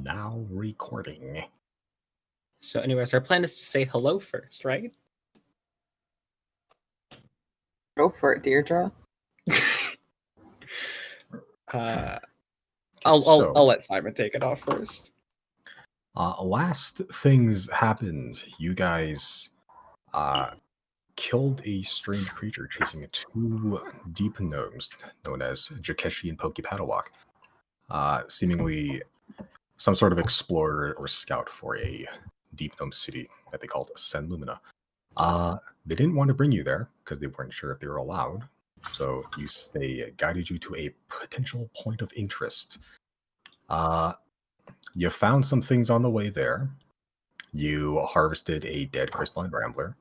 Now recording. So anyways, our plan is to say hello first, right? Go for it, Deirdre. I'll let Simon take it off first. Last things happened. You guys killed a strange creature chasing two deep gnomes known as Jakeshi and Pokepaddlewalk. Seemingly some sort of explorer or scout for a deep gnome city that they called Sen Lumina. They didn't want to bring you there because they weren't sure if they were allowed. So they guided you to a potential point of interest. You found some things on the way there. You harvested a dead crystalline rambler.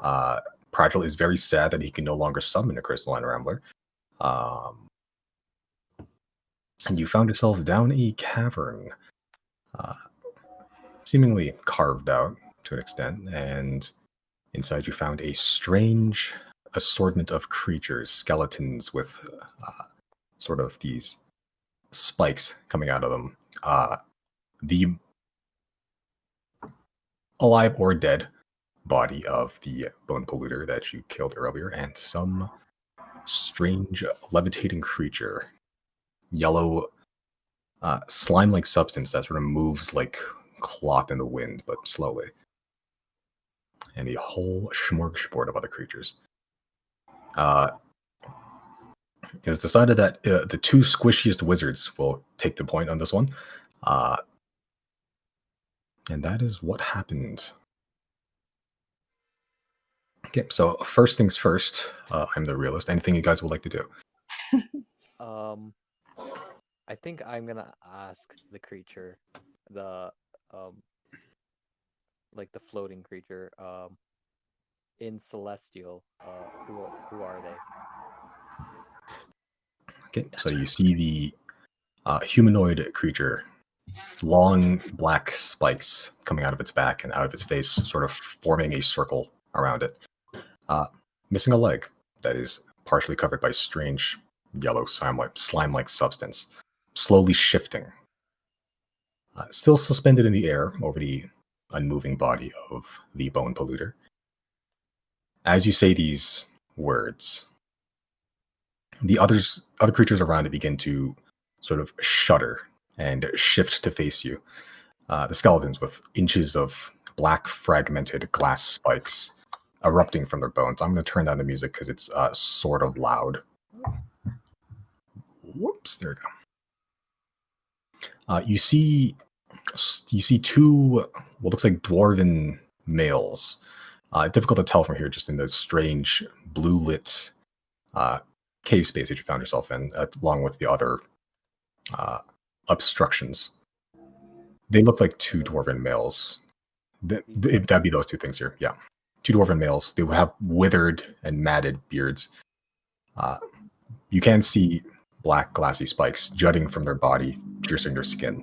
Pradgel is very sad that he can no longer summon a crystalline rambler. And you found yourself down a cavern, seemingly carved out to an extent, and inside you found a strange assortment of creatures, skeletons with sort of these spikes coming out of them. The alive or dead body of the bone polluter that you killed earlier, and some strange levitating creature, yellow slime-like substance that sort of moves like cloth in the wind, but slowly. And a whole smorgasbord of other creatures. It was decided that the two squishiest wizards will take the point on this one. And that is what happened. Okay, so first things first, I'm the realist. Anything you guys would like to do? I think I'm gonna ask the creature, the the floating creature, in Celestial, who are they? Okay, so you see the humanoid creature, long black spikes coming out of its back and out of its face, sort of forming a circle around it. Missing a leg that is partially covered by strange yellow slime-like substance, slowly shifting. Still suspended in the air over the unmoving body of the bone polluter. As you say these words, the other creatures around it begin to sort of shudder and shift to face you. The skeletons with inches of black fragmented glass spikes erupting from their bones. I'm going to turn down the music because it's sort of loud. Whoops, there we go. You see two what looks like dwarven males. Difficult to tell from here, just in the strange blue lit cave space that you found yourself in, along with the other obstructions. They look like two dwarven males. That'd be those two things here. Yeah, two dwarven males. They would have withered and matted beards. You can see black glassy spikes jutting from their body, piercing their skin.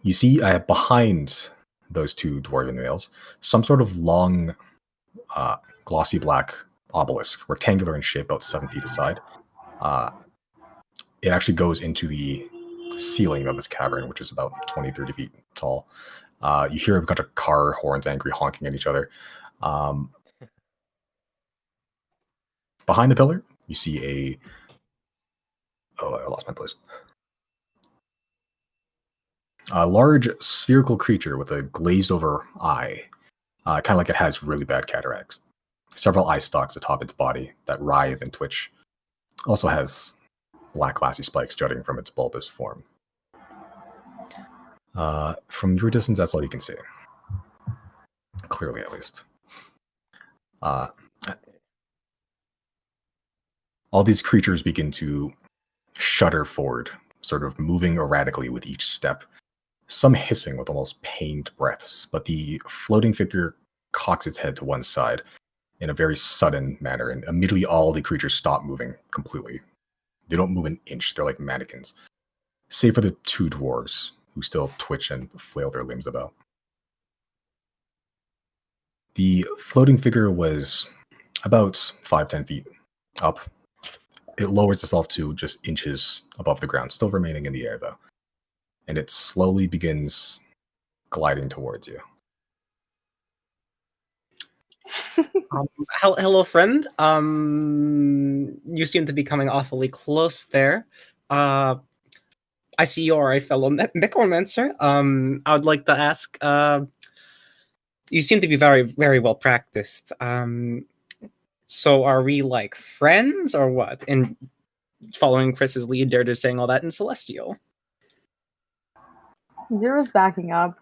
You see behind those two dwarven males some sort of long, glossy black obelisk, rectangular in shape, about 7 feet aside. It actually goes into the ceiling of this cavern, which is about 20, 30 feet tall. You hear a bunch of car horns angry honking at each other. Behind the pillar, you see I lost my place. A large spherical creature with a glazed over eye, kind of like it has really bad cataracts. Several eye stalks atop its body that writhe and twitch. Also has black glassy spikes jutting from its bulbous form. From your distance, that's all you can see. Clearly, at least. All these creatures begin to shudder forward, sort of moving erratically with each step. Some hissing with almost pained breaths, but the floating figure cocks its head to one side in a very sudden manner, and immediately all the creatures stop moving completely. They don't move an inch. They're like mannequins. Save for the two dwarves, who still twitch and flail their limbs about. The floating figure was about 5-10 feet up. It lowers itself to just inches above the ground, still remaining in the air, though. and it slowly begins gliding towards you. Hello, friend. You seem to be coming awfully close there. I see you're a fellow necromancer. I would like to ask. You seem to be very, very well practiced. So are we like friends or what? And following Chris's lead, they're just saying all that in Celestial. Zero's backing up.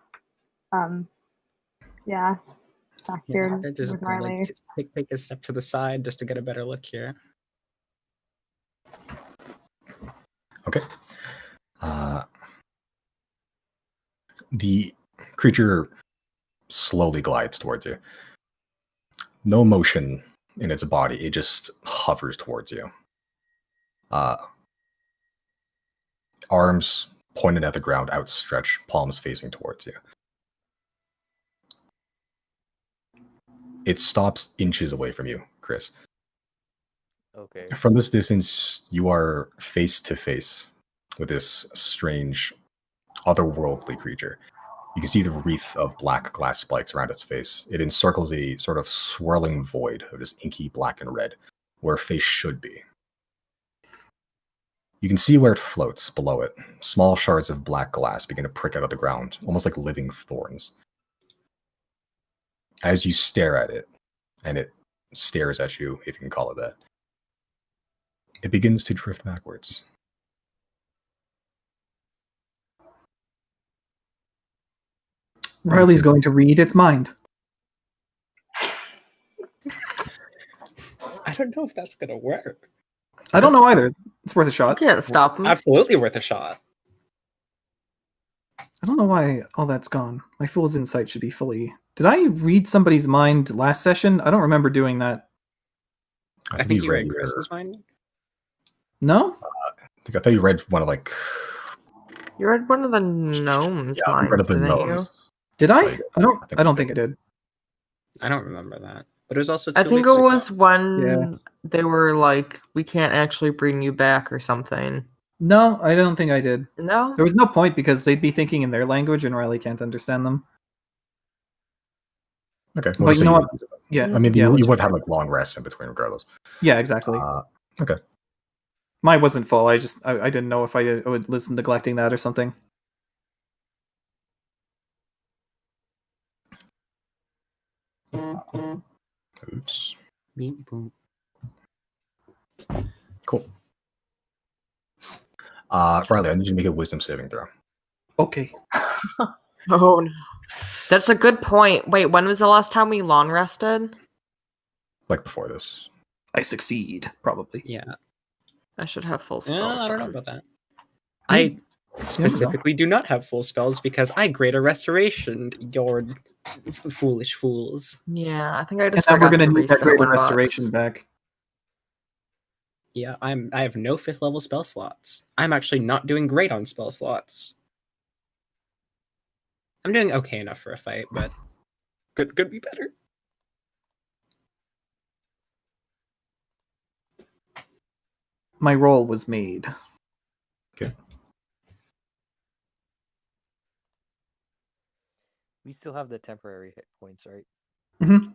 Yeah. Back Yeah, here they're just with gonna, Riley. like, take a step to the side just to get a better look here. Okay. The creature slowly glides towards you. No motion in its body. It just hovers towards you. Arms pointed at the ground, outstretched, palms facing towards you. It stops inches away from you, Chris. Okay. From this distance, you are face to face with this strange, otherworldly creature. You can see the wreath of black glass spikes around its face. It encircles a sort of swirling void of just inky black and red, where a face should be. You can see where it floats below it. Small shards of black glass begin to prick out of the ground, almost like living thorns. As you stare at it, and it stares at you, if you can call it that, it begins to drift backwards. Riley's going to read its mind. I don't know if that's gonna work. I don't know either. It's worth a You shot. can't stop him. Absolutely worth a shot. I don't know why all that's gone. My fool's insight should be fully... Did I read somebody's mind last session? I don't remember doing that. I think you read Chris's mind. No? I thought you read one of like... You read one of the gnomes' Yeah, you read minds, of the didn't you? gnomes. Did I? Like, I don't think I did. I don't remember that. But it was also 2 I think weeks it ago. was when Yeah. they were like, we can't actually bring you back or something. No, I don't think I did. No? There was no point because they'd be thinking in their language and Riley can't understand them. Okay. But you know what? Yeah. I mean, yeah, you let's would just- have like long rests in between regardless. Yeah, exactly. Okay. Mine wasn't full. I didn't know if I would listen neglecting that or something. Oops. Beep, boop. Cool. Riley, I need you to make a wisdom saving throw. Okay. Oh no. That's a good point. Wait, when was the last time we long rested? Like before this. I succeed, probably. Yeah. I should have full Yeah, spells. I don't know then. about that. I specifically do not have full spells because I greater restoration your foolish fools. Yeah, I think I And just then we're forgot gonna to need that reset greater one box. restoration back. Yeah, I have no 5th level spell slots. I'm actually not doing great on spell slots. I'm doing okay enough for a fight, but could be better. My roll was made. Okay. We still have the temporary hit points, right? Mm-hmm.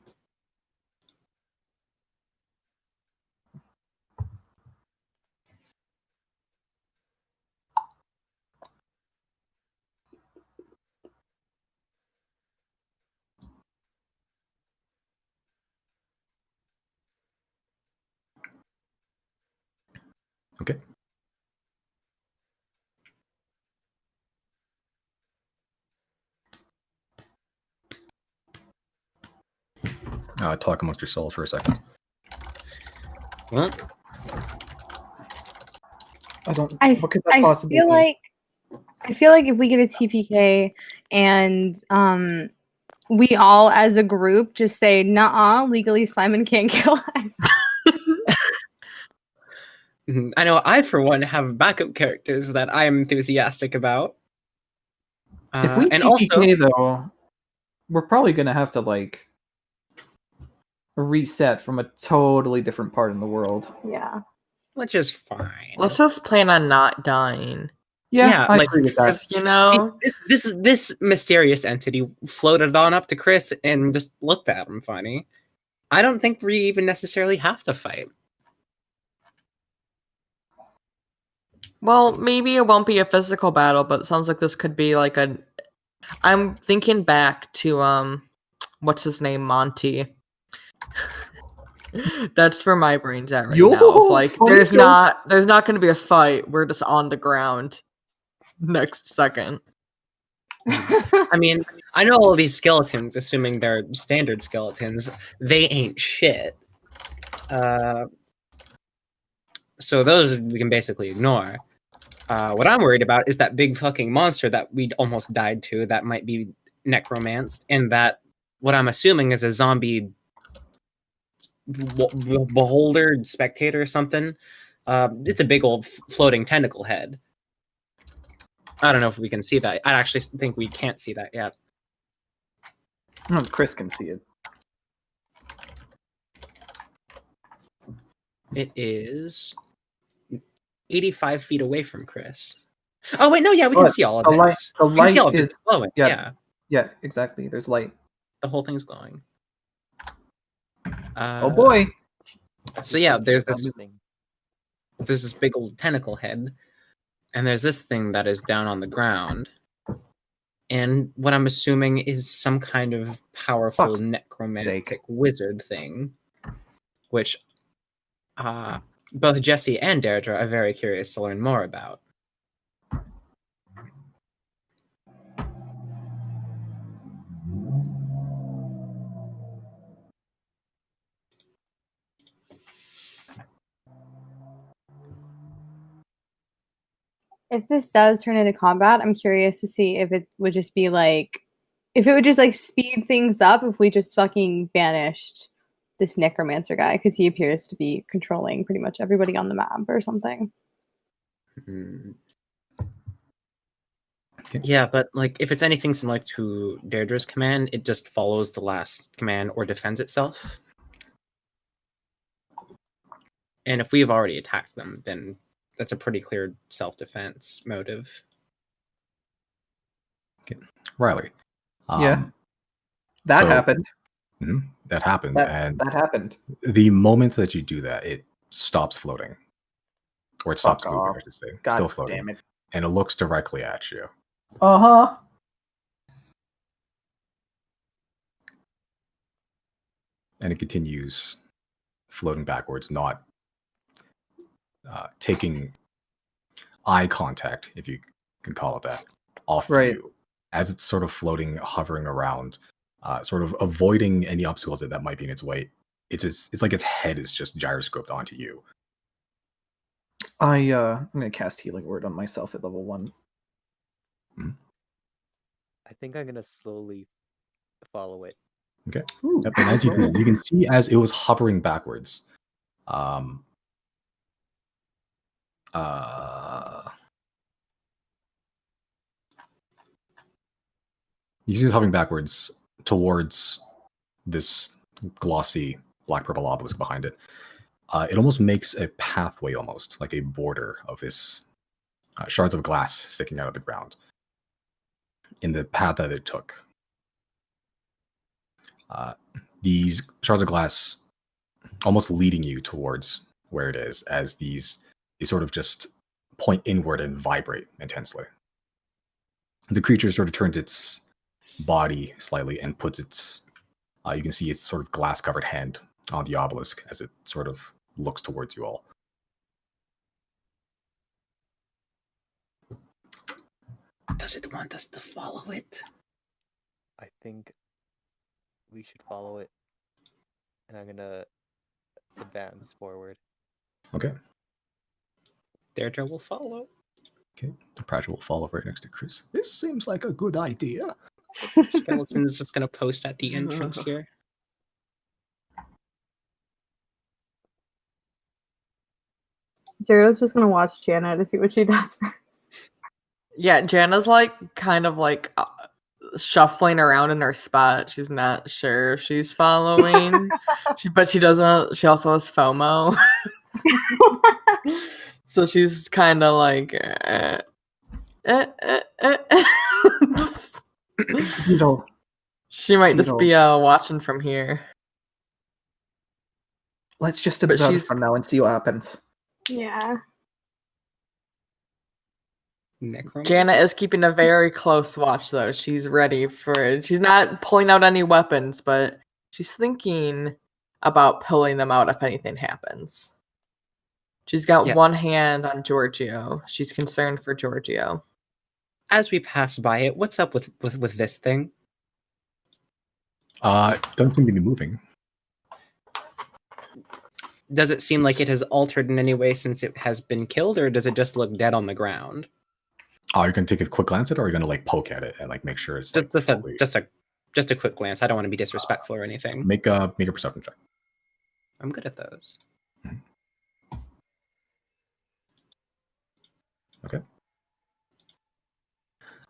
Okay. Talk amongst yourselves for a second. Well, I don't. I what could that I possibly feel be? like if we get a TPK and we all as a group just say "Nuh-uh, legally Simon can't kill us." I know I, for one, have backup characters that I'm enthusiastic about. If we and TPK also, though, we're probably gonna have to like reset from a totally different part in the world. Yeah. which is fine. Let's just plan on not dying. Yeah, I like, agree with that. You know, this mysterious entity floated on up to Chris and just looked at him funny. I don't think we even necessarily have to fight. well, maybe it won't be a physical battle, but it sounds like this could be like a. I'm thinking back to what's his name, Monty. That's where my brain's at right Yo, now. Like, funny there's joke. not going to be a fight. We're just on the ground. Next second. I mean, I know all these skeletons, assuming they're standard skeletons, they ain't shit. So those we can basically ignore. What I'm worried about is that big fucking monster that we almost died to that might be necromanced, and that what I'm assuming is a zombie beholder, spectator, or something. It's a big old floating tentacle head. I don't know if we can see that. I actually think we can't see that yet. Oh, Chris can see it. It is 85 feet away from Chris. Oh wait, no, yeah, we can But see all of the this. the We can see all light of this. is- It's glowing. yeah. Yeah, Yeah, exactly. There's light. the whole thing's glowing. Oh boy. So yeah, there's this Something. big old tentacle head, and there's this thing that is down on the ground. And what I'm assuming is some kind of powerful Fuck's necromantic sake. wizard thing, which both Jesse and Deirdre are very curious to learn more about. If this does turn into combat, I'm curious to see if it would just be like, if it would just like speed things up if we just fucking banished this necromancer guy, because he appears to be controlling pretty much everybody on the map or something. Hmm. Okay. Yeah, but like if it's anything similar to Deirdre's command, it just follows the last command or defends itself. And if we've already attacked them, then that's a pretty clear self-defense motive. Riley. Yeah. That so- happened. That happened, and That happened. the moment that you do that, it stops floating, or it stops Fuck moving. off. I should say, God still floating, damn it. and it looks directly at you. Uh-huh. And it continues floating backwards, not taking eye contact, if you can call it that, off Right. you, as it's sort of floating, hovering around, sort of avoiding any obstacles that might be in its way. It's like its head is just gyroscoped onto you. I'm gonna cast Healing Word on myself at level 1. I think I'm gonna slowly follow it. Okay. Ooh. Yep, and as you do, you can see as it was hovering backwards. You see it hovering backwards towards this glossy black purple obelisk behind it. It almost makes a pathway, almost like a border of this shards of glass sticking out of the ground in the path that it took. These shards of glass almost leading you towards where it is, as these sort of just point inward and vibrate intensely. The creature sort of turns its body slightly and puts its, you can see its sort of glass covered hand on the obelisk as it sort of looks towards you all. Does it want us to follow it? I think we should follow it, and I'm gonna advance forward. Okay. Deirdre will follow. Okay. The Pratchett will follow right next to Chris. This seems like a good idea. Skeleton's just gonna post at the entrance here. Zero's just gonna watch Jana to see what she does first. Yeah, Jana's like kind of like shuffling around in her spot. She's not sure if she's following. But she doesn't. She also has FOMO. So she's kind of like. Zero. She might just Zero. be watching from here. Let's just But observe she's- from now and see what happens. Yeah. Necromancer. Jana is keeping a very close watch, though. She's ready for it. She's not pulling out any weapons, but she's thinking about pulling them out if anything happens. She's got Yeah. one hand on Giorgio. She's concerned for Giorgio. As we pass by it, what's up with this thing? Don't seem to be moving. Does it seem like it has altered in any way since it has been killed, or does it just look dead on the ground? Are you gonna take a quick glance at it, or are you gonna like poke at it and like make sure it's like, fully- Just a quick glance. I don't want to be disrespectful or anything. make a perception check. I'm good at those.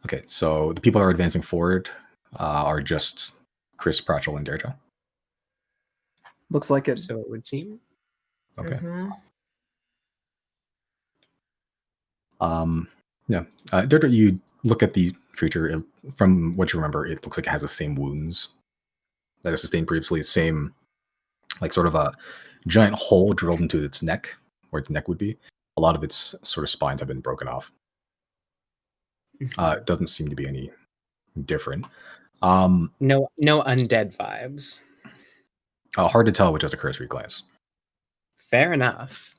Okay, so the people that are advancing forward are just Chris, Pratchell, and Deirdre. Looks like it. So it would seem. Okay. Mhm. Yeah. Deirdre, you look at the creature. From what you remember, it looks like it has the same wounds that it sustained previously. Same, like sort of a giant hole drilled into its neck, where its neck would be. A lot of its sort of spines have been broken off. It doesn't seem to be any different. No undead vibes. Hard to tell with just a cursory glance. Fair enough.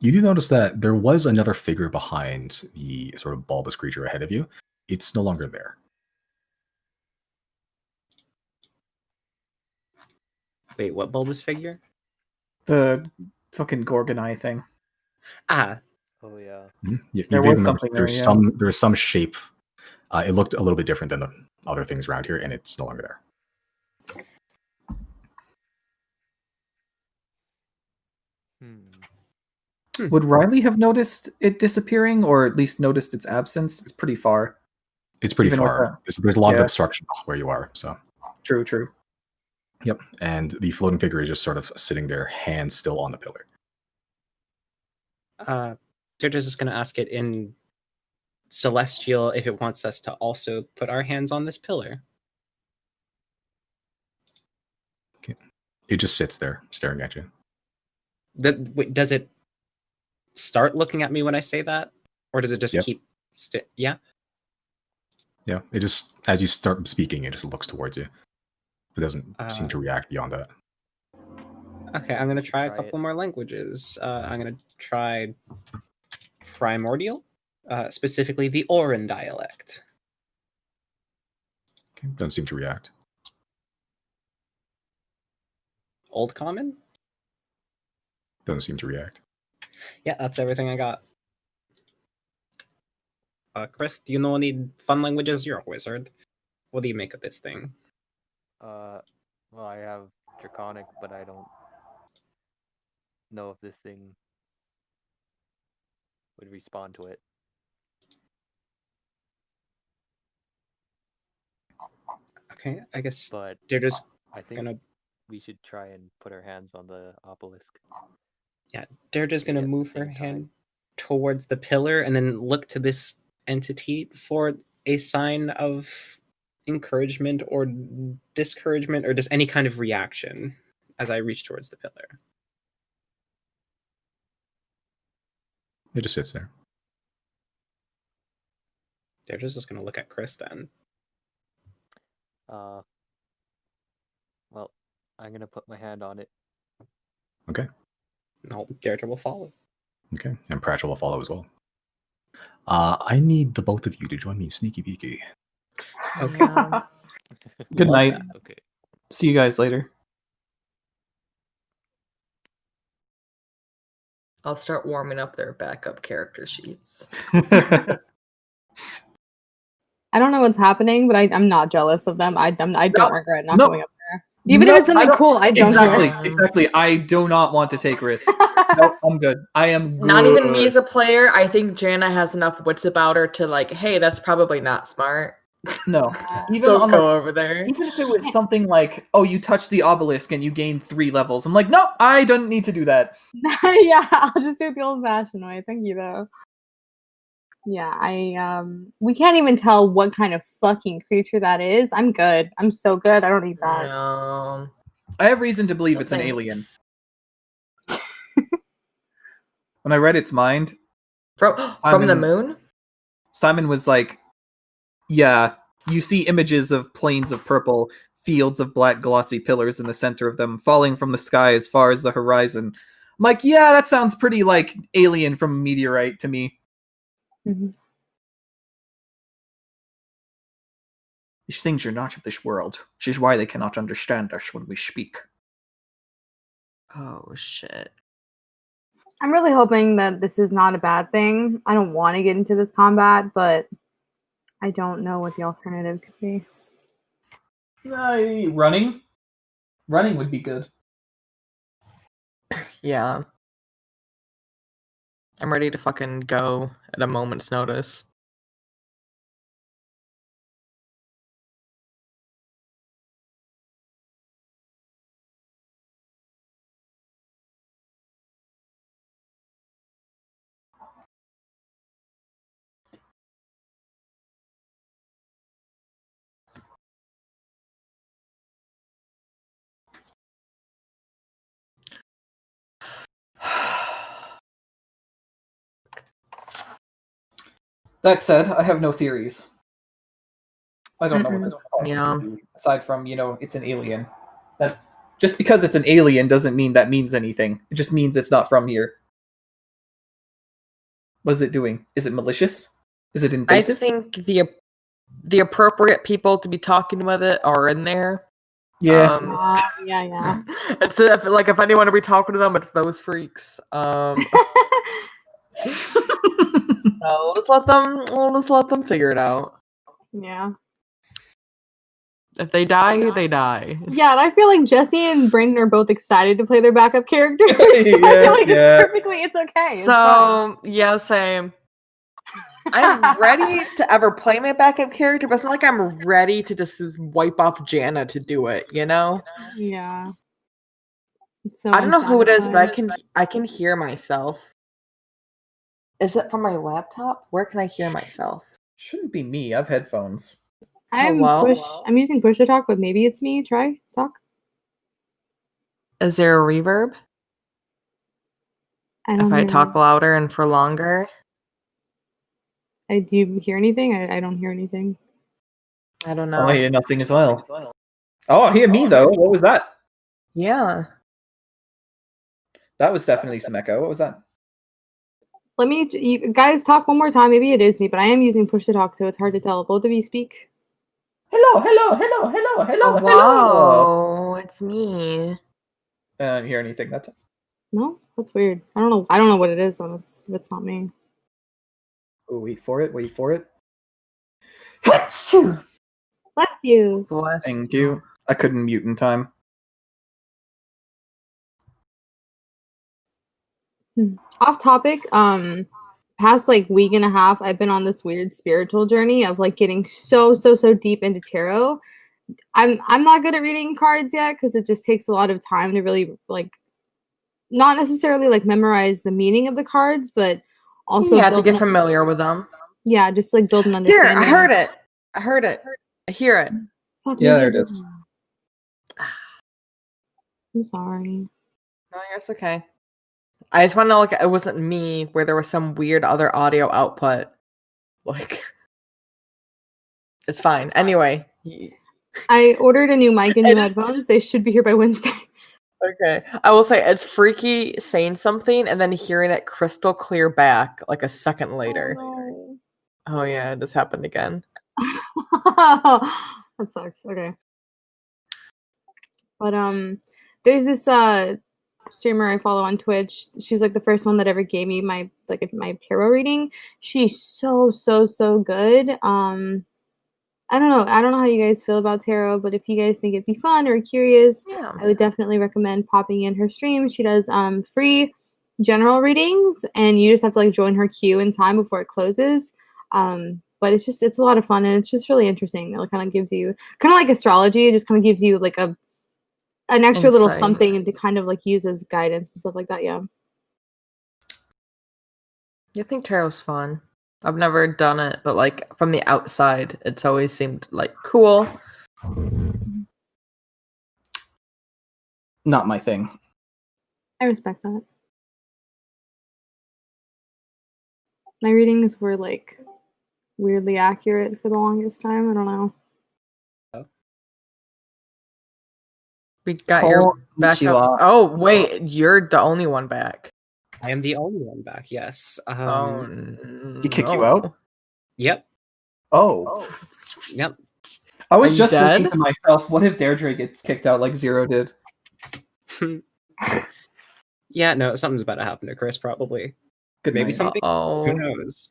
You do notice that there was another figure behind the sort of bulbous creature ahead of you. It's no longer there. Wait, what bulbous figure? The fucking Gorgon eye thing. Ah, Oh yeah. You There vaguely was remember something there's there, yeah. there's some shape. It looked a little bit different than the other things around here, and it's no longer there. Would Riley have noticed it disappearing, or at least noticed its absence? It's pretty far. It's pretty Even with far. There's a lot of yeah. obstruction where you are. So, True. yep. And the floating figure is just sort of sitting there, hands still on the pillar. Deirdre's just going to ask it in Celestial if it wants us to also put our hands on this pillar. Okay. It just sits there, staring at you. Wait, does it start looking at me when I say that, or does it just Yep. keep? Yeah. Yeah. It just, as you start speaking, it just looks towards you. It doesn't seem to react beyond that. Okay, I'm gonna try a Try couple it. more languages. I'm gonna try Primordial, specifically the Oran dialect. Okay. Doesn't seem to react. Old Common. Doesn't seem to react. Yeah, that's everything I got. Chris, do you know any fun languages? You're a wizard. What do you make of this thing? Well, I have Draconic, but I don't know if this thing would respond to it. Okay, I guess But they're just I think gonna we should try and put our hands on the obelisk. they're just maybe gonna at the move her same hand time. towards the pillar and then look to this entity for a sign of encouragement or discouragement or just any kind of reaction as I reach towards the pillar. It just sits there. They're just gonna look at Chris then. Well, I'm gonna put my hand on it. Okay. No, Deirdre will follow. Okay. And Pratchett will follow as well. I need the both of you to join me in Sneaky Beaky. Okay. Yeah. Good Love night. that. Okay. See you guys later. I'll start warming up their backup character sheets. I don't know what's happening, but I'm not jealous of them. I don't regret not No. going up there. Even No, if it's something I don't- cool, I don't Exactly. care. Exactly. I do not want to take risks. No, I'm good. I am good. Not even me as a player. I think Jana has enough wits about her to like, hey, that's probably not smart. No. Even Don't on go the, over there. even if it was something like, oh, you touch the obelisk and you gain 3 levels. I'm like, no, I don't need to do that. Yeah, I'll just do it the old-fashioned way. Thank you, though. Yeah, we can't even tell what kind of fucking creature that is. I'm good. I'm so good. I don't need that. I have reason to believe it's an Thanks. alien. When I read its mind, From the Simon- moon? Simon was like, yeah, you see images of plains of purple, fields of black glossy pillars in the center of them, falling from the sky as far as the horizon. I'm like, yeah, that sounds pretty like alien from a meteorite to me. Mhm. These things are not of this world, which is why they cannot understand us when we speak. Oh shit. I'm really hoping that this is not a bad thing. I don't want to get into this combat, but I don't know what the alternative could be. Running? Running would be good. Yeah. I'm ready to fucking go at a moment's notice. That said, I have no theories. I don't know what this Yeah. could be, aside from, it's an alien. That just because it's an alien doesn't mean that means anything. It just means it's not from here. What is it doing? Is it malicious? Is it I invasive? think the appropriate people to be talking with it are in there. Yeah. Yeah. It's if anyone to be talking to them, it's those freaks. So we'll just let them figure it out. Yeah. If they die, they die. Yeah, and I feel like Jesse and Brandon are both excited to play their backup characters. So I feel like it's okay. It's fine. So yeah, same. I'm ready to ever play my backup character, but it's not like I'm ready to just wipe off Jana to do it, you know? Yeah. It's so I don't know who it is, but unsatisfying. I can hear myself. Is it from my laptop? Where can I hear myself? Shouldn't be me. I have headphones. I'm using push to talk, but maybe it's me. Try talk. Is there a reverb? If I talk louder and for longer? Do you hear anything? I don't hear anything. I don't know. I hear nothing as well. Oh, I hear me though. What was that? Yeah. That was definitely some echo. What was that? You guys talk one more time. Maybe it is me, but I am using push to talk, so it's hard to tell. Both of you speak. Hello. Whoa, it's me. I don't hear anything that time. No, that's weird. I don't know what it is. So it's not me. Oh, wait for it. Bless you. Bless Thank you. I couldn't mute in time. Off topic. Past week and a half, I've been on this weird spiritual journey of getting so deep into tarot. I'm not good at reading cards yet because it just takes a lot of time to really not necessarily memorize the meaning of the cards, but also to get familiar with them. Yeah, just build an understanding. Here, I heard it. I hear it. Yeah, there it is. I'm sorry. No, it's okay. I just want to know it wasn't me where there was some weird other audio output. It's fine. Anyway. I ordered a new mic and new headphones. They should be here by Wednesday. Okay. I will say it's freaky saying something and then hearing it crystal clear back a second later. Oh yeah, this happened again. That sucks. Okay. But there's this streamer I follow on Twitch. She's the first one that ever gave me my my tarot reading. She's so good. I don't know how you guys feel about tarot, but if you guys think it'd be fun or curious, I would definitely recommend popping in her stream. She does free general readings, and you just have to join her queue in time before it closes. But it's a lot of fun, and it's just really interesting. It kind of gives you kind of like astrology. It just kind of gives you an extra little something to kind of use as guidance and stuff like that. Yeah. You think tarot's fun? I've never done it, but like from the outside, it's always seemed like cool. Not my thing. I respect that. My readings were like weirdly accurate for the longest time. I don't know. We got your back up. Konnichiwa. Oh wait, you're the only one back. I am the only one back. Yes. He kicked you out? Yep. Oh. Yep. I was Are you just thinking dead? to myself, what if Deirdre gets kicked out like Zero did? Yeah. No, something's about to happen to Chris. Probably. Good Maybe night. something. Who Oh. knows?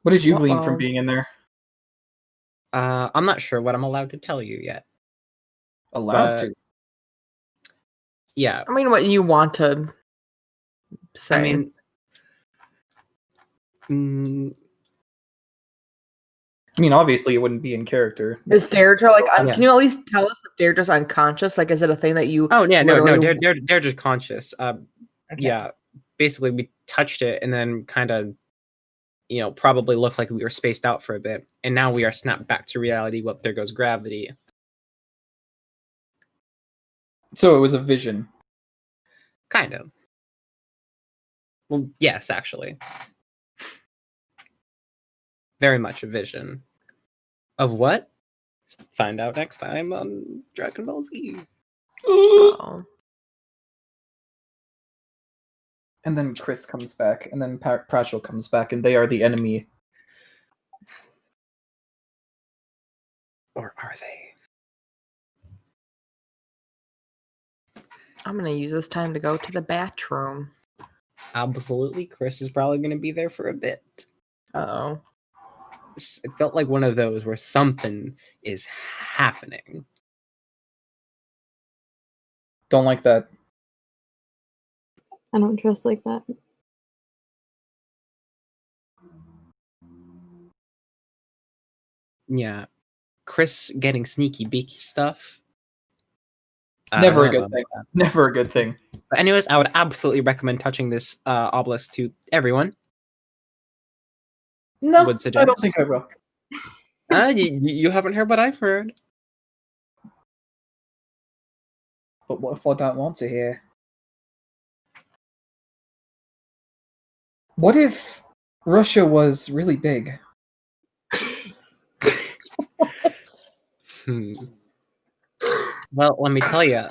What did you glean Uh-oh. from being in there? I'm not sure what I'm allowed to tell you yet. Allowed But- to. Yeah. I mean, what you want to say? I mean. mm, I mean, obviously it wouldn't be in character. is Deirdre like? yeah. Can you at least tell us if Deirdre's unconscious? Like, is it a thing that you? Oh yeah, no, literally- they're just conscious. Okay. Yeah, basically we touched it and then kind of, probably looked like we were spaced out for a bit, and now we are snapped back to reality. Well, there goes gravity. So it was a vision. Kind of. Well, yes, actually. Very much a vision. Of what? Find out next time on Dragon Ball Z. Oh. And then Chris comes back, and then Pratchell comes back, and they are the enemy. Or are they? I'm gonna use this time to go to the bathroom. Absolutely, Chris is probably going to be there for a bit. Oh. It felt like one of those where something is happening. Don't like that. I don't trust like that. Yeah. Chris getting sneaky beaky stuff. I Never a don't know good about thing. that. Never a good thing. But anyways, I would absolutely recommend touching this obelisk to everyone. No, Would I suggest. don't think I will. You haven't heard what I've heard. But what if I don't want to hear? What if Russia was really big? Well, let me tell you,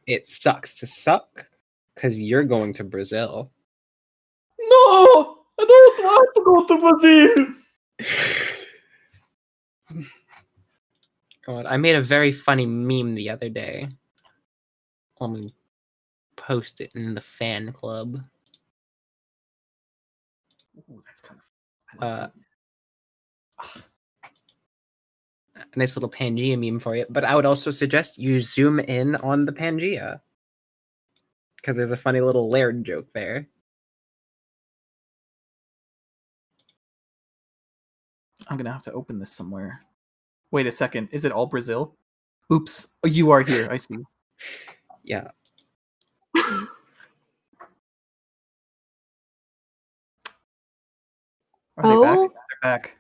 it sucks to suck because you're going to Brazil. No! I don't want to go to Brazil! God, I made a very funny meme the other day. Let me post it in the fan club. Ooh, that's kind of... A nice little Pangea meme for you. But I would also suggest you zoom in on the Pangea. Because there's a funny little Laird joke there. I'm gonna have to open this somewhere. Wait a second. Is it all Brazil? Oops. Oh, you are here. I see. Yeah. Are they back? They're back.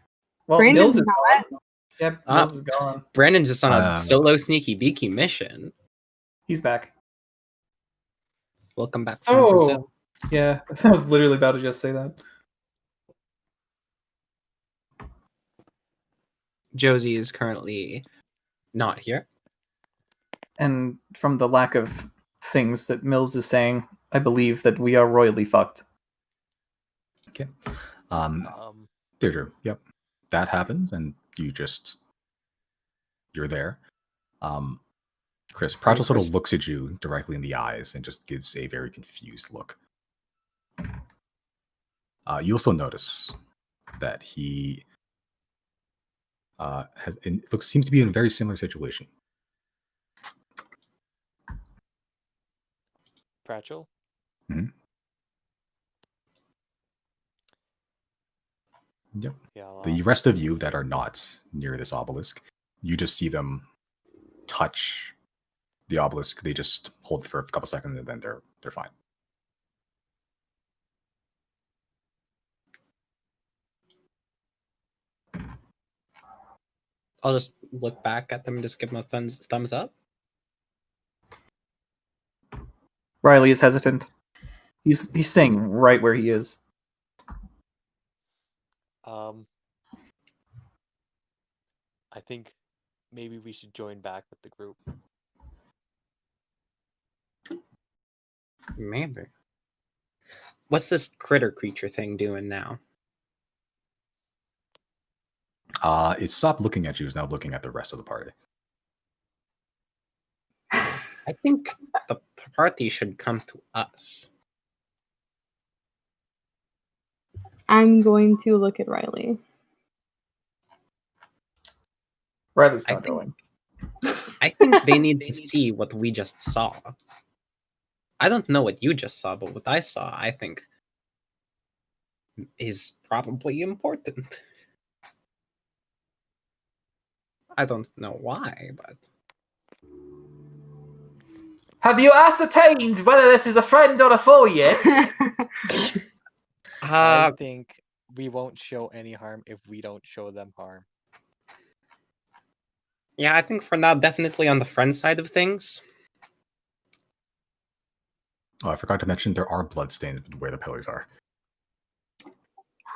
Well, Brandon's Mills is not. gone. Yep, Mills is gone. Brandon's just on a Um, solo sneaky beaky mission. He's back. Welcome back to So, Brazil. yeah, I was literally about to just say that. Josie is currently not here. And from the lack of things that Mills is saying, I believe that we are royally fucked. Okay. Deirdre, yep. That happens, and you're there. Chris, Pratchell sort of looks at you directly in the eyes and just gives a very confused look. You also notice that he seems to be in a very similar situation. Pratchell? Mhm. Yep. Yeah, The rest of you that are not near this obelisk, you just see them touch the obelisk. They just hold for a couple seconds and then they're fine. I'll just look back at them and just give them a thumbs up. Riley is hesitant. He's staying right where he is. I think maybe we should join back with the group. Maybe. What's this critter creature thing doing now? It stopped looking at you. It's now looking at the rest of the party. I think the party should come to us. I'm going to look at Riley. Riley's I not think- going. I think they need to see what we just saw. I don't know what you just saw, but what I saw, I think, is probably important. I don't know why, but Have you ascertained whether this is a friend or a foe yet? I think we won't show any harm if we don't show them harm. yeah, I think for now, definitely on the friend side of things. Oh, I forgot to mention there are bloodstains where the pillars are.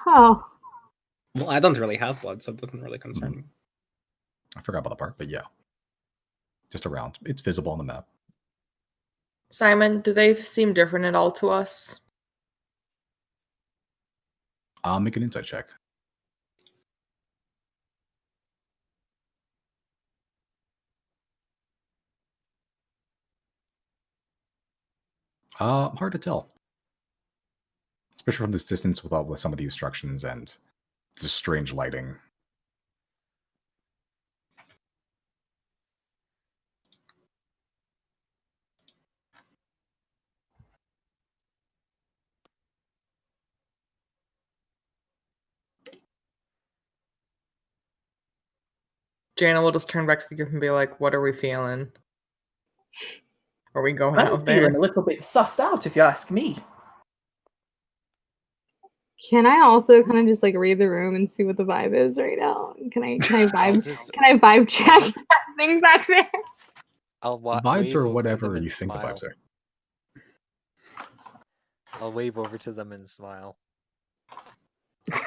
Oh, Well, I don't really have blood, so it doesn't really concern me. I forgot about the part, but yeah. Just around. It's visible on the map. Simon, do they seem different at all to us? I'll make an insight check. Hard to tell. Especially from this distance with some of the instructions and the strange lighting. Jana will just turn back to the group and be like, "What are we feeling? Are we going I'm out there?" feeling a little bit sussed out, if you ask me. can I also kind of just like read the room and see what the vibe is right now? Can I vibe? just- Can I vibe check that thing back there? I'll Vibes wave or over to whatever them and you think the smile. vibes are. I'll wave over to them and smile.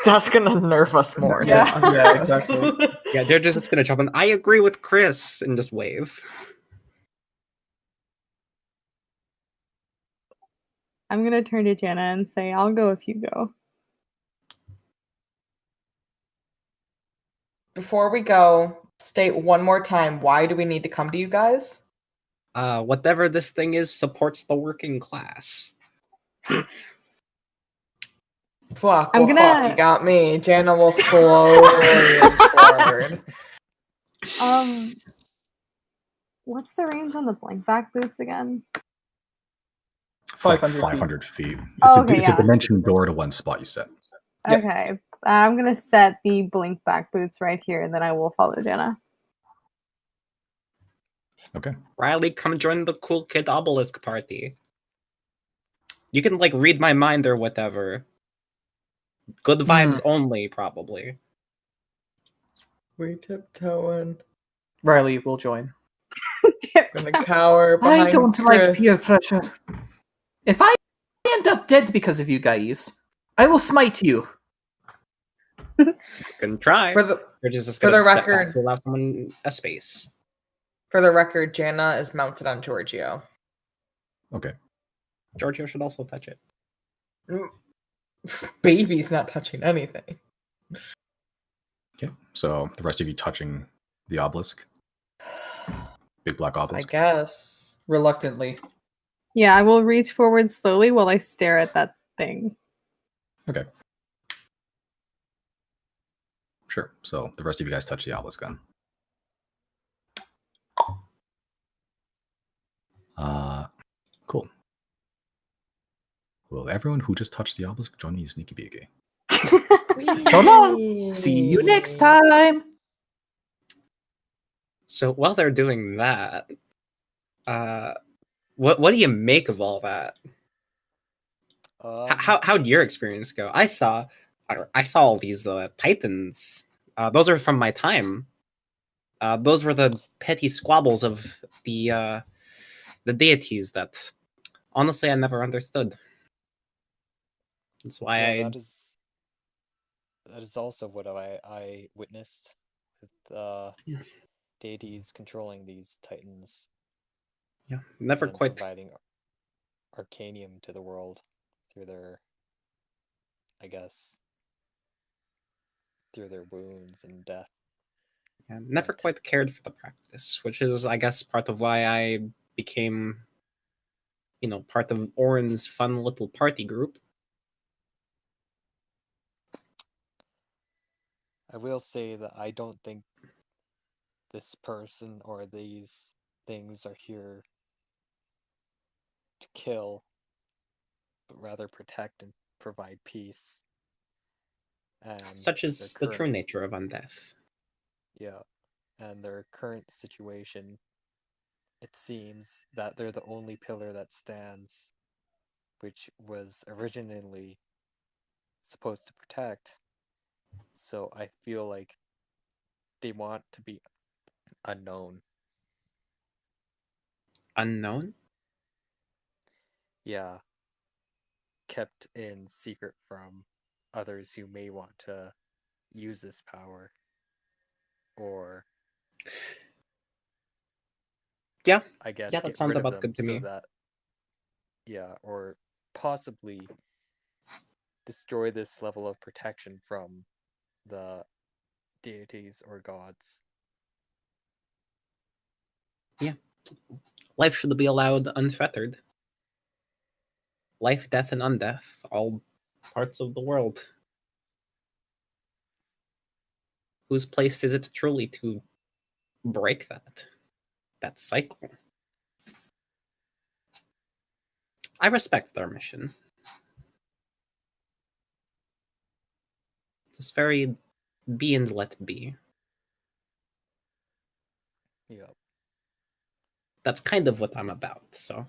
That's gonna nerve us more. Yeah. than Yeah, us. exactly. Yeah, they're just gonna jump in. I agree with Chris and just wave. I'm gonna turn to Jana and say, "I'll go if you go." Before we go, state one more time, why do we need to come to you guys? Whatever this thing is supports the working class. Fuck, I'm well, gonna- fuck, you got me. Jana will slowly inch forward. What's the range on the blank back boots again? 500 feet. 500 feet. It's, Oh, a, okay, it's yeah. a dimension door to one spot you set. Yep. Okay, I'm gonna set the blink back boots right here, and then I will follow Jana. Okay. Riley, come join the cool kid obelisk party. You can like read my mind or whatever. Good vibes only, probably. We tiptoeing. Riley will join. Gonna cower behind I don't like Chris. peer pressure. If I end up dead because of you guys, I will smite you. You can try. For the You're just for gonna the step back record- to allow someone a space. for the record, Jana is mounted on Giorgio. Okay. Giorgio should also touch it. Baby's not touching anything. Okay. So the rest of you touching the obelisk. Big black I obelisk. guess. Reluctantly. Yeah, I will reach forward slowly while I stare at that thing. Okay. Sure. So the rest of you guys touch the obelisk then. Cool. Will everyone who just touched the obelisk join me in Sneaky Beaky? So long. See you next time. So while they're doing that, what do you make of all that? How'd your experience go? I saw all these titans. Those are from my time. Those were the petty squabbles of the deities that, honestly, I never understood. That's why Yeah, I that is also what I witnessed with Yeah. deities controlling these titans never and quite. providing arcanium to the world through their, I guess, through their wounds and death. Never But quite cared for the practice, which is, I guess, part of why I became, part of Oren's fun little party group. I will say that I don't think this person or these things are here to kill, but rather protect and provide peace. And Such their is the true nature of undeath. yeah, and their current situation, it seems that they're the only pillar that stands, which was originally supposed to protect. So I feel like they want to be unknown. Unknown? Yeah, kept in secret from others who may want to use this power, or Yeah, I guess that get sounds rid of about them good to so me. that, yeah, or possibly destroy this level of protection from the deities or gods. Life should be allowed unfettered. Life, death, and undeath, all parts of the world. Whose place is it truly to break that cycle? I respect their mission. It's very be and let be. Yeah. That's kind of what I'm about, so.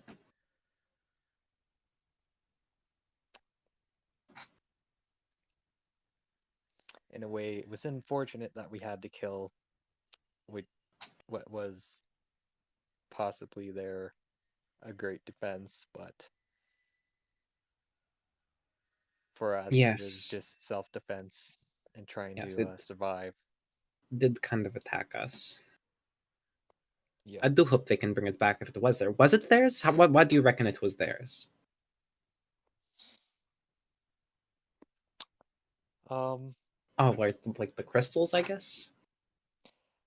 In a way, it was unfortunate that we had to kill what was possibly a great defense, but for us, it was Yes. just self-defense and trying Yes, to it survive. did kind of attack us. Yeah. I do hope they can bring it back if it was there. Was it theirs? Why do you reckon it was theirs? Um, Oh, like the crystals, I guess?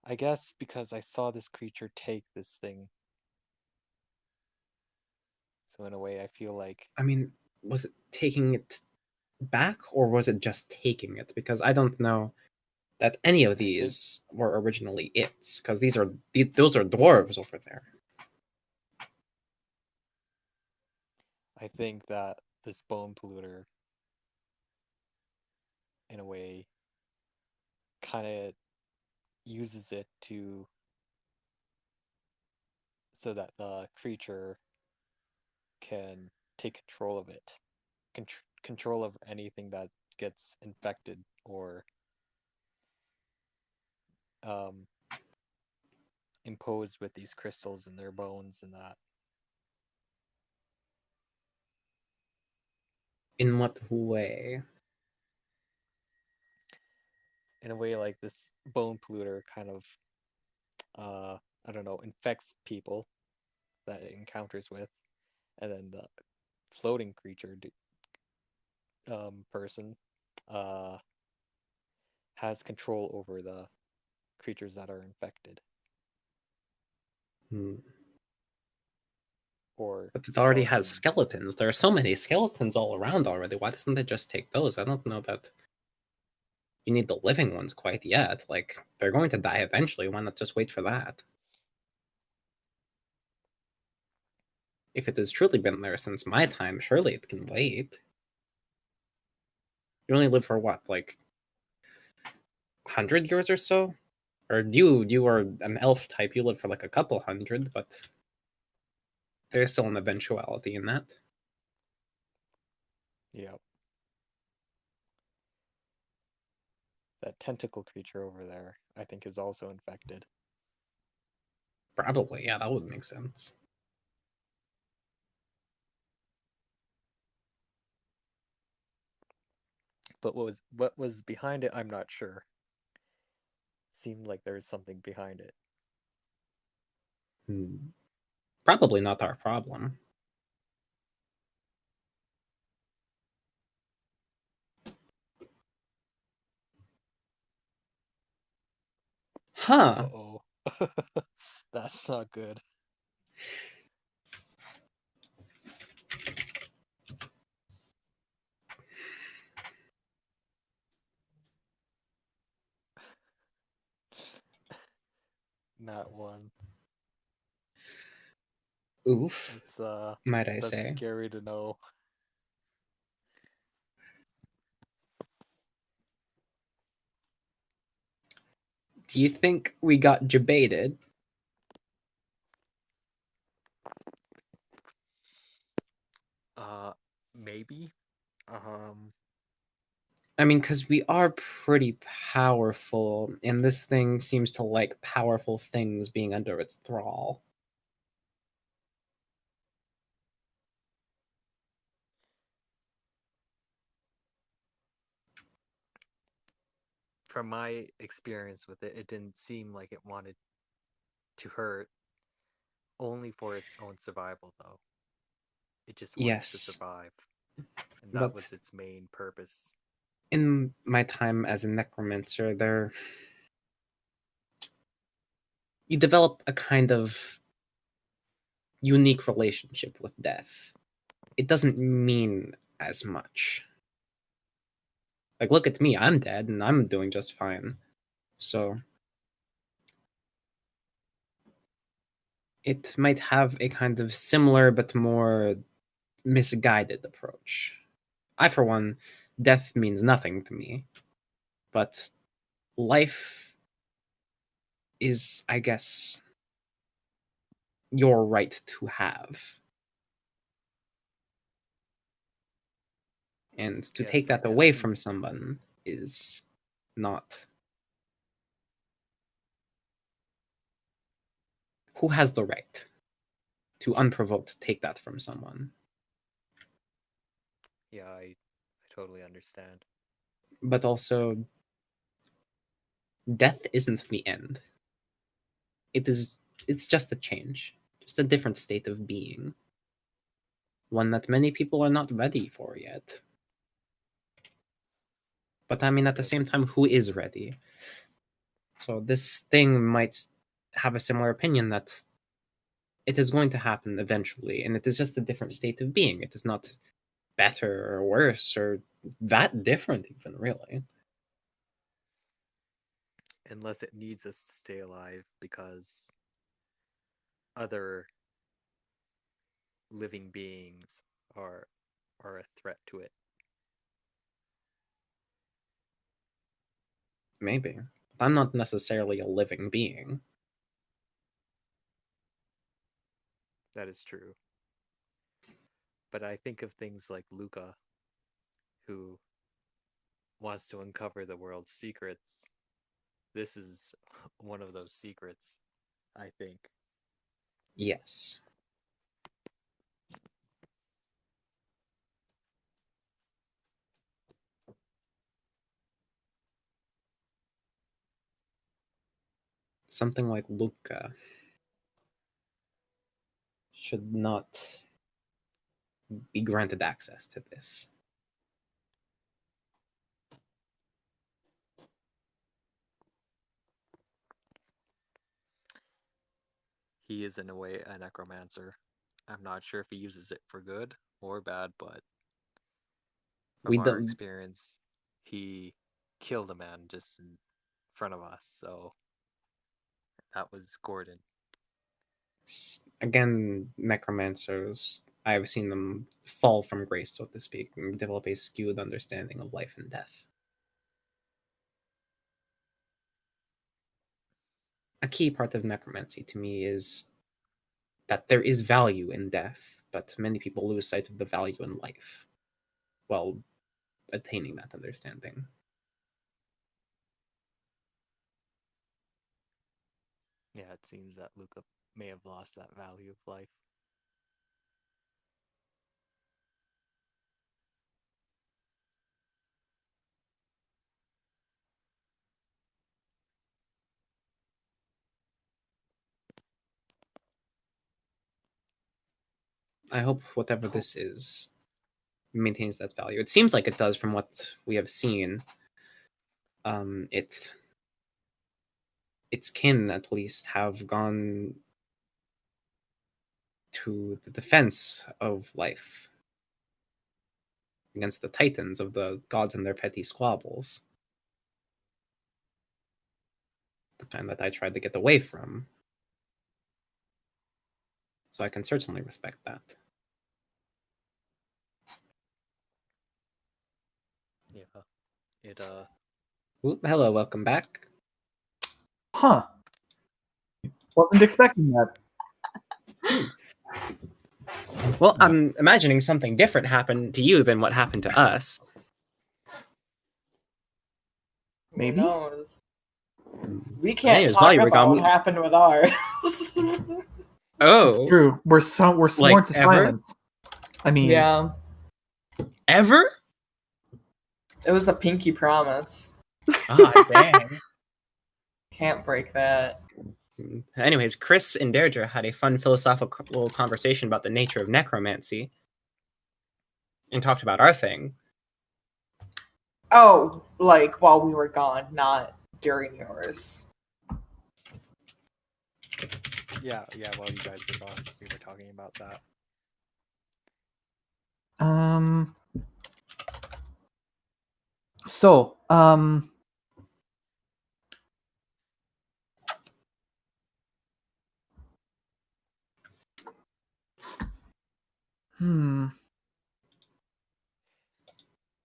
I guess because I saw this creature take this thing. So in a way, I feel like I mean, was it taking it back or was it just taking it? Because I don't know that any of I think these were originally its, because those are dwarves over there. I think that this bone polluter, in a way, kind of uses it so that the creature can take control of it, control of anything that gets infected or um, imposed with these crystals in their bones and that. In what way? In a way, like this bone polluter kind of, I don't know, infects people that it encounters with, and then the floating creature person uh, has control over the creatures that are infected Hmm. or But it already has skeletons. skeletons. There are so many skeletons all around already. Why doesn't it just take those? I don't know that you need the living ones quite yet. Like, they're going to die eventually. Why not just wait for that? If it has truly been there since my time, surely it can wait. You only live for what, like 100 years or so? Or you are an elf type, you live for like a couple hundred, but there's still an eventuality in that. Yeah. That tentacle creature over there, I think, is also infected. Probably, yeah, that would make sense. But what was behind it, I'm not sure. Seemed like there's something behind it. Probably not our problem. Huh. Uh-oh. That's not good. Not one. Oof, It's might I that's say. scary to know. Do you think we got debated? Maybe. Um, I mean, because we are pretty powerful, and this thing seems to like powerful things being under its thrall. from my experience with it, it didn't seem like it wanted to hurt only for its own survival, though. It just wanted to Yes, survive, and that but was its main purpose. in my time as a necromancer, you develop a kind of unique relationship with death. It doesn't mean as much. Like, look at me, I'm dead and I'm doing just fine. So, it might have a kind of similar but more misguided approach. I, for one, death means nothing to me, but life is, I guess, your right to have. And to Yes, take that and away from someone is not. Who has the right to unprovoked take that from someone? yeah, I totally understand. But also, death isn't the end. It's just a change, just a different state of being. One that many people are not ready for yet. But I mean, at the Yes, same time, who is ready? So this thing might have a similar opinion that it is going to happen eventually, and it is just a different state of being. It is not better or worse or that different, even, really. unless it needs us to stay alive because other living beings are are a threat to it. Maybe. But I'm not necessarily a living being. That is true. But I think of things like Luca, who wants to uncover the world's secrets. This is one of those secrets, I think. Yes. Something like Luca should not be granted access to this. He is, in a way, a necromancer. I'm not sure if he uses it for good or bad, but We from our don't. experience, he killed a man just in front of us, so that was Gordon. Again, necromancers, I've seen them fall from grace, so to speak, and develop a skewed understanding of life and death. A key part of necromancy to me is that there is value in death, but many people lose sight of the value in life while attaining that understanding. Yeah, it seems that Luca may have lost that value of life. I hope whatever this is maintains that value. It seems like it does from what we have seen. Its kin at least have gone to the defense of life against the titans of the gods and their petty squabbles. The kind that I tried to get away from. So I can certainly respect that. Yeah. It Ooh, hello, welcome back. Huh. Wasn't expecting that. Well, I'm imagining something different happened to you than what happened to us. Maybe? Who knows? We Anyways, can't while talk you were about gone, what happened with ours. Oh, It's true. We're sworn Like, to ever? silence. I mean, Yeah, ever? it was a pinky promise. Ah, dang. Can't break that. Anyways, Chris and Deirdre had a fun philosophical conversation about the nature of necromancy and talked about our thing. Oh, like while we were gone, not during yours. yeah, while you guys were gone, we were talking about that. So,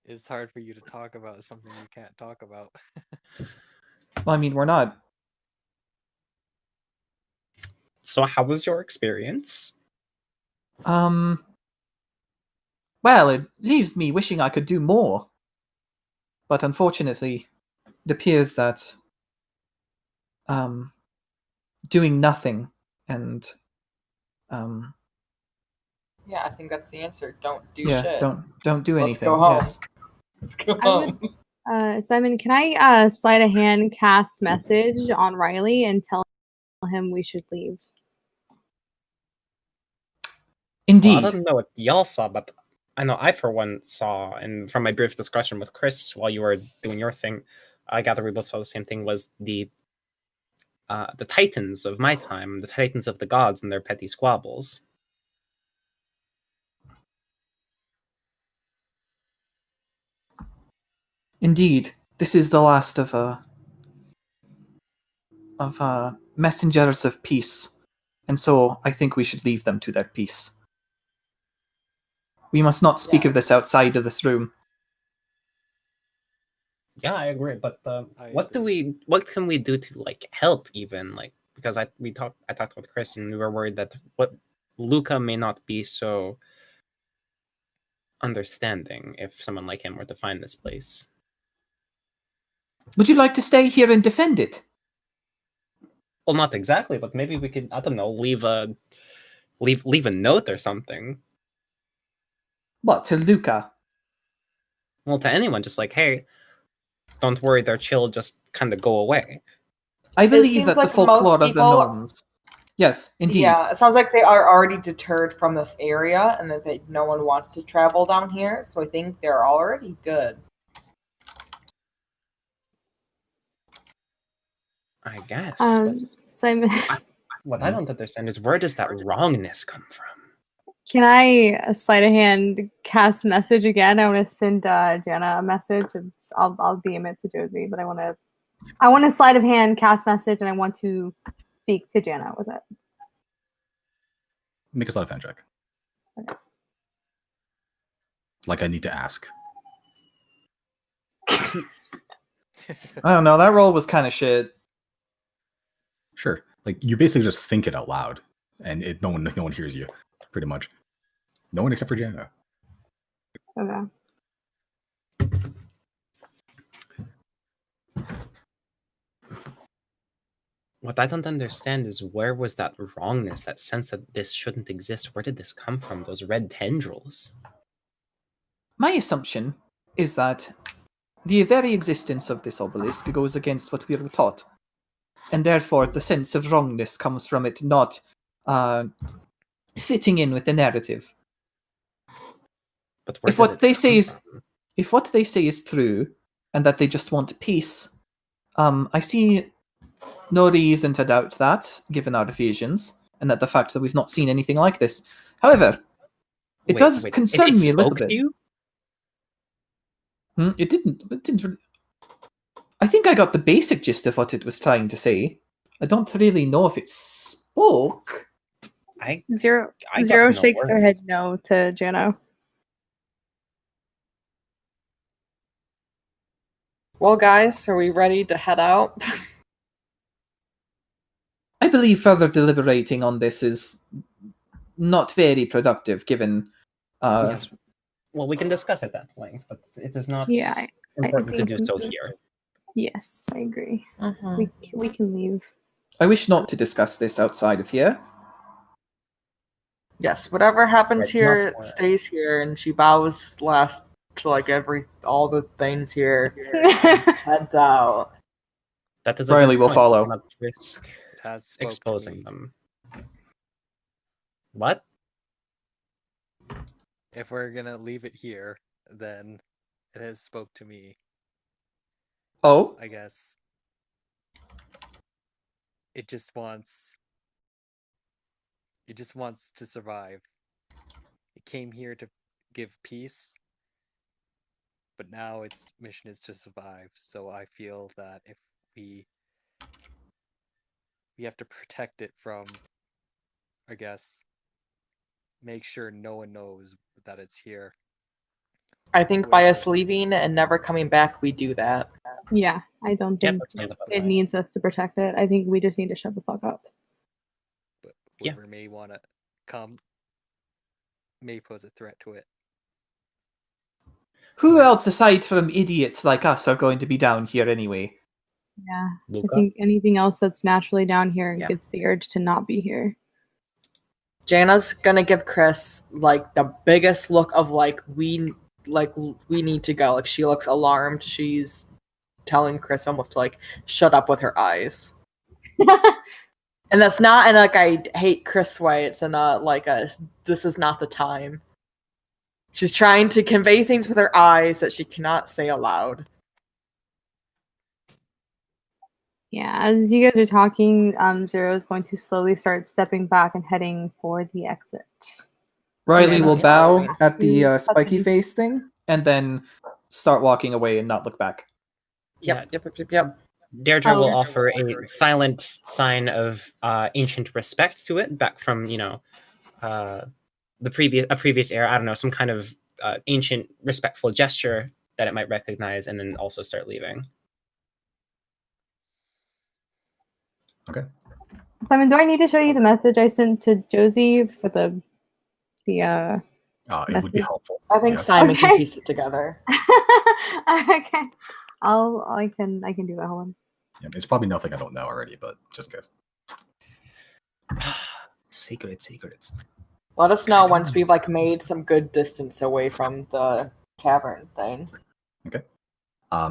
It's hard for you to talk about something you can't talk about. well, I mean, we're not. So how was your experience? Well, it leaves me wishing I could do more. But unfortunately, it appears that doing nothing and Yeah, I think that's the answer. Don't do yeah, shit. don't do Let's anything. go home. Yes. Let's go I would- home. Simon, can I sleight of hand cast message on Riley and tell him we should leave? Indeed. Well, I don't know what y'all saw, but I know I, for one, saw, and from my brief discussion with Chris while you were doing your thing, I gather we both saw the same thing, was the titans of my time, the titans of the gods and their petty squabbles. Indeed, this is the last of messengers of peace, and so I think we should leave them to their peace. We must not speak Yeah. of this outside of this room. Yeah, I agree. But I what can we do to like help even because I talked with Chris and we were worried that what Luca may not be so understanding if someone like him were to find this place. Would you like to stay here and defend it? Well, not exactly, but maybe we could, I don't know, leave a note or something. What, to Luca? Well, to anyone, just like, hey, don't worry, they're chill, just kind of go away. I believe seems that like the folklore most of the people- gnomes. Yes, indeed. Yeah, it sounds like they are already deterred from this area and that no one wants to travel down here, so I think they're already good. I guess. Simon, What I don't understand is where does that wrongness come from? can I sleight of hand cast message again? I want to send Jana a message. I'll DM it to Josie, but I want to sleight of hand cast message, and I want to speak to Jana with it. Make a sleight of hand check. Okay. Like I need to ask. I don't know, that roll was kind of shit. Sure. Like you basically just think it out loud, and no one hears you, pretty much. No one except for Jana. Okay. What I don't understand is where was that wrongness, that sense that this shouldn't exist? Where did this come from? Those red tendrils. My assumption is that the very existence of this obelisk goes against what we are taught, and therefore the sense of wrongness comes from it not fitting in with the narrative. But where If did what it they come say is from? if what they say is true, and that they just want peace, I see no reason to doubt that, given our visions, and that the fact that we've not seen anything like this. However, it does concern me a little spoke bit. to you? It didn't. I think I got the basic gist of what it was trying to say. I don't really know if it spoke. Zero I got Zero no shakes their head words. no to Jano. Well, guys, are we ready to head out? I believe further deliberating on this is not very productive, given. Yes. Well, we can discuss it at length, but it is not Yeah, I important to think do so we- here. Yes, I agree. Mhm. We can leave. I wish not to discuss this outside of here. Yes, whatever happens Right, here not- stays here, and she bows last to like all the things here. Heads out. That is a Riley good will point. follow. Not risk It has spoke to exposing me. them. What? If we're gonna leave it here, then it has spoke to me, Oh, I guess. It just wants to survive. It came here to give peace, but now its mission is to survive. So I feel that if we have to protect it from, I guess, make sure no one knows that it's here. I think by us leaving and never coming back, we do that. Yeah, I don't Yeah, think that sounds about it right. needs us to protect it. I think we just need to shut the fuck up. But Yeah. whoever may want to come may pose a threat to it. who else aside from idiots like us are going to be down here anyway? Yeah, Luca? I think anything else that's naturally down here Yeah. gets the urge to not be here. Jana's gonna give Chris like the biggest look of we need to go. Like she looks alarmed. She's telling Chris almost to shut up with her eyes. And that's not in I hate Chris way. It's in this is not the time. She's trying to convey things with her eyes that she cannot say aloud. Yeah, as you guys are talking, Zero is going to slowly start stepping back and heading for the exit. Riley Yeah, will that's bow following. at the Mm, spiky okay. face thing, and then start walking away and not look back. Yeah, Yep. Deirdre will Oh. offer a silent sign of ancient respect to it, back from a previous era. I don't know, some kind of ancient respectful gesture that it might recognize, and then also start leaving. Okay. Simon, do I need to show you the message I sent to Josie for the It would be message? helpful. I think Yeah. Simon can Okay. piece it together. Okay. I can do that. Hold on. Yeah, it's probably nothing I don't know already, but just in case. Secrets. Let us know once we've made some good distance away from the cavern thing. Okay.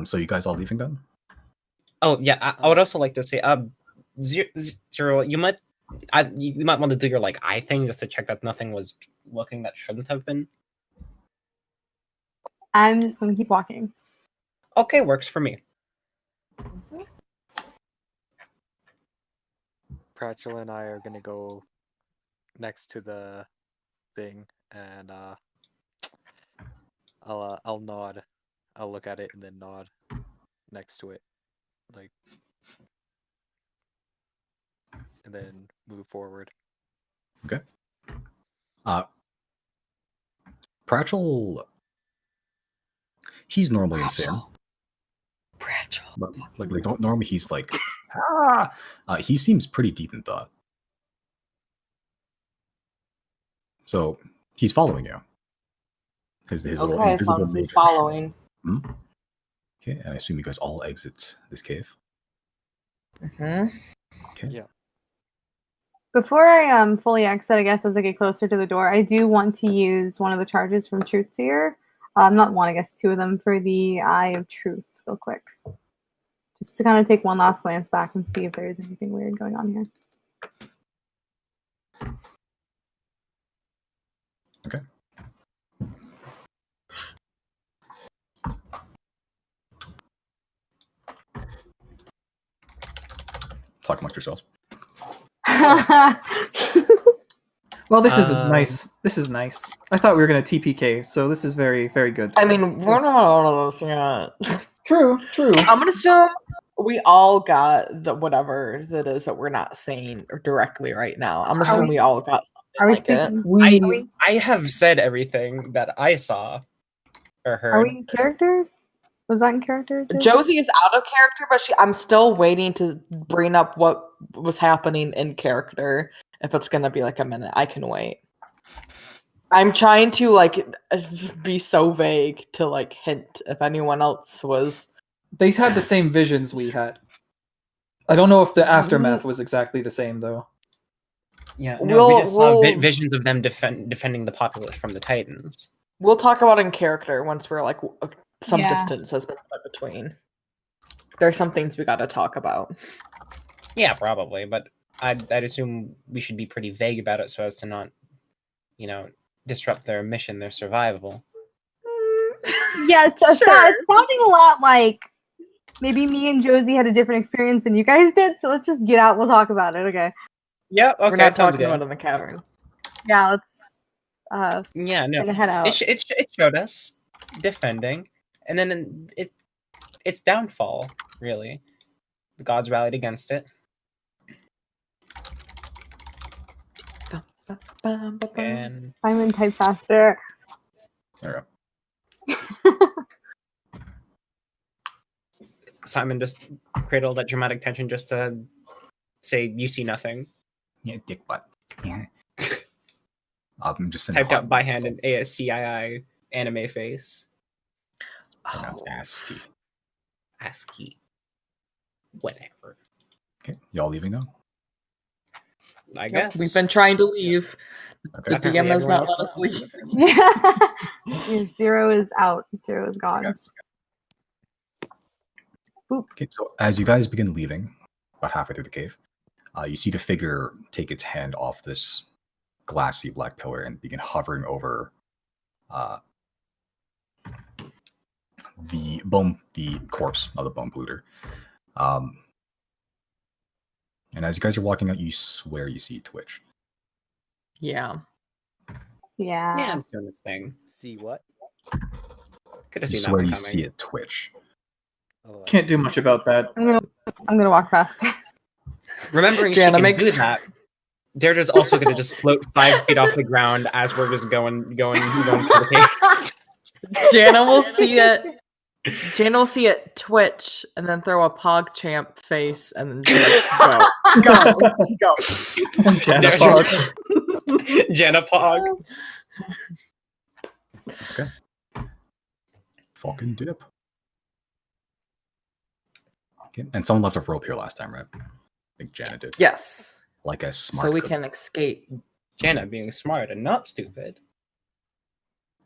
So you guys all leaving then? Oh yeah, I would also like to say, Zero, you might want to do your eye thing just to check that nothing was looking that shouldn't have been. I'm just gonna keep walking. Okay, works for me. Pratchell and I are gonna go next to the thing, and I'll nod. I'll look at it and then nod next to it, and then move forward. Okay. Pratchell, he's normally insane. Pratchell. But don't normally he's he seems pretty deep in thought. So he's following you. His little Okay, invisible so he's mage following. Okay, and I assume you guys all exit this cave. Mm-hmm. Okay. Yeah. Before I fully exit, I guess as I get closer to the door, I do want to use one of the charges from Truthseer. Not one, I guess two of them for the Eye of Truth, real quick. Just to kind of take one last glance back and see if there is anything weird going on here. Okay. Talk amongst yourselves. Well, this is Um, nice. This is nice. I thought we were gonna TPK, so this is very, very good. I mean, we're not one of those yet. True, true. I'm gonna assume we all got the whatever that is that we're not saying directly right now. I'm assuming we all got something Are we like it. speaking? I have said everything that I saw or heard. Are we in character? Was that in character? Josie? Josie is out of character, but I'm still waiting to bring up what was happening in character. If it's gonna be like a minute, I can wait. I'm trying to like be so vague to like hint if anyone else was. They had the same visions we had. I don't know if the aftermath was exactly the same though. Yeah, no, we just saw We'll- visions of them defending the populace from the Titans. We'll talk about in character once we're like some Yeah. distance has been put between. There's some things we got to talk about. Yeah, probably, but I'd assume we should be pretty vague about it so as to not, disrupt their mission, their survival. Yeah, it's, Sure. it's sounding a lot like maybe me and Josie had a different experience than you guys did. So let's just get out. We'll talk about it. Okay. Yeah, okay, We're not sounds talking good. about it in the cavern. Yeah, let's Yeah, no, gonna head out. it showed us defending, and then its downfall. Really, the gods rallied against it, and Simon, type faster. There Simon just created all that dramatic tension just to say, "You see nothing." Yeah, dick butt. Yeah. I'm just Typed out by hand in ASCII anime face. Pronounced ASCII. ASCII. Whatever. Okay, y'all leaving now? I Yep, guess. we've been trying to leave. Okay. The Apparently DM has everyone not let else us leave. Yeah, Zero is out. Zero is gone. Okay. Boop. Okay, so as you guys begin leaving, about halfway through the cave, you see the figure take its hand off this glassy black pillar and begin hovering over the corpse of the bone polluter. And as you guys are walking out, you swear you see Twitch. Yeah. Yeah. Yeah, it's doing its thing. See what? Could have You seen that swear one you coming. see it Twitch. Oh, Can't do much about that. I'm gonna walk fast. Remembering Jana she can makes- do that, they're just also going to just float 5 feet off the ground as we're just going through the cave. Jana will see it. Jana will see it twitch and then throw a PogChamp face and then just go. Go. Jana There's Fog. Jana Pog. Fucking dip. Okay. And someone left a rope here last time, right? I think Janet did. Yes. Like a smart So we cook. can escape. Jana being smart and not stupid.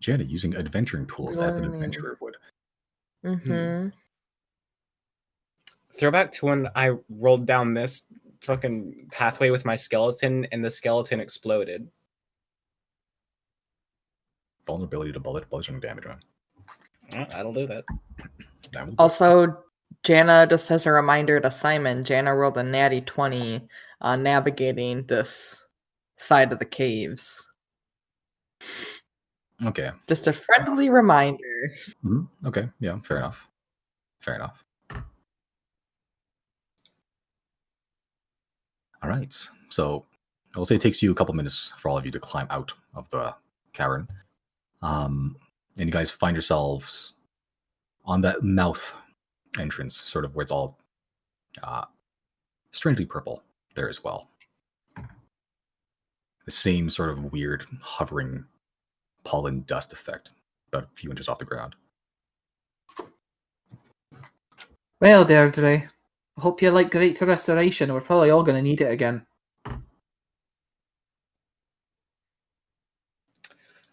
Janet using adventuring tools as an Learning. adventurer would. Mm-hmm. Throwback to when I rolled down this fucking pathway with my skeleton and the skeleton exploded. Vulnerability to bludgeoning damage, man. Well, that'll do that. That will do. Also, Jana, just as a reminder to Simon, Jana rolled a natty 20 on navigating this side of the caves. Okay. Just a friendly reminder. Mhm. Okay. Yeah. Fair enough. Fair enough. All right. So I'll say it takes you a couple minutes for all of you to climb out of the cavern. And you guys find yourselves on that mouth entrance, sort of where it's all strangely purple there as well. The same sort of weird hovering pollen dust effect, about a few inches off the ground. Well, Deirdre, Hope you like Great Restoration. We're probably all going to need it again.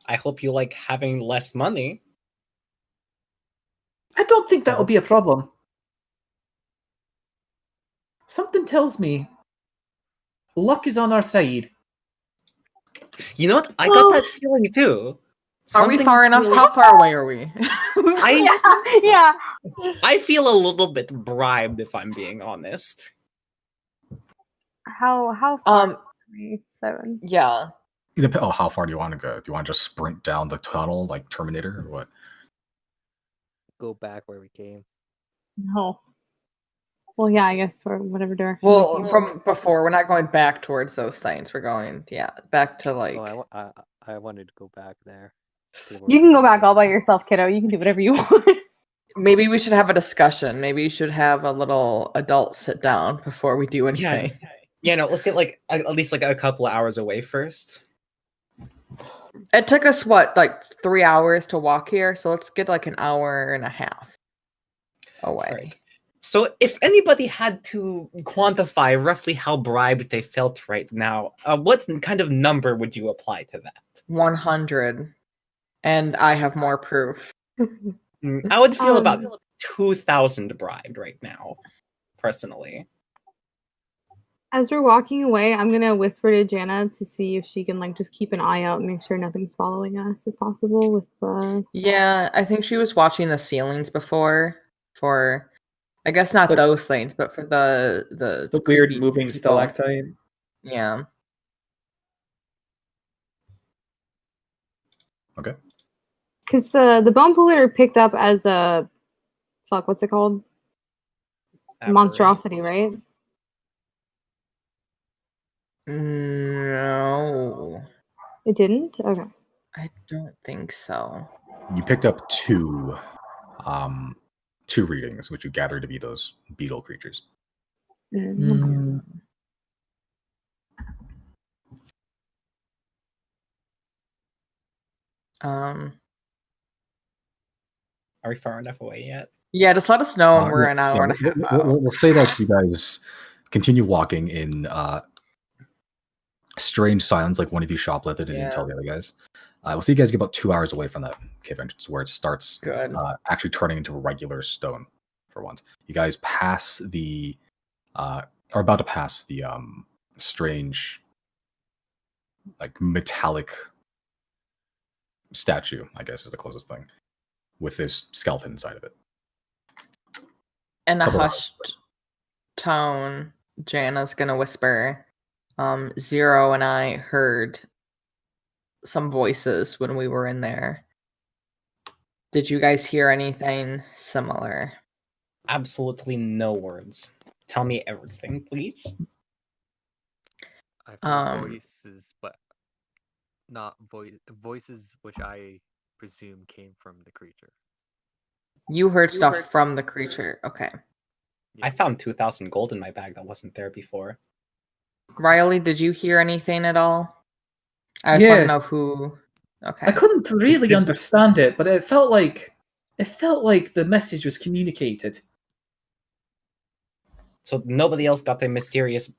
I hope you like having less money. I don't think that'll be a problem. Something tells me luck is on our side. You know what? I got that feeling too. Are we far enough? How far away are we? Yeah. I feel a little bit bribed, if I'm being honest. How far? Are we? 7. Yeah. Oh, how far do you want to go? Do you want to just sprint down the tunnel like Terminator or what? Go back where we came. No. Well, yeah, I guess, or whatever direction. Well, from before, we're not going back towards those things. We're going, back to like. Oh, I wanted to go back there. You can go back all by yourself, kiddo. You can do whatever you want. Maybe we should have a discussion. Maybe you should have a little adult sit down before we do anything. Yeah, no, let's get like at least like a couple of hours away first. It took us like 3 hours to walk here, so let's get like an hour and a half away. Right. So if anybody had to quantify roughly how bribed they felt right now, what kind of number would you apply to that? 100. And I have more proof. I would feel about 2,000 bribed right now, personally. As we're walking away, I'm gonna whisper to Jana to see if she can like just keep an eye out and make sure nothing's following us, if possible. With Yeah, I think she was watching the ceilings before for, I guess not those things, but for the weird creepy moving people. stalactite. Yeah. Okay. Because the bone puller picked up as a what's it called? Monstrosity, right? No. It didn't? Okay. I don't think so. You picked up two readings, which you gather to be those beetle creatures. Mm. Are we far enough away yet? Yeah, just let us know when we're an hour and a half out. We'll say that you guys continue walking in strange silence, like one of you shoplifted and didn't tell the other guys. We'll see you guys get about 2 hours away from that cave entrance where it starts actually turning into regular stone for once. You guys pass are about to pass the strange, like metallic statue, I guess is the closest thing, with this skeleton inside of it. In a hushed tone, Jana's gonna whisper, Zero and I heard some voices when we were in there. Did you guys hear anything similar? Absolutely no words. Tell me everything, please. I've heard voices, but not voices which I presume came from the creature. You heard stuff from the creature. Okay. I found 2,000 gold in my bag that wasn't there before. Riley, did you hear anything at all? I just want to know who. Okay. I couldn't really understand it, but it felt like the message was communicated. So nobody else got the mysterious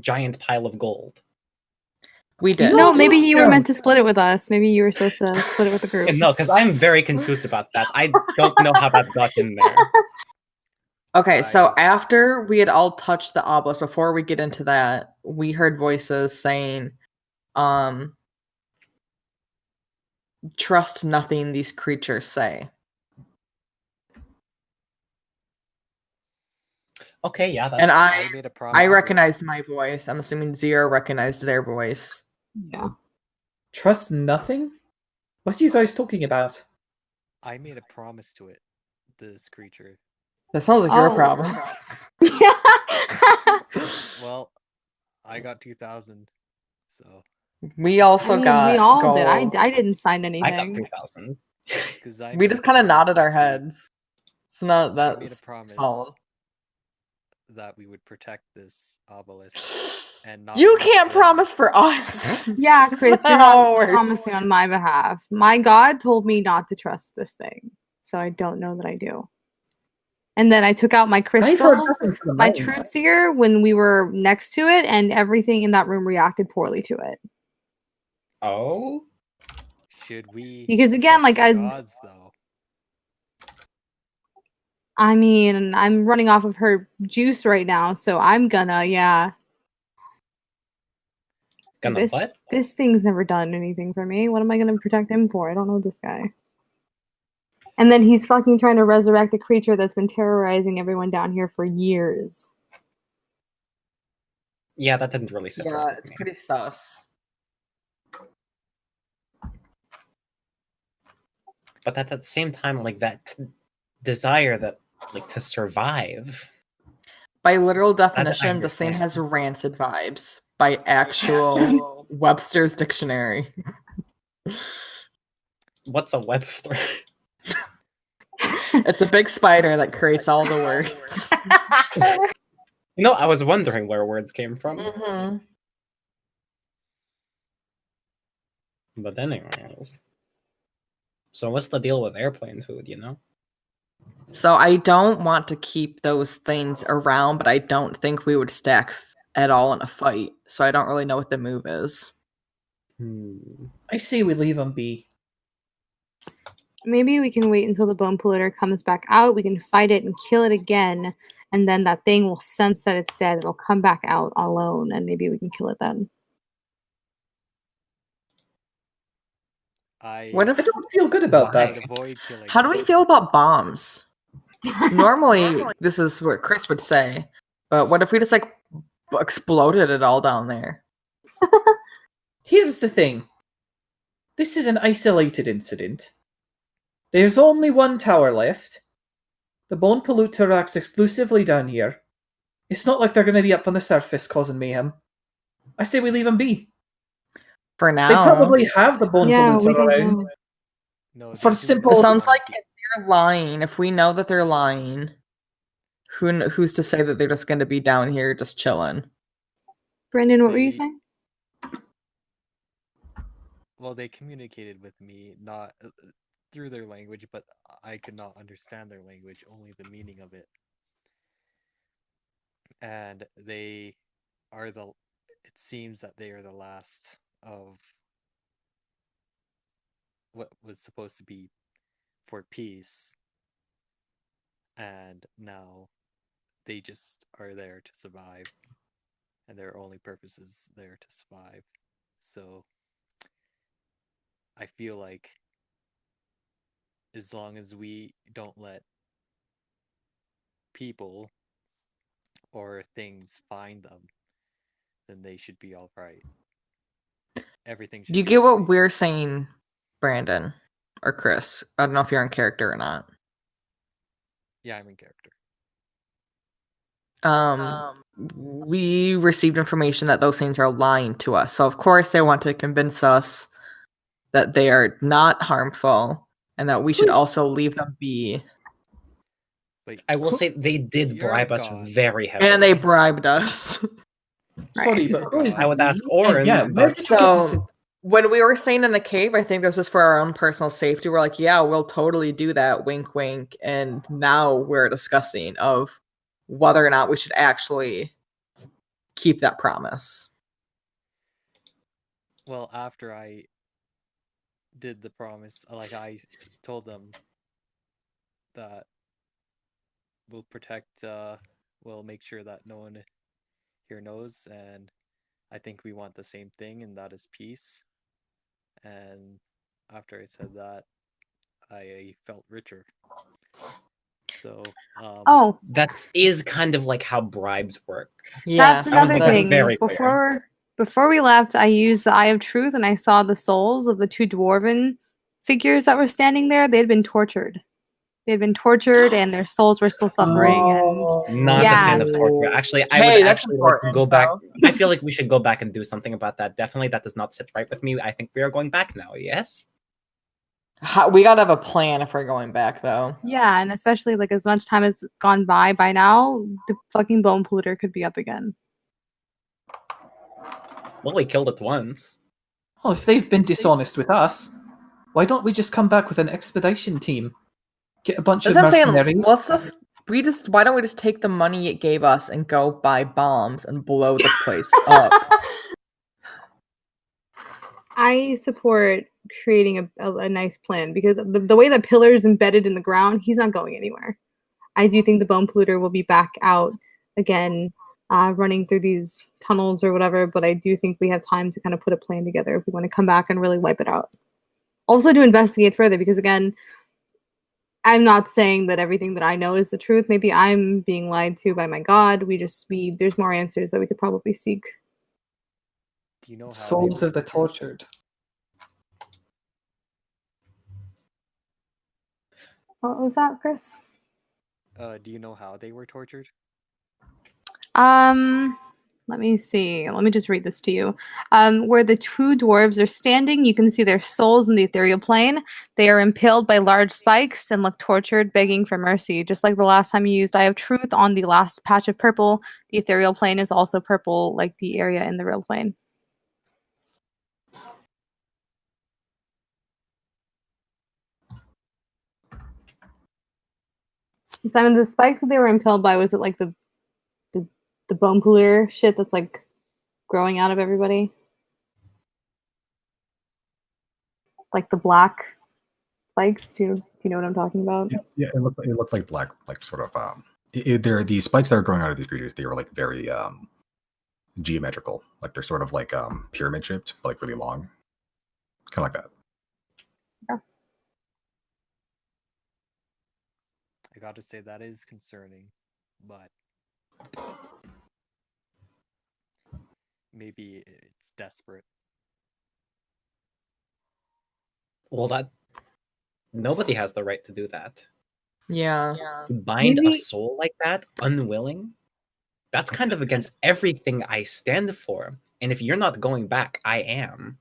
giant pile of gold. We did. No, maybe you were meant to split it with us. Maybe you were supposed to split it with the group. No, because I'm very confused about that. I don't know how that got in there. Okay, so after we had all touched the obelisk, before we get into that, we heard voices saying, trust nothing these creatures say. Okay, yeah. And I recognized my voice. I'm assuming Zero recognized their voice. Yeah. Trust nothing? What are you guys talking about? I made a promise to it, this creature. That sounds like your problem. Well, I got 2,000, so. We also got. We all gold. did. I didn't sign anything. I got 3,000. We just kind of nodded our heads. It's not that. I made a promise that we would protect this obelisk and not. You can't promise for us. Yeah, Chris, you're not promising on my behalf. My God told me not to trust this thing, so I don't know that I do. And then I took out my I've crystal, heard nothing from the my mine. truth seer, when we were next to it, and everything in that room reacted poorly to it. Oh, Should we? Because again, trust like, the as gods, though. I mean, I'm running off of her juice right now, so I'm gonna, yeah. gonna This what? this thing's never done anything for me. What am I gonna protect him for? I don't know this guy. And then he's fucking trying to resurrect a creature that's been terrorizing everyone down here for years. Yeah, that didn't really sit right Yeah, with it's me. pretty sus. But at the same time, like that desire that like to survive. By literal I definition, this thing understand. has rancid vibes. By actual Webster's dictionary. What's a Webster? It's a big spider that creates all the words. You know, I was wondering where words came from. Mm-hmm. But anyways. So what's the deal with airplane food, you know? So I don't want to keep those things around, but I don't think we would stack at all in a fight. So I don't really know what the move is. I say we leave them be. Maybe we can wait until the bone polluter comes back out. We can fight it and kill it again, and then that thing will sense that it's dead. It'll come back out alone, and maybe we can kill it then. What I if? don't feel good about Why? that. Avoid killing. How do we feel about bombs? Normally, this is what Chris would say, but what if we just like exploded it all down there? Here's the thing. This is an isolated incident. There's only one tower left. The bone polluter acts exclusively down here. It's not like they're going to be up on the surface causing mayhem. I say we leave them be. For now, They probably have the bone Yeah, we polluter don't around. know. No, For they do simple- it not sounds wanna like be- if they're lying, if we know that they're lying, who's to say that they're just going to be down here just chilling? Brandon, what were you They- saying? Well, they communicated with me not through their language, but I could not understand their language, only the meaning of it. And they are the. It seems that they are the last of what was supposed to be for peace, and now they just are there to survive, and their only purpose is there to survive. So I feel like as long as we don't let people or things find them, then they should be all right. Everything should Do you be get what alright. we're saying, Brandon or Chris? I don't know if you're in character or not. Yeah, I'm in character. We received information that those things are lying to us. So of course they want to convince us that they are not harmful and that we should Who's- also leave them be. But I will say they did You're bribe us gods. very heavily. And they bribed us. Sorry, but who is I would ask we? Oren, Yeah, where but- did you get this? So when we were staying in the cave, I think this was for our own personal safety. We're like, yeah, we'll totally do that. Wink, wink. And now we're discussing of whether or not we should actually keep that promise. well, after I did the promise, like I told them that we'll protect, we'll make sure that no one here knows, and I think we want the same thing, and that is peace. And after I said that, I felt richer. So, Oh, that is kind of like how bribes work. that's I was another making it thing. very clear. Before we left, I used the Eye of Truth, and I saw the souls of the two dwarven figures that were standing there. They had been tortured. They had been tortured, and their souls were still suffering. Not Yeah. a fan of torture. Actually, I Hey, would that's actually like to important, go back. though. I feel like we should go back and do something about that. Definitely, that does not sit right with me. I think we are going back now. Yes. We gotta have a plan if we're going back, though. Yeah, and especially like as much time has gone by now, the fucking bone polluter could be up again. Well, we killed it once. Well, if they've been dishonest with us, why don't we just come back with an expedition team? Get a bunch That's of what I'm saying. mercenaries. Let's just why don't we just take the money it gave us and go buy bombs and blow the place up? I support creating a nice plan because the way that pillar is embedded in the ground, he's not going anywhere. I do think the bone polluter will be back out again, running through these tunnels or whatever, but I do think we have time to kind of put a plan together if we want to come back and really wipe it out. Also to investigate further, because again, I'm not saying that everything that I know is the truth. Maybe I'm being lied to by my god. There's more answers that we could probably seek. Do you know how Souls of the tortured. What was that, Chris? Do you know how they were tortured? Let me see. Let me just read this to you. Where the two dwarves are standing, you can see their souls in the ethereal plane. They are impaled by large spikes and look tortured, begging for mercy. Just like the last time you used I Have Truth on the last patch of purple, the ethereal plane is also purple, like the area in the real plane. Simon, the spikes that they were impaled by, was it like the bone polluter shit that's like growing out of everybody? Like the black spikes? Do you know what I'm talking about? Yeah, it looked like black, like sort of there these spikes that are growing out of these creatures. They were like very geometrical, like they're sort of like pyramid shaped, but like really long, kind of like that. I got to say that is concerning, but maybe it's desperate. Well, nobody has the right to do that. Yeah. To bind a Maybe- soul like that, unwilling, that's kind of against everything I stand for. And if you're not going back, I am.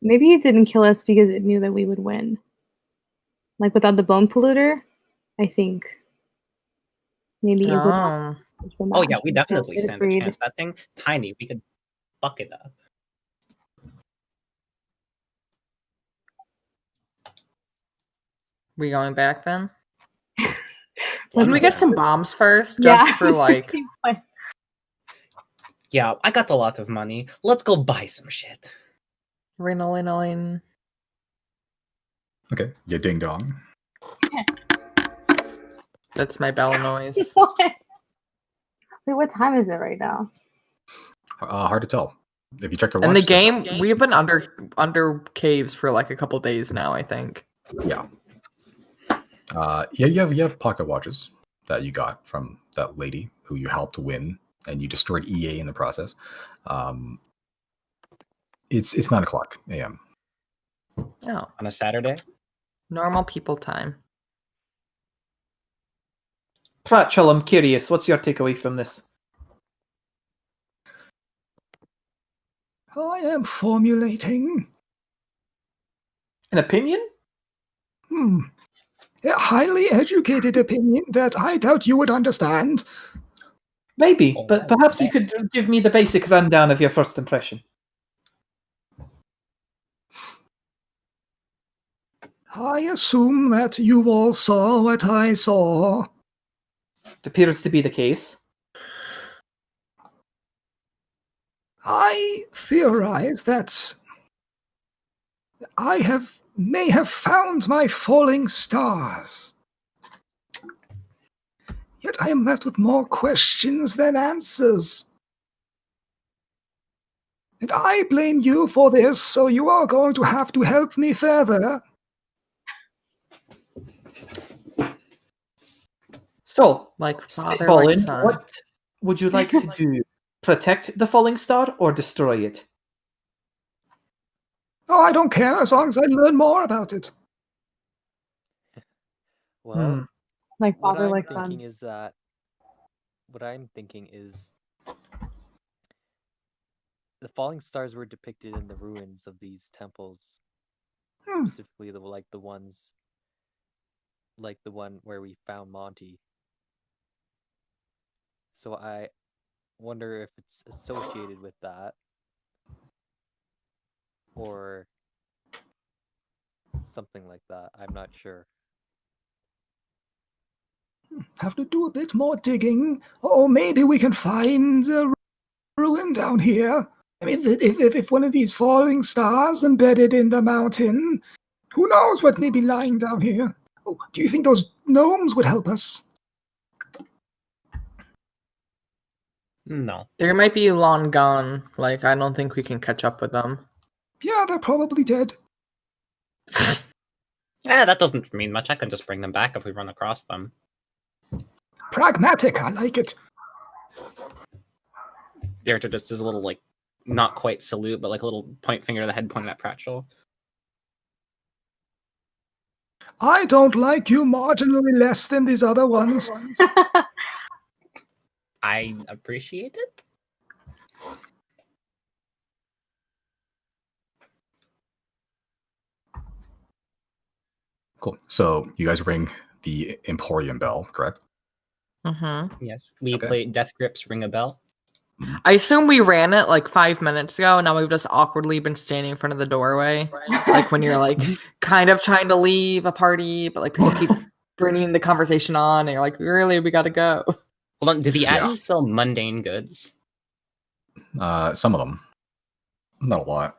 Maybe it didn't kill us because it knew that we would win. Like without the bone polluter, I think maybe it would not. Oh. Oh yeah, we definitely stand a chance. That thing, tiny, we could fuck it up. We going back then? Let's Can we go. get some bombs first? Yeah. Just for like. Yeah, I got a lot of money. Let's go buy some shit. Rinolinoin. Okay, yeah, ding dong. That's my bell noise. Wait, what time is it right now? Hard to tell. If you check your In watch, the game, we've been under caves for like a couple days now, I think. yeah. You have pocket watches that you got from that lady who you helped win, and you destroyed EA in the process. It's 9:00 a.m. Oh, On a Saturday? normal people time. Pratchell, I'm curious. What's your takeaway from this? I am formulating An opinion? a highly educated opinion that I doubt you would understand. Maybe, Oh, but perhaps you could give me the basic rundown of your first impression. I assume that you all saw what I saw. It appears to be the case. I theorize that I may have found my falling stars. Yet I am left with more questions than answers. And I blame you for this, so you are going to have to help me further. So, Like father, spitballing, like son. what would you like to do? Protect the falling star or destroy it? Oh, I don't care as long as I learn more about it. Well, Like what father, I'm like thinking son. is that the falling stars were depicted in the ruins of these temples, specifically the one where we found Monty. So I wonder if it's associated with that, or something like that. I'm not sure. Have to do a bit more digging, or maybe we can find a ruin down here. I mean, if one of these falling stars embedded in the mountain, who knows what may be lying down here? Oh, do you think those gnomes would help us? No. They might be long gone. Like, I don't think we can catch up with them. Yeah, they're probably dead. That doesn't mean much. I can just bring them back if we run across them. Pragmatic, I like it. Director just does a little, like, not quite salute, but like a little point finger to the head pointed at Pratchell. I don't like you marginally less than these other ones. I appreciate it. Cool. So you guys ring the Emporium bell, correct? Mm-hmm. Yes. We Okay. played Death Grips Ring a Bell. I assume we ran it like 5 minutes ago, and now we've just awkwardly been standing in front of the doorway. Like when you're like kind of trying to leave a party, but like people keep bringing the conversation on, and you're like, really, we gotta go. Hold on, do the Yeah. Atties sell mundane goods? Some of them. Not a lot.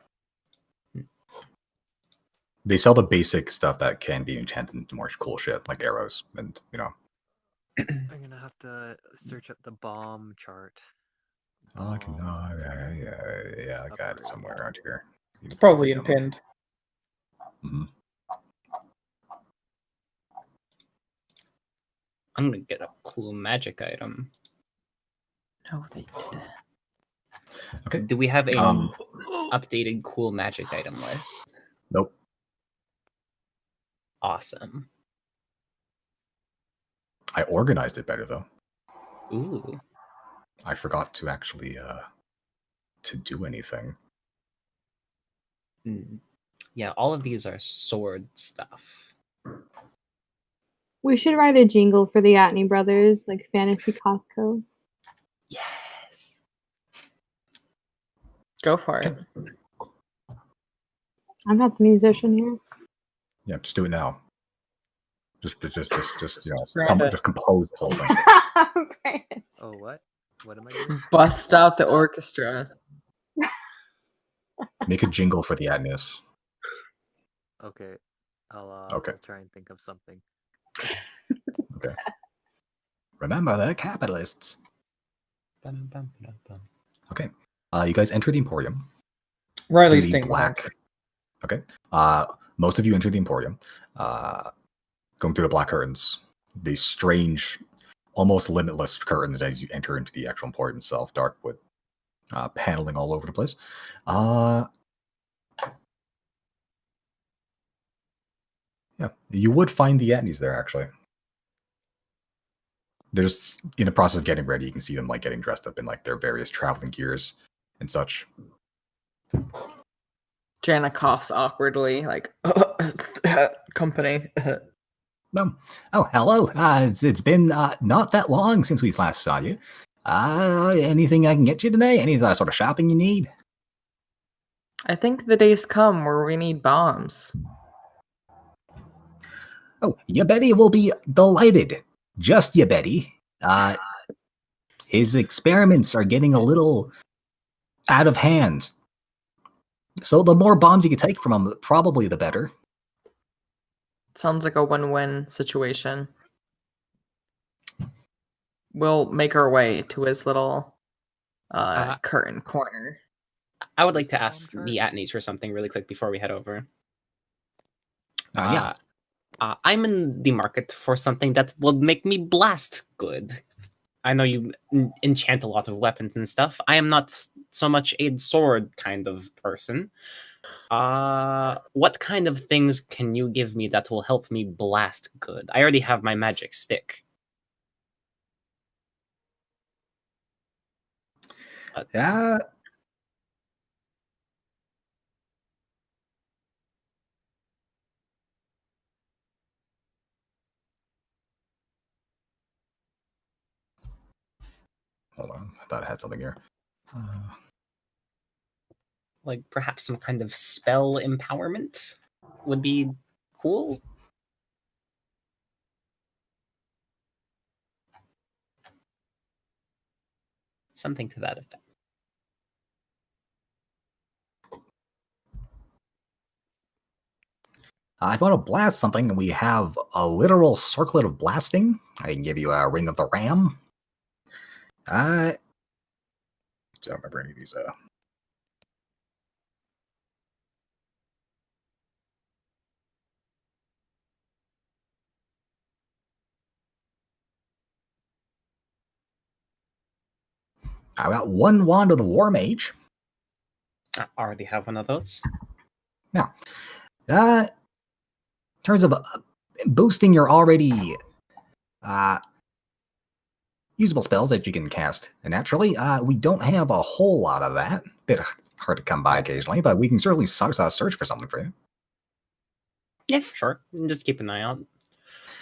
They sell the basic stuff that can be enchanted into more cool shit, like arrows and, I'm gonna have to search up the bomb chart. Oh, I can. Yeah, I got it Upgrade. somewhere around here. It's probably in pinned. Mm-hmm. I'm gonna get a cool magic item. No, they did. Okay. Do we have a Um, updated cool magic item list? Nope. Awesome. I organized it better though. Ooh. I forgot to actually to do anything. Yeah, all of these are sword stuff. We should write a jingle for the Atney Brothers, like Fantasy Costco. Yes. Go for it. I'm not the musician here. Yeah, just do it now. Just Grab it. just compose the whole thing. Great. Oh, what? What am I doing? Bust out the orchestra. Make a jingle for the Adnus. Okay, Okay. I'll try and think of something. Okay. Remember, they're capitalists. Bum-bum-bum-bum. Okay. You guys enter the Emporium. Riley's Through the staying black. Okay. Most of you enter the Emporium. Going through the black curtains. These strange, almost limitless curtains as you enter into the actual Emporium itself. Dark wood paneling all over the place. Yeah, you would find the Atneys there, actually. They're just in the process of getting ready. You can see them like getting dressed up in like their various traveling gears and such. Jana coughs awkwardly, like company. No. Oh, hello. It's been not that long since we last saw you. Anything I can get you today? Any sort of shopping you need? I think the days come where we need bombs. Oh, you Betty will be delighted. Just you Betty. His experiments are getting a little out of hand. So the more bombs you can take from him, probably the better. Sounds like a win-win situation. We'll make our way to his little curtain corner. I would like Where's to the ask bomb the chart? Atneys for something really quick before we head over. Yeah. I'm in the market for something that will make me blast good. I know you enchant a lot of weapons and stuff. I am not so much a sword kind of person. What kind of things can you give me that will help me blast good? I already have my magic stick. Yeah. Hold on. I thought I had something here. Like perhaps some kind of spell empowerment would be cool. Something to that effect. If you want to blast something, we have a literal circlet of blasting. I can give you a Ring of the Ram. I don't remember any of these. I got one Wand of the War Mage. I already have one of those. Now, in terms of boosting your already usable spells that you can cast naturally, we don't have a whole lot of that. Bit hard to come by occasionally, but we can certainly search for something for you. Yeah, sure. Just keep an eye out.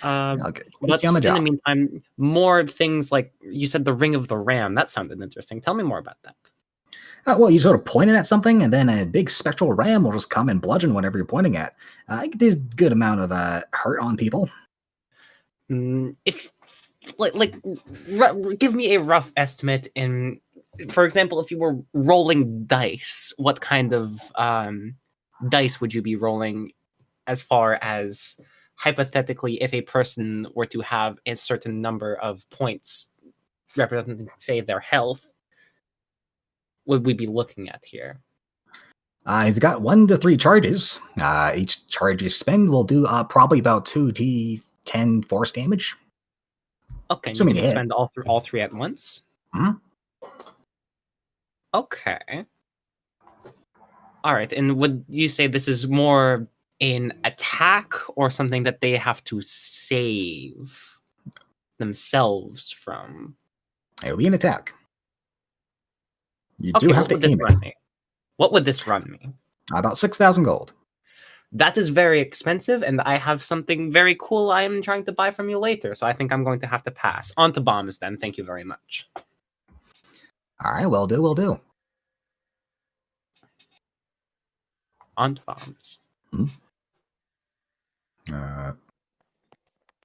Okay. But in the meantime, more things like you said, the Ring of the Ram. That sounded interesting. Tell me more about that. Well, you sort of point it at something, and then a big spectral ram will just come and bludgeon whatever you're pointing at. It does a good amount of hurt on people. If give me a rough estimate. For example, if you were rolling dice, what kind of dice would you be rolling? As far as hypothetically, if a person were to have a certain number of points representing, say, their health, would we be looking at here? He's got 1 to 3 charges. Each charge you spend will do probably about 2d10 force damage. Okay, you can spend all three at once? Mm-hmm. Okay. All right, and would you say this is more an attack or something that they have to save themselves from? It'll be an attack. You do have to aim it. What would this run me? About 6,000 gold. That is very expensive, and I have something very cool I am trying to buy from you later, so I think I'm going to have to pass. On to bombs, then. Thank you very much. All right, will do. On to bombs.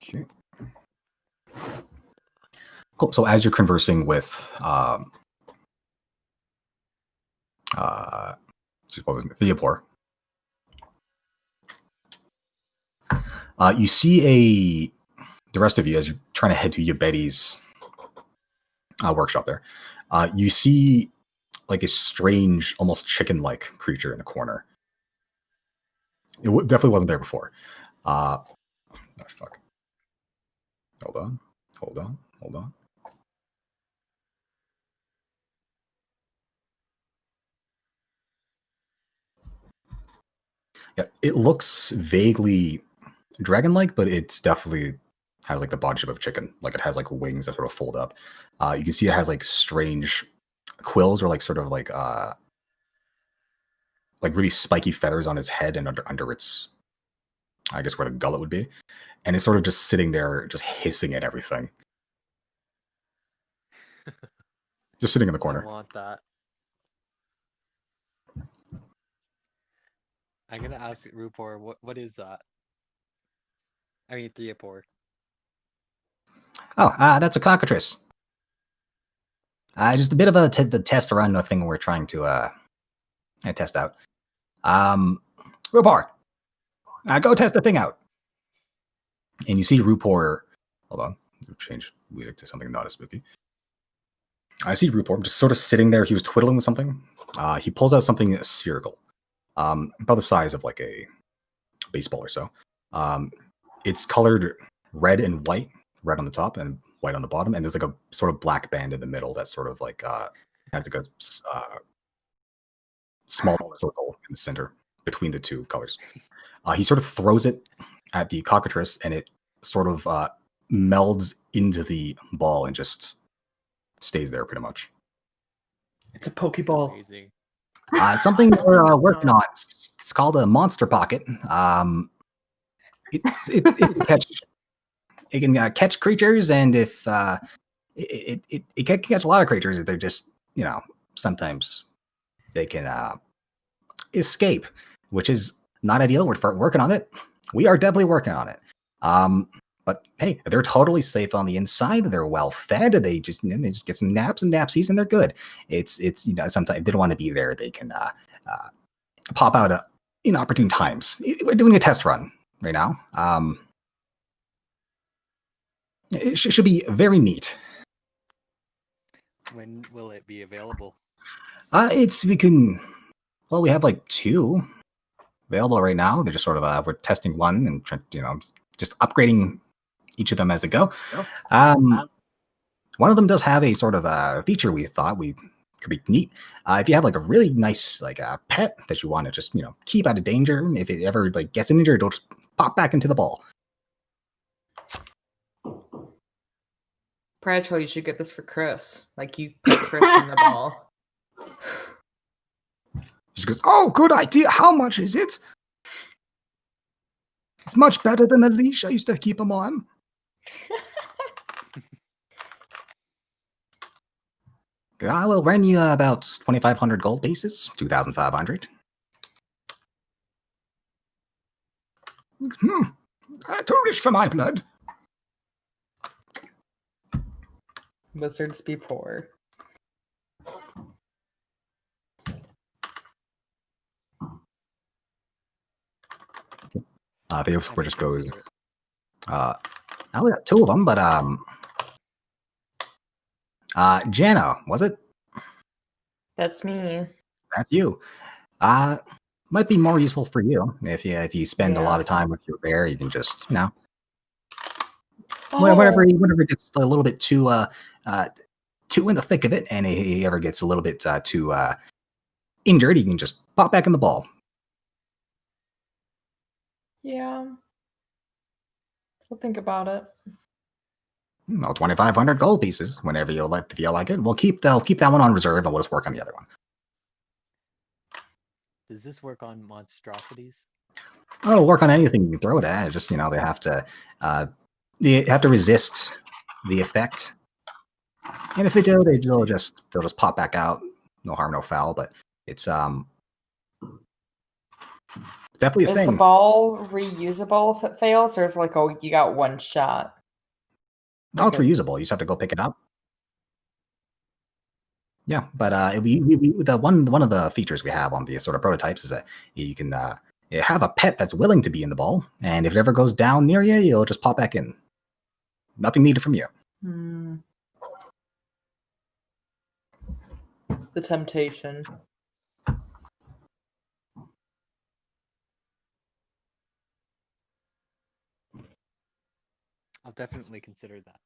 Okay. Cool. So as you're conversing with Theopor, you see the rest of you as you're trying to head to Yabeti's workshop there. You see like a strange, almost chicken-like creature in the corner. It definitely wasn't there before. Oh, fuck. Hold on. Yeah, it looks vaguely dragon-like, but it's definitely has like the body shape of a chicken. Like it has like wings that sort of fold up. You can see it has like strange quills or like sort of like really spiky feathers on its head and under its, I guess where the gullet would be. And it's sort of just sitting there, just hissing at everything. Just sitting in the corner. I want that. I'm gonna ask Rupor, what is that? I mean, Theopor. Oh, that's a cockatrice. Just a bit of the test run thing we're trying to test out. Rupor, go test the thing out. And you see Rupor. Hold on, change music to something not as spooky. I see Rupor just sort of sitting there. He was twiddling with something. He pulls out something spherical, about the size of like a baseball or so. It's colored red and white, red on the top and white on the bottom, and there's like a sort of black band in the middle that sort of like has like a small circle in the center between the two colors. He sort of throws it at the cockatrice, and it sort of melds into the ball and just stays there pretty much. It's a Pokeball. Amazing. It's something we're working on. It's called a monster pocket. It can catch creatures, and if it can catch a lot of creatures, if they're just, sometimes they can escape, which is not ideal. We're working on it. We are definitely working on it. But hey, they're totally safe on the inside. They're well fed. They just get some naps and napsies, and they're good. It's sometimes if they don't want to be there, they can pop out at inopportune times. We're doing a test run right now. It should be very neat. When will it be available? We have like 2 available right now. They're just sort of we're testing one and just upgrading each of them as they go. One of them does have a sort of feature we thought could be neat. If you have like a really nice pet that you want to just keep out of danger, if it ever gets injured, it'll just pop back into the ball. Pratchell, you should get this for Chris. Like, you put Chris in the ball. She goes, "Oh, good idea. How much is it?" "It's much better than the leash I used to keep him on." I will rent you about 2,500 gold pieces, 2,500. Too rich for my blood. Wizards be poor. They were just goes. I only got 2 of them, but Jana, was it? That's me. That's you. Might be more useful for you if you spend a lot of time with your bear. You can just whenever it gets a little bit too in the thick of it, and he ever gets a little bit too injured, you can just pop back in the ball. Yeah. So think about it. 2,500 gold pieces. Whenever you feel like it, we'll keep that one on reserve, and we'll just work on the other one. Does this work on monstrosities? Oh, it'll work on anything you can throw it at. It's just they have to resist the effect. And if they do, they'll just pop back out. No harm, no foul. But it's definitely a thing. Is the ball reusable if it fails, or is it like, oh, you got one shot? No, it's reusable. You just have to go pick it up. Yeah, but one of the features we have on the sort of prototypes is that you can have a pet that's willing to be in the ball, and if it ever goes down near you, you'll just pop back in. Nothing needed from you. The temptation. I'll definitely consider that.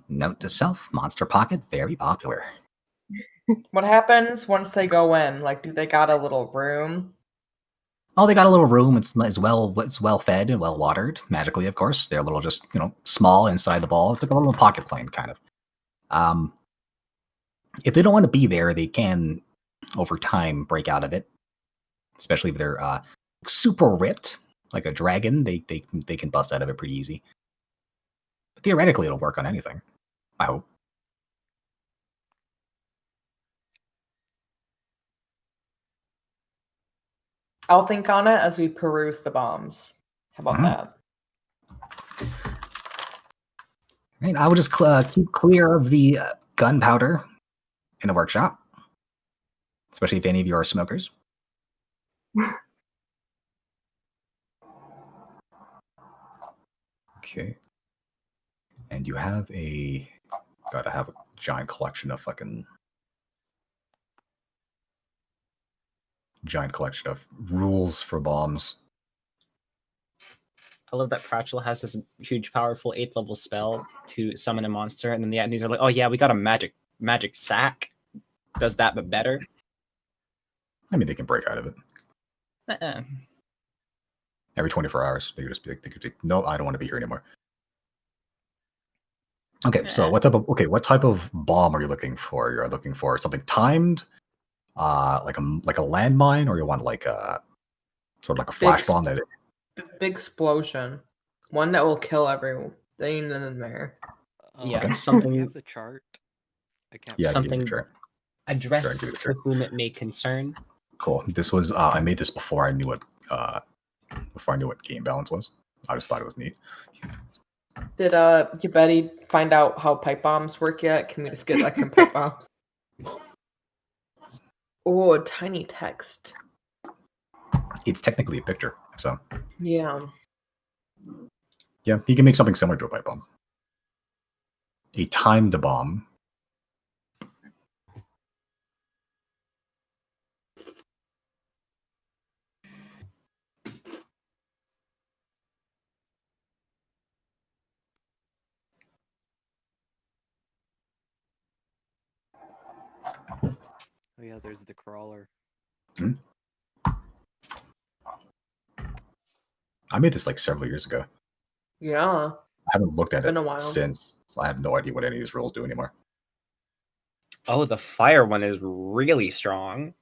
Note to self, Monster Pocket, very popular. What happens once they go in? Like, do they got a little room? Oh, they got a little room. It's well fed and well watered, magically, of course. They're a little just small inside the ball. It's like a little pocket plane, kind of. If they don't want to be there, they can, over time, break out of it. Especially if they're super ripped, like a dragon. They can bust out of it pretty easy. But theoretically, it'll work on anything. I hope. I'll think on it as we peruse the bombs. How about that? Right, I would just keep clear of the gunpowder in the workshop, especially if any of you are smokers. Okay. And you have gotta have a giant collection of rules for bombs. I love that Pratchell has this huge, powerful 8th level spell to summon a monster, and then the enemies are like, "Oh yeah, we got a magic sack. Does that, but better." I mean, they can break out of it. Uh-uh. Every 24 hours, they could just be like, "No, I don't want to be here anymore." Okay, so what type of bomb are you looking for? You're looking for something timed, like a landmine, or you want like a sort of like a flash bomb that. Big explosion, one that will kill everything in there. Yeah, something. You have the chart. I can't. Yeah, something addressed to whom it may concern. Cool. This was I made this before I knew what before I knew what game balance was. I just thought it was neat. Did you Betty find out how pipe bombs work yet? Can we just get like some pipe bombs? Oh, tiny text. It's technically a picture, so Yeah. yeah, he can make something similar to a pipe bomb. A timed bomb. Oh yeah, there's the crawler. I made this like several years ago. Yeah. I haven't looked at It's been it a while. since, so I have no idea what any of these rules do anymore. Oh, the fire one is really strong.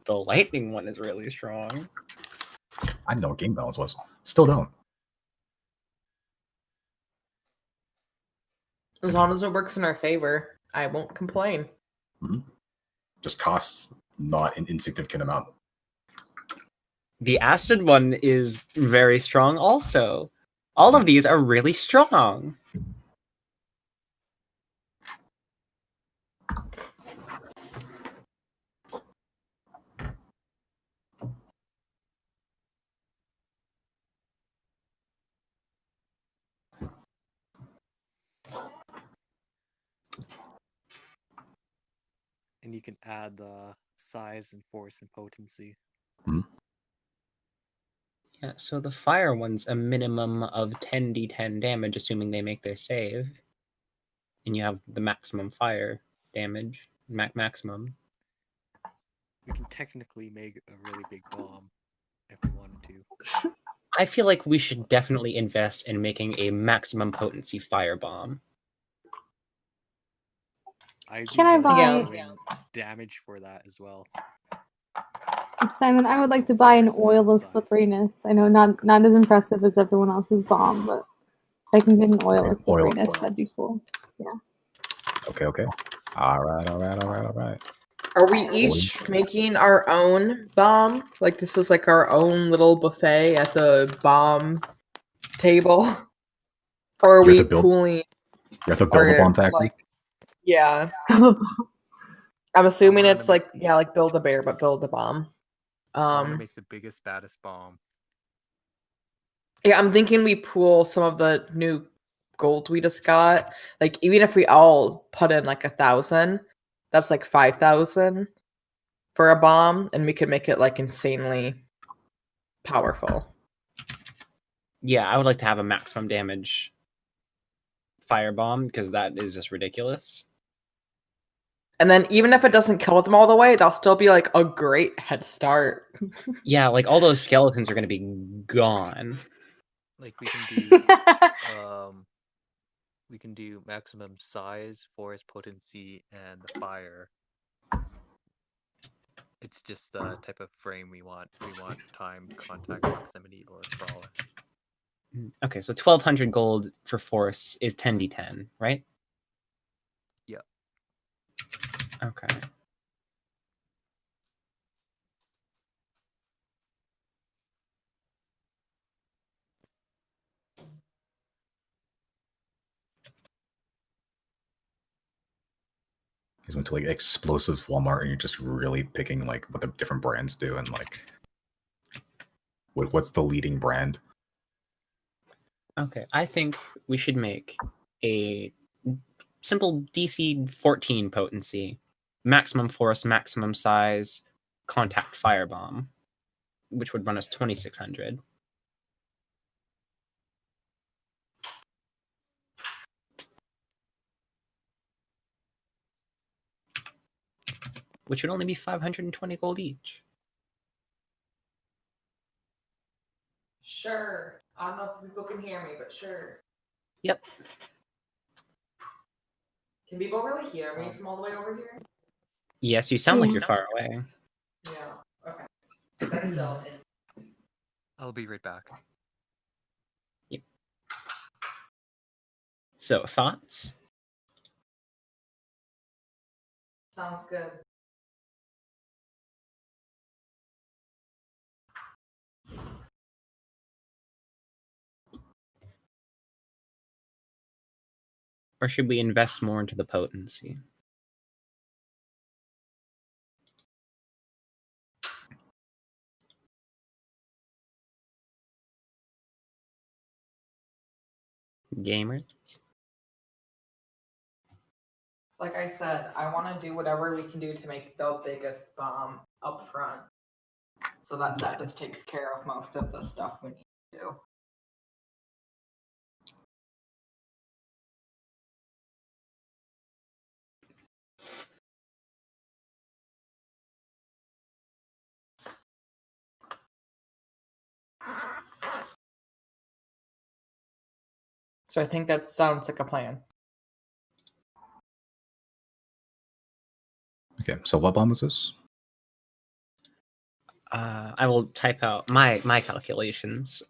The lightning one is really strong. I didn't know what game balance was. Still don't. As long as it works in our favor, I won't complain. Just costs not an insignificant amount. The acid one is very strong also. All of these are really strong. And you can add the size and force and potency. Yeah, so the fire one's a minimum of 10d10 damage, assuming they make their save. And you have the maximum fire damage, maximum. We can technically make a really big bomb if we wanted to. I feel like we should definitely invest in making a maximum potency firebomb. Can I buy- damage for that as well? Simon, I would like to buy an oil of slipperiness. I know not as impressive as everyone else's bomb, but if I can get an oil of slipperiness, that'd be cool. Yeah. Okay. All right. Are we each making our own bomb? Like this is like our own little buffet at the bomb table? Or are we pooling? You have to build a bomb factory? Yeah. I'm assuming it's like build a bear, but build a bomb. I want to make the biggest, baddest bomb. Yeah, I'm thinking we pool some of the new gold we just got. Like even if we all put in like 1,000, that's like 5,000 for a bomb, and we could make it like insanely powerful. Yeah, I would like to have a maximum damage firebomb because that is just ridiculous. And then even if it doesn't kill them all the way, that'll still be like a great head start. Yeah, like all those skeletons are going to be gone. Like we can do maximum size, force, potency, and the fire. It's just the type of frame we want. We want time, contact, proximity, or crawler. Okay, so 1,200 gold for force is 10d10, right? Yeah. Okay. You went to like explosives Walmart and you're just really picking like what the different brands do and like what's the leading brand. Okay, I think we should make a simple DC 14 potency, maximum force, maximum size, contact firebomb, which would run us 2,600. Which would only be 520 gold each. Sure. I don't know if people can hear me, but sure. Yep. Can people really hear me from all the way over here? Yes, you sound like you're far away. Yeah. Okay. That's still. I'll be right back. So, thoughts? Sounds good. Or should we invest more into the potency? Gamers? Like I said, I want to do whatever we can do to make the biggest bomb up front. So that just takes care of most of the stuff we need to do. So I think that sounds like a plan. Okay, so what bomb was this? I will type out my calculations.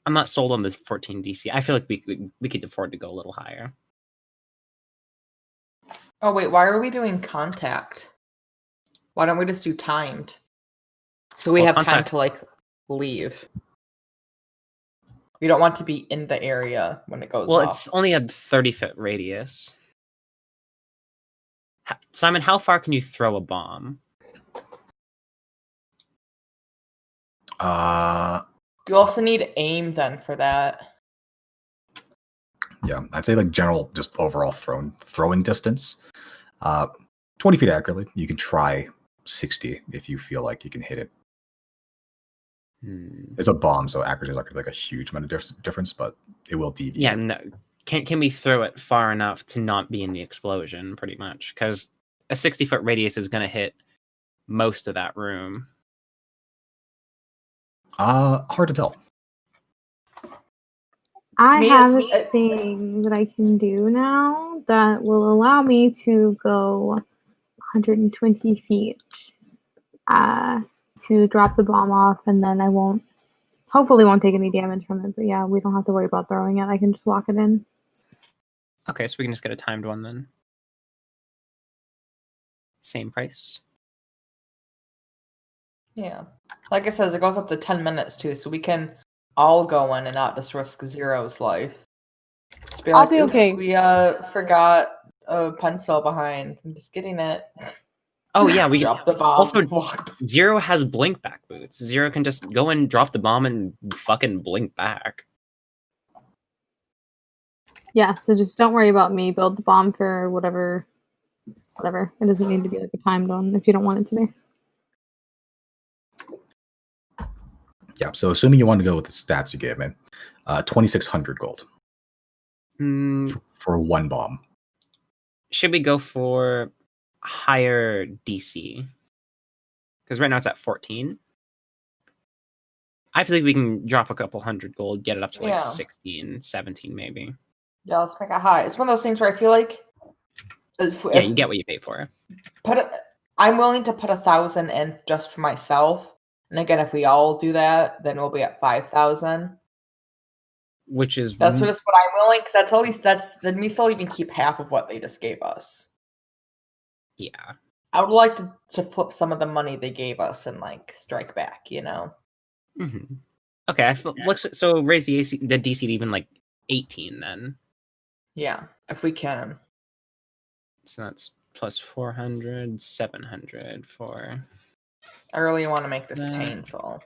I'm not sold on this 14 DC. I feel like we could afford to go a little higher. Oh wait, why are we doing contact? Why don't we just do timed? So we Well, have time contact- to like leave. We don't want to be in the area when it goes Well, off. it's only a 30-foot radius. Simon, how far can you throw a bomb? You also need aim then for that. Yeah, I'd say like general, just overall throwing distance. 20 feet accurately. You can try 60 if you feel like you can hit it. It's a bomb, so accuracy is not going to be like a huge amount of difference, but it will deviate. Yeah, no. Can we throw it far enough to not be in the explosion, pretty much? Because a 60-foot radius is going to hit most of that room. Hard to tell. I me, have it's- a thing that I can do now that will allow me to go 120 feet to drop the bomb off, and then I hopefully won't take any damage from it. But yeah, we don't have to worry about throwing it. I can just walk it in. Okay, so we can just get a timed one then. Same price. Yeah. Like I said, it goes up to 10 minutes too, so we can all go in and not just risk Zero's life. Just be I'll like, be "Oops, okay." we forgot a pencil behind. I'm just getting it. Oh yeah, we Drop the bomb. also walk. Zero has blink back boots. Zero can just go and drop the bomb and fucking blink back. Yeah, so just don't worry about me. Build the bomb for whatever. It doesn't need to be like a timed one if you don't want it to be. Yeah, so assuming you want to go with the stats you gave me, 2,600 gold for one bomb. Should we go for higher DC? Because right now it's at 14. I feel like we can drop a couple hundred gold, get it up to like 16, 17 maybe. Yeah, let's make it high. It's one of those things where I feel like Yeah, you get what you pay for. I'm willing to put 1,000 in just for myself. And again, if we all do that, then we'll be at 5,000. Which is That's just what I'm willing, because that's at least then we still even keep half of what they just gave us. Yeah. I would like to flip some of the money they gave us and like strike back, you know. Mm-hmm. Okay, so raise the DC to even like 18 then. Yeah, if we can. So that's plus 400, 700 for. I really want to make this That- painful.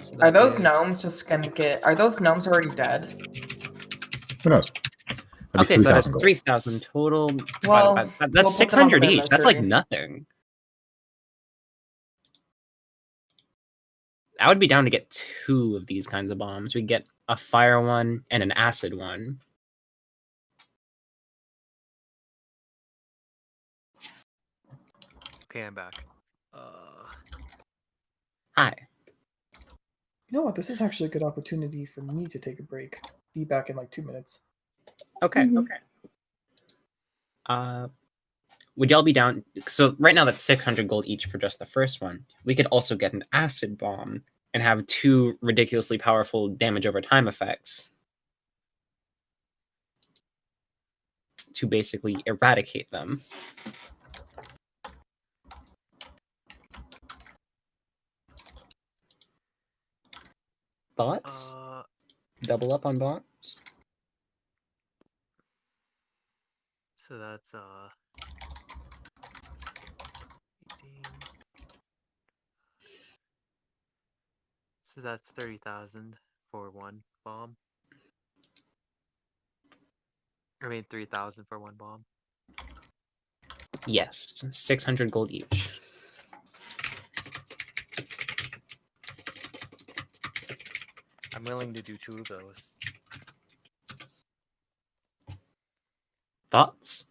So Are that those is- gnomes just gonna get? Are those gnomes already dead? Who knows? That'd be Okay, so that is 3,000 gold. 3,000 total. Well, That's we'll put them on 600 their each. That's like misery. nothing. I would be down to get 2 of these kinds of bombs. We get a fire one and an acid one. Okay, I'm back. Hi. You know what? This is actually a good opportunity for me to take a break. Be back in like 2 minutes. Okay. Mhm. Okay. Would y'all be down? So right now that's 600 gold each for just the first one. We could also get an acid bomb and have 2 ridiculously powerful damage over time effects to basically eradicate them. Thoughts? Double up on bombs? So that's 18. So that's 30,000 for one bomb. I mean 3,000 for one bomb. Yes, 600 gold each. I'm willing to do 2 of those. Thoughts?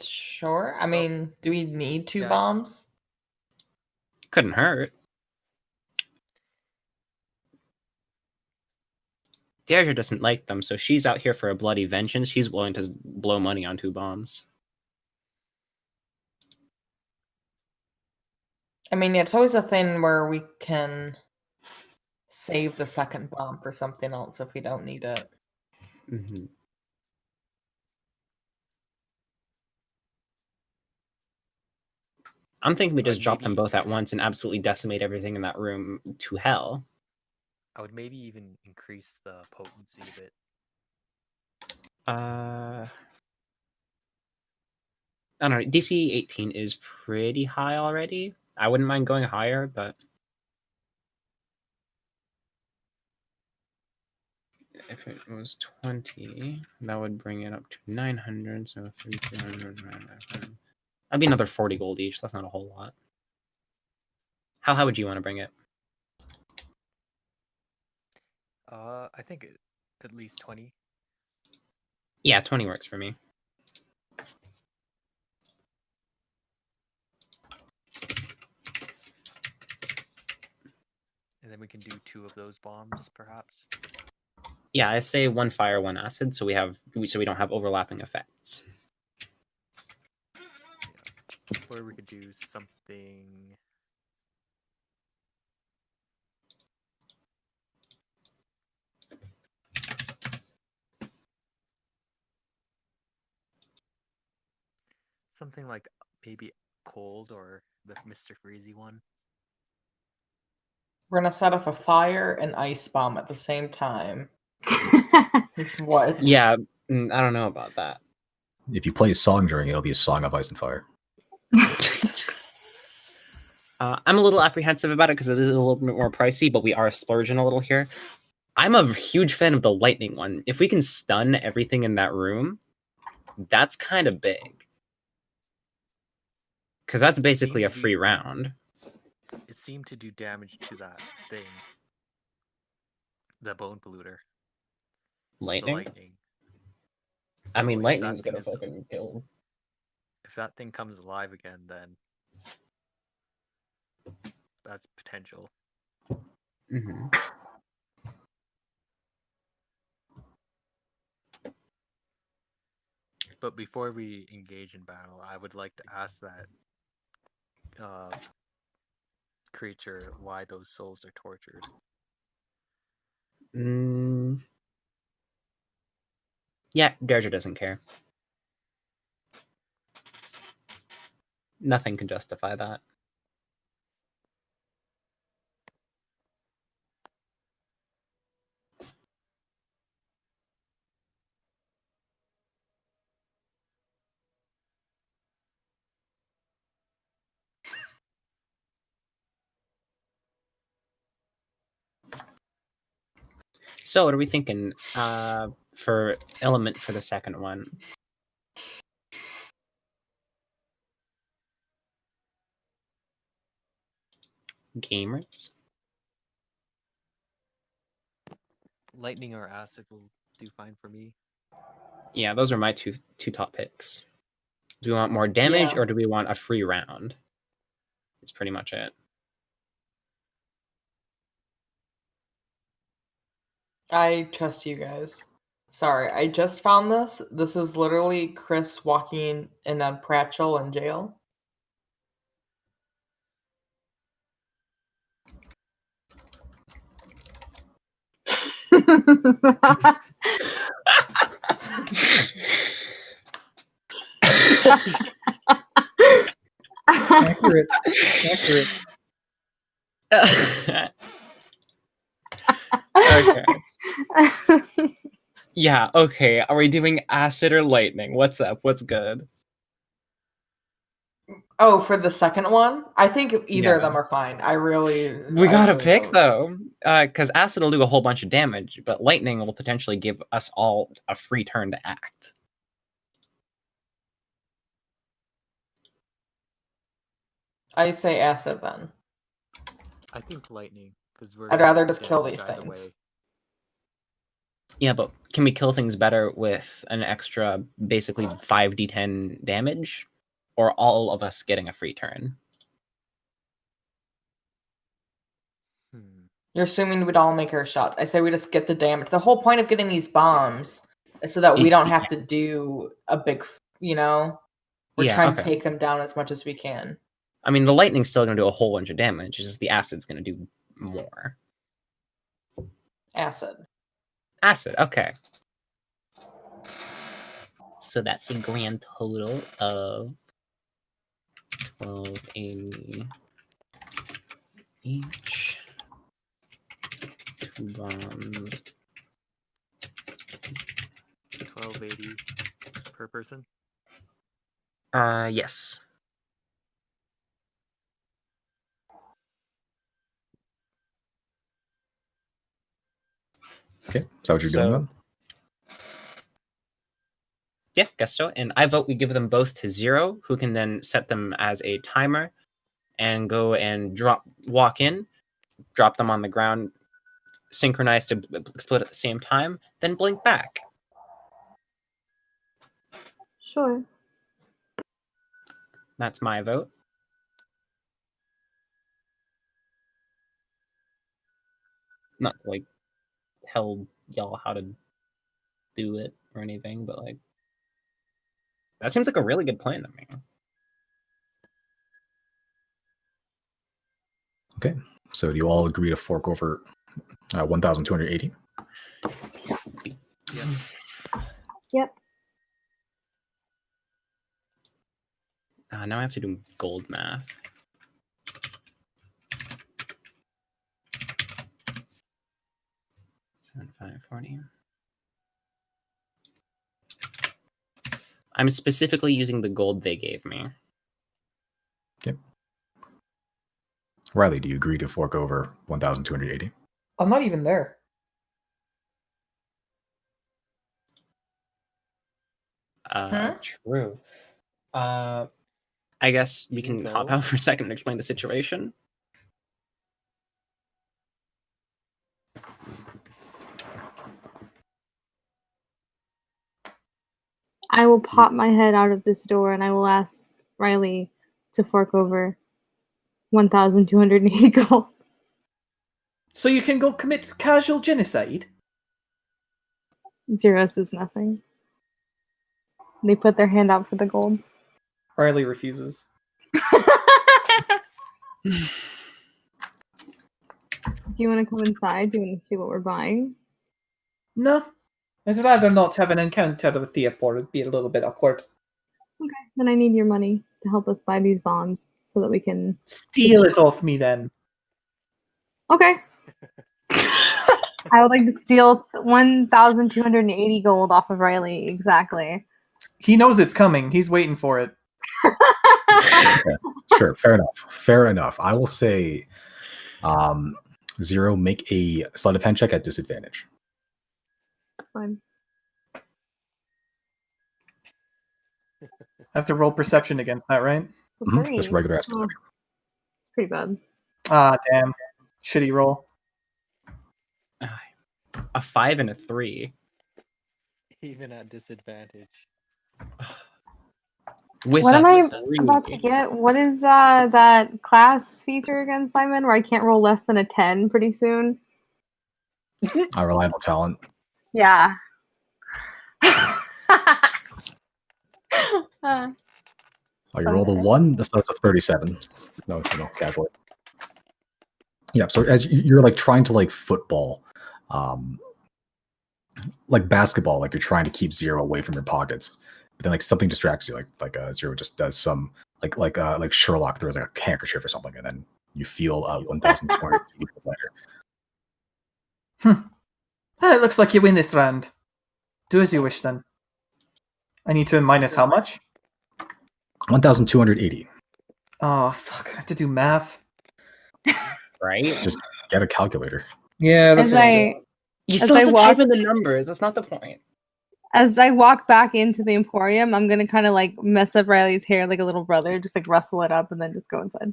Sure. I mean, do we need 2 Yeah. bombs? Couldn't hurt. Deirdre doesn't like them, so she's out here for a bloody vengeance. She's willing to blow money on 2 bombs. I mean, it's always a thing where we can save the second bomb for something else if we don't need it. Mm-hmm. I'm thinking we just drop them both at once and absolutely decimate everything in that room to hell. I would maybe even increase the potency a bit. I don't know. DC 18 is pretty high already. I wouldn't mind going higher, but if it was 20, that would bring it up to 900. So 300. That'd be another 40 gold each. That's not a whole lot. How high would you want to bring it? I think at least 20. Yeah, 20 works for me. And then we can do 2 of those bombs, perhaps. Yeah, I say 1 fire, 1 acid, so we don't have overlapping effects. Yeah. Or we could do something. Something like maybe cold or the Mr. Freezy one. We're gonna set off a fire and ice bomb at the same time. It's what? Yeah, I don't know about that. If you play a song during it, it'll be a song of ice and fire. I'm a little apprehensive about it because it is a little bit more pricey, but we are splurging a little here. I'm a huge fan of the lightning one. If we can stun everything in that room, that's kind of big. Because that's basically a free round. It seemed to do damage to that thing. The bone polluter. Lightning? The lightning. I mean, So if lightning's that thing gonna is- fucking kill. If that thing comes alive again, then that's potential. Mm-hmm. But before we engage in battle, I would like to ask that creature why those souls are tortured. Yeah, Deirdre doesn't care. Nothing can justify that. So, what are we thinking for element for the second one? Gamers? Lightning or acid will do fine for me. Yeah, those are my two top picks. Do we want more damage Yeah. or do we want a free round? It's pretty much it. I trust you guys. Sorry, I just found this. This is literally Chris walking in on Pratchell in jail. Accurate. Accurate. Okay. Yeah, okay. Are we doing acid or lightning? What's up? What's good? Oh, for the second one? I think either of Yeah. them are fine. I really... We I gotta really pick, don't. though. Because acid will do a whole bunch of damage, but lightning will potentially give us all a free turn to act. I say acid then. I think lightning, because we're. I'd gonna rather do just kill damage these either things. way. Yeah, but can we kill things better with an extra, basically 5d10 damage? Or all of us getting a free turn? You're assuming we'd all make our shots. I say we just get the damage. The whole point of getting these bombs is so that we Is don't the- have to do a big, We're Yeah, trying okay. to take them down as much as we can. I mean, the lightning's still going to do a whole bunch of damage. It's just the acid's going to do more. Acid. Acid, okay. So that's a grand total of 1280 each. 2 bombs. 1280 per person. Yes. Okay, is that what you're doing then? Yeah, guess so. And I vote we give them both to 0, who can then set them as a timer and go and walk in, drop them on the ground, synchronize to explode at the same time, then blink back. Sure. That's my vote. Not to, like, tell y'all how to do it or anything, but like that seems like a really good plan to me. Okay, so do you all agree to fork over 1,280? Yeah. Yep. Now I have to do gold math. $7,540. I'm specifically using the gold they gave me. Okay. Riley, do you agree to fork over 1,280? I'm not even there. True. I guess we can Nico? hop out for a second and explain the situation. I will pop my head out of this door and I will ask Riley to fork over 1,280 gold. So you can go commit casual genocide? 0 says nothing. They put their hand out for the gold. Riley refuses. Do you want to come inside? Do you want to see what we're buying? No. I'd rather not have an encounter with the airport. It'd be a little bit awkward. Okay, then I need your money to help us buy these bombs so that we can... Steal it off me then. Okay. I would like to steal 1,280 gold off of Riley. Exactly. He knows it's coming. He's waiting for it. Okay, sure, fair enough. Fair enough. I will say 0, make a sleight of hand check at disadvantage. That's fine. I have to roll perception against that, right? Just regular Oh, perception. it's pretty bad. Ah, damn. Shitty roll. A 5 and a 3. Even at disadvantage. With What a am I 3. about to get? What is that class feature again, Simon, where I can't roll less than a 10 pretty soon? A reliable talent. Yeah. Oh, you roll the 1. That's a 37. No, calculate. Yeah. So as you're like trying to like football, like basketball, like you're trying to keep Zero away from your pockets, but then like something distracts you, like Zero just does some like Sherlock throws like a handkerchief or something, and then you feel 1,200 later. Ah, it looks like you win this round. Do as you wish then. I need to minus how much? 1,280. Oh, fuck. I have to do math. Right? Just get a calculator. Yeah, that's As what I You as still I have to walk- type in the numbers. That's not the point. As I walk back into the Emporium, I'm gonna kind of like mess up Riley's hair like a little brother, just like rustle it up and then just go inside.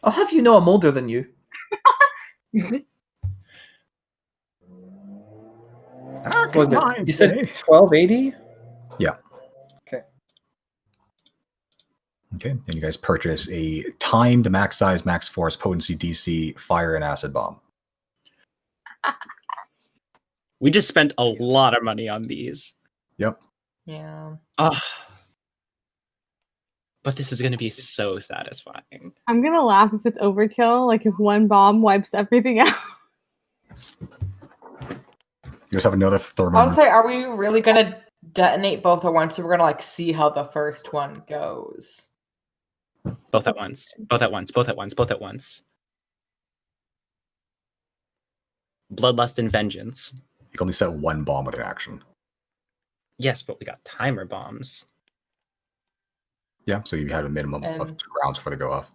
I'll have you know I'm older than you. What was it? You said 1280? Yeah. Okay. Okay, and you guys purchase a timed max size, max force, potency DC, fire, and acid bomb. We just spent a lot of money on these. Yep. Yeah. Oh. But this is going to be so satisfying. I'm gonna laugh if it's overkill, like if one bomb wipes everything out. You just have another I thermal. would say, are we really gonna detonate both at once? So we're gonna like see how the first one goes. Both at once. Both at once. Both at once. Both at once. Bloodlust and vengeance. You can only set one bomb with an action. Yes, but we got timer bombs. Yeah, so you had a minimum of And- 2 rounds before they go off.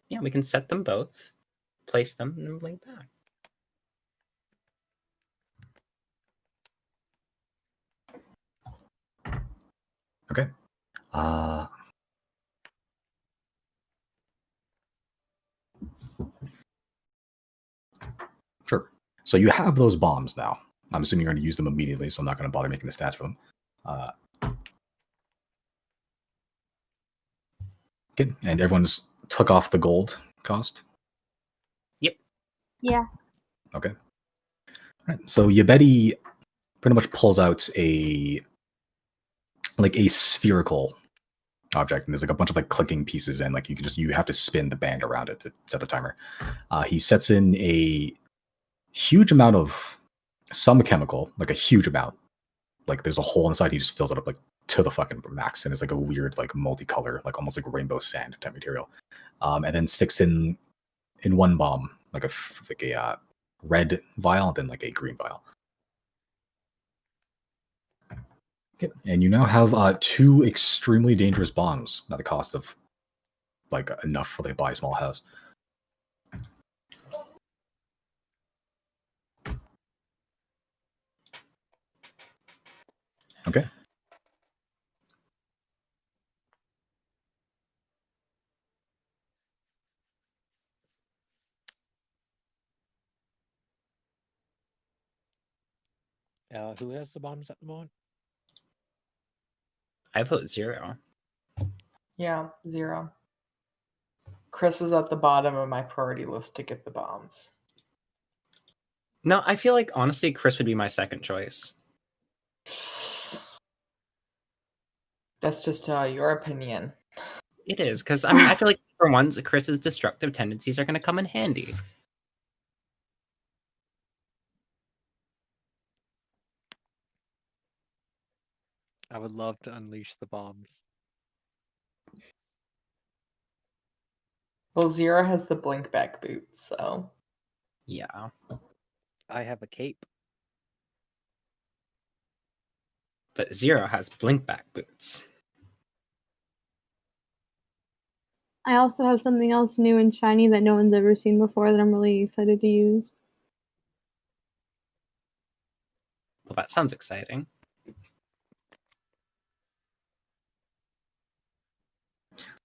Yeah, we can set them both, place them, and then bring it back. Okay. Sure. So you have those bombs now. I'm assuming you're going to use them immediately, so I'm not going to bother making the stats for them. Okay, and everyone's took off the gold cost? Yeah. Okay. All right. So Yabedi pretty much pulls out a spherical object, and there's like a bunch of like clicking pieces, and like you have to spin the band around it to set the timer. He sets in a huge amount of some chemical, like a huge amount. Like there's a hole inside, he just fills it up like to the fucking max, and it's like a weird like multicolor, like almost like rainbow sand type material. And then sticks in one bomb, like a red vial, and then like a green vial. Okay. And you now have 2 extremely dangerous bombs at the cost of like enough for they buy a small house. Okay. Who has the bombs at the moment? I vote 0. Yeah, 0. Chris is at the bottom of my priority list to get the bombs. No, I feel like honestly, Chris would be my second choice. That's just your opinion. It is, because I mean, I feel like for once, Chris's destructive tendencies are going to come in handy. I would love to unleash the bombs. Well, 0 has the blink back boots, so. Yeah. I have a cape. But 0 has blink back boots. I also have something else new and shiny that no one's ever seen before that I'm really excited to use. Well, that sounds exciting.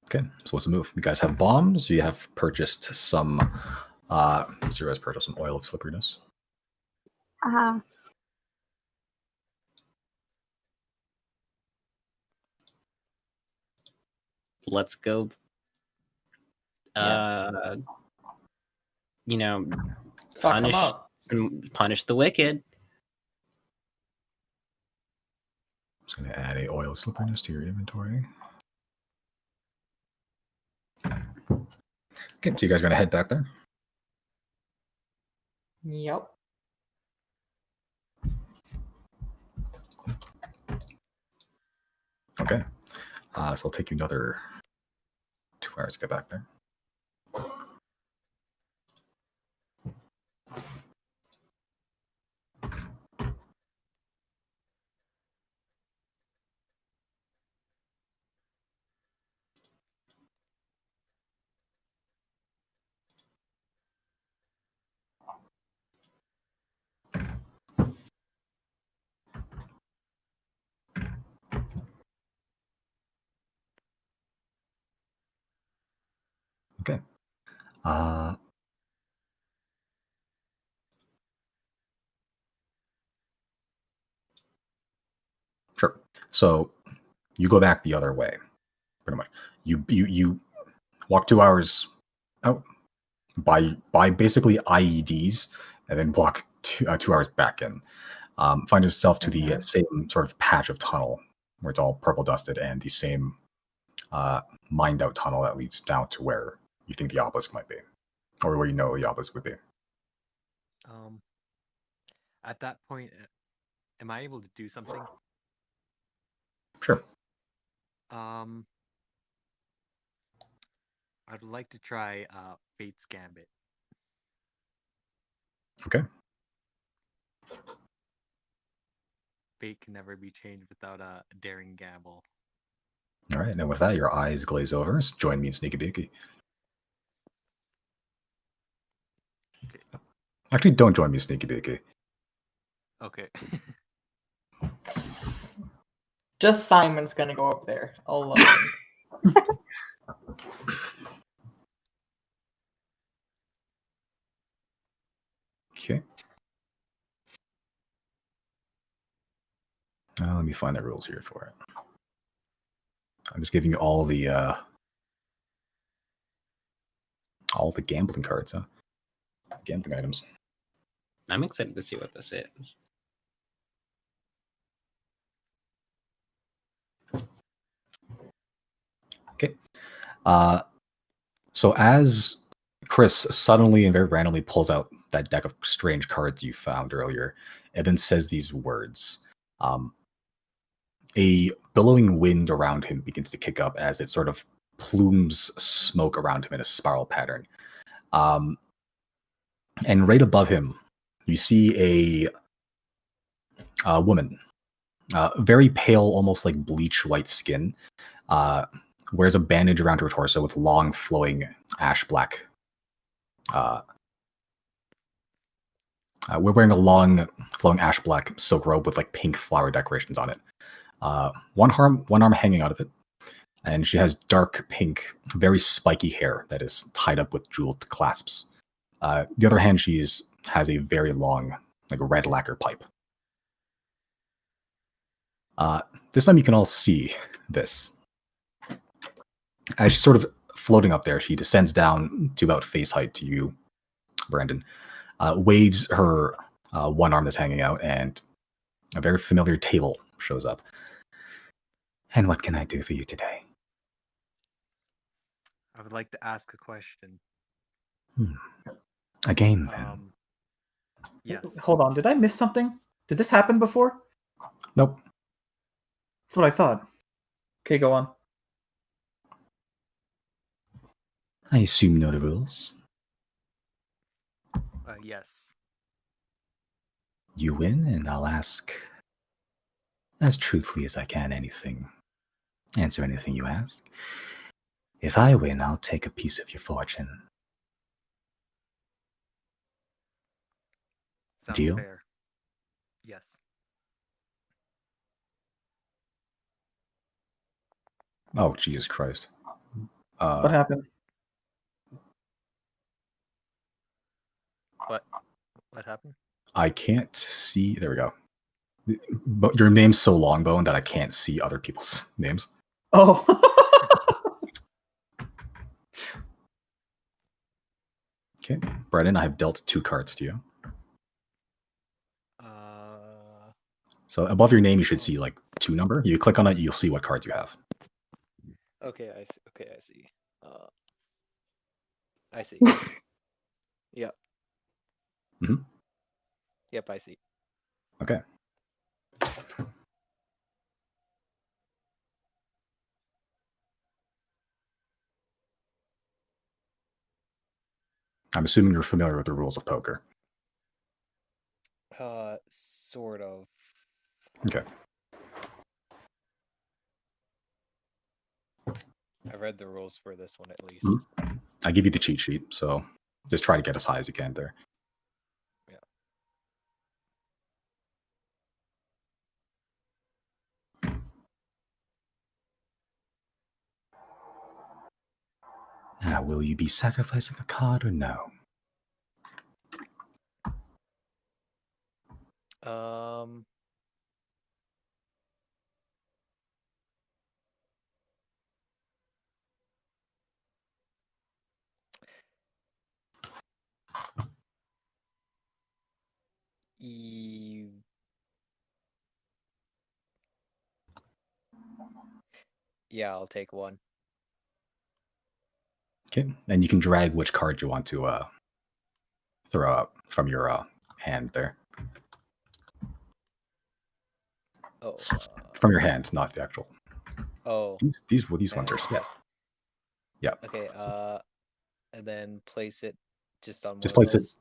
Okay, so what's the move? You guys have bombs. You have purchased some. Zero has purchased some oil of slipperiness. Ah, Let's go. You know, Fuck 'em up. punish the wicked. I'm just going to add a oil of slipperiness to your inventory. Okay, so you guys are going to head back there. Yep. Okay, so it'll take you another 2 hours to get back there. Okay. Sure. So you go back the other way, pretty much. You walk 2 hours out, buy basically IEDs, and then walk 2 hours back in. Find yourself to the same sort of patch of tunnel where it's all purple dusted, and the same mined out tunnel that leads down to where you think the obelisk might be, or where you know the obelisk would be. At that point, am I able to do something? Sure. I'd like to try Fate's Gambit. Okay. Fate can never be changed without a daring gamble. All right. And with that, your eyes glaze over. Join me in Sneaky Beaky. Okay. Actually, don't join me in Sneaky Beaky. Okay. Just Simon's gonna go up there alone. Okay. Let me find the rules here for it. I'm just giving you all the gambling cards, huh? Gambling items. I'm excited to see what this is. Okay. So as Chris suddenly and very randomly pulls out that deck of strange cards you found earlier, and then says these words, a billowing wind around him begins to kick up as it sort of plumes smoke around him in a spiral pattern. And right above him, you see a woman, very pale, almost like bleach white skin, wears a bandage around her torso with long, flowing ash black. We're wearing a long, flowing ash black silk robe with like pink flower decorations on it. One arm hanging out of it, and she has dark pink, very spiky hair that is tied up with jeweled clasps. The other hand, has a very long, like red lacquer pipe. This time you can all see this. As she's sort of floating up there, she descends down to about face height to you, Brandon, waves her one arm that's hanging out, and a very familiar table shows up. And what can I do for you today? I would like to ask a question. A game, then? Yes. Hold on, did I miss something? Did this happen before? Nope. That's what I thought. Okay, go on. I assume you know the rules. Yes. You win, and I'll ask as truthfully as I can answer anything you ask. If I win, I'll take a piece of your fortune. Sounds Deal? fair. Yes. Oh, Jesus Christ. What happened? What happened? I can't see. There we go. But your name's so long, Bowen, that I can't see other people's names. Oh. Okay, Brennan, I have dealt 2 cards to you. So above your name, you should see like 2 number. You click on it, you'll see what cards you have. Okay, I see. Okay, I see. I see. Yep. Mhm. Yep, I see. Okay. I'm assuming you're familiar with the rules of poker. Sort of. Okay. I read the rules for this one at least. Mhm. I give you the cheat sheet, so just try to get as high as you can there. Yeah. Now, will you be sacrificing a card or no? Yeah, I'll take one. Okay, and you can drag which card you want to throw out from your hand there. Oh. From your hand, not the actual. Oh. These ones are set. Yeah. Okay. And then place it just on Just one place of it. those.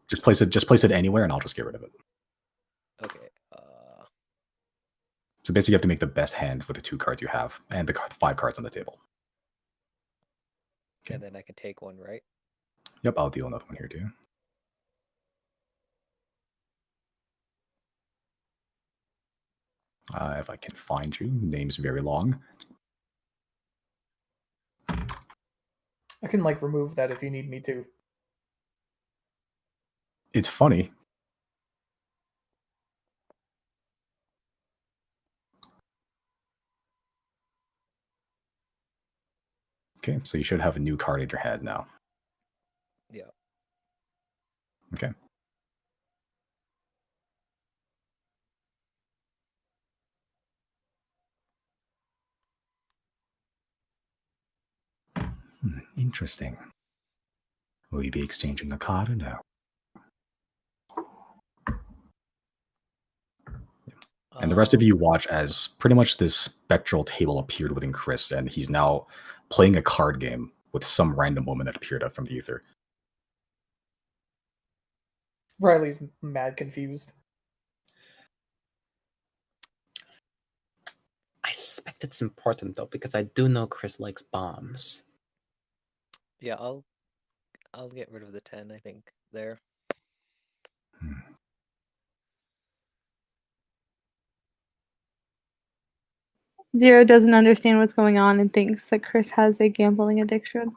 Just place it anywhere, and I'll just get rid of it. Okay. So basically, you have to make the best hand for the 2 cards you have and the 5 cards on the table. Okay. And then I can take one, right? Yep, I'll deal another one here too. If I can find you, name's very long. I can like remove that if you need me to. It's funny. Okay, so you should have a new card in your head now. Yeah. Okay. Interesting. Will you be exchanging a card or no? And the rest of you watch as pretty much this spectral table appeared within Chris, and he's now playing a card game with some random woman that appeared up from the ether. Riley's mad confused. I suspect it's important though, because I do know Chris likes bombs. Yeah, I'll get rid of the 10, I think, there. Zero doesn't understand what's going on and thinks that Chris has a gambling addiction.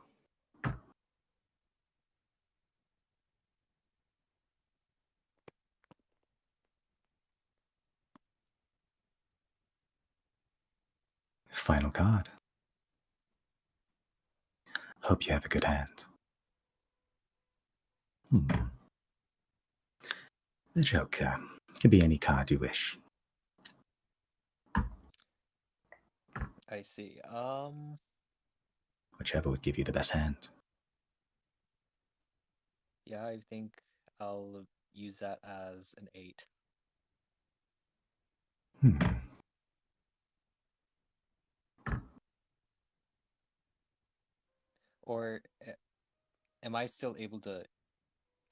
Final card. Hope you have a good hand. The Joker. Could be any card you wish. I see. Whichever would give you the best hand. Yeah, I think I'll use that as an 8. Or am I still able to,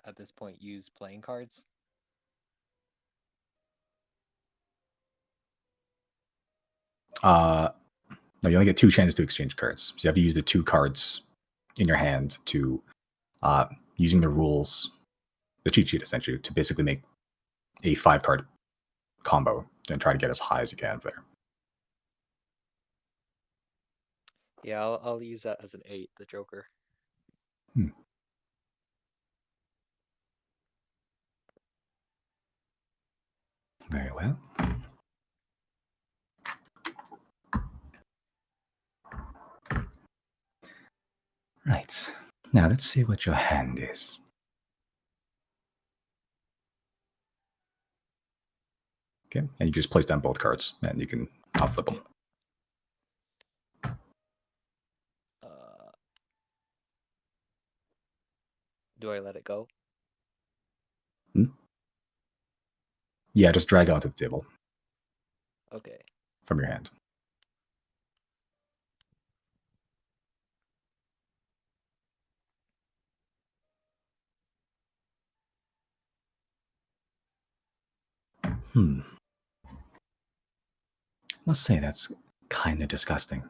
at this point, use playing cards? No, you only get 2 chances to exchange cards. So you have to use the 2 cards in your hand to, using the rules, the cheat sheet essentially, to basically make a 5-card combo and try to get as high as you can there. Yeah, I'll use that as an 8, the Joker. Very well. Right. Now let's see what your hand is. Okay, and you just place down both cards, and you can flip them. Do I let it go? Yeah, just drag it onto the table Okay. from your hand. Must say that's kind of disgusting.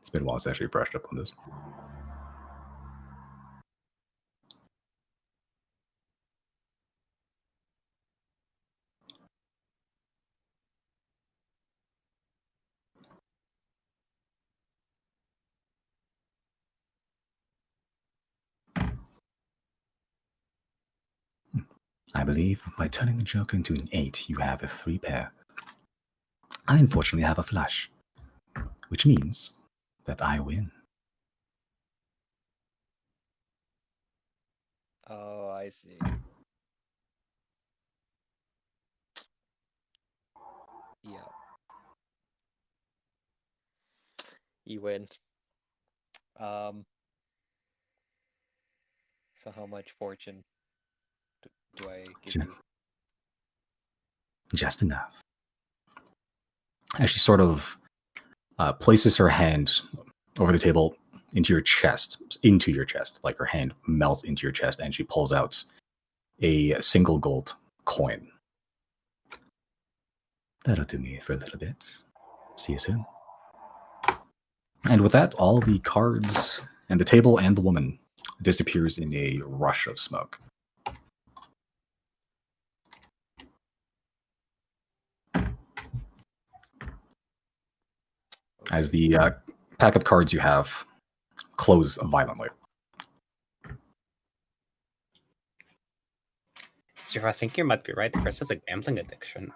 It's been a while since I actually brushed up on this. I believe by turning the Joker into an 8, you have a 3 pair. I unfortunately have a flush, which means that I win. Oh, I see. Yeah. You win. So how much fortune do I give you? Just enough. As she sort of places her hand over the table into your chest, like her hand melts into your chest, and she pulls out a single gold coin. That'll do me for a little bit. See you soon. And with that, all the cards and the table and the woman disappears in a rush of smoke. As the pack of cards you have close violently. So I think you might be right. Chris has a gambling addiction.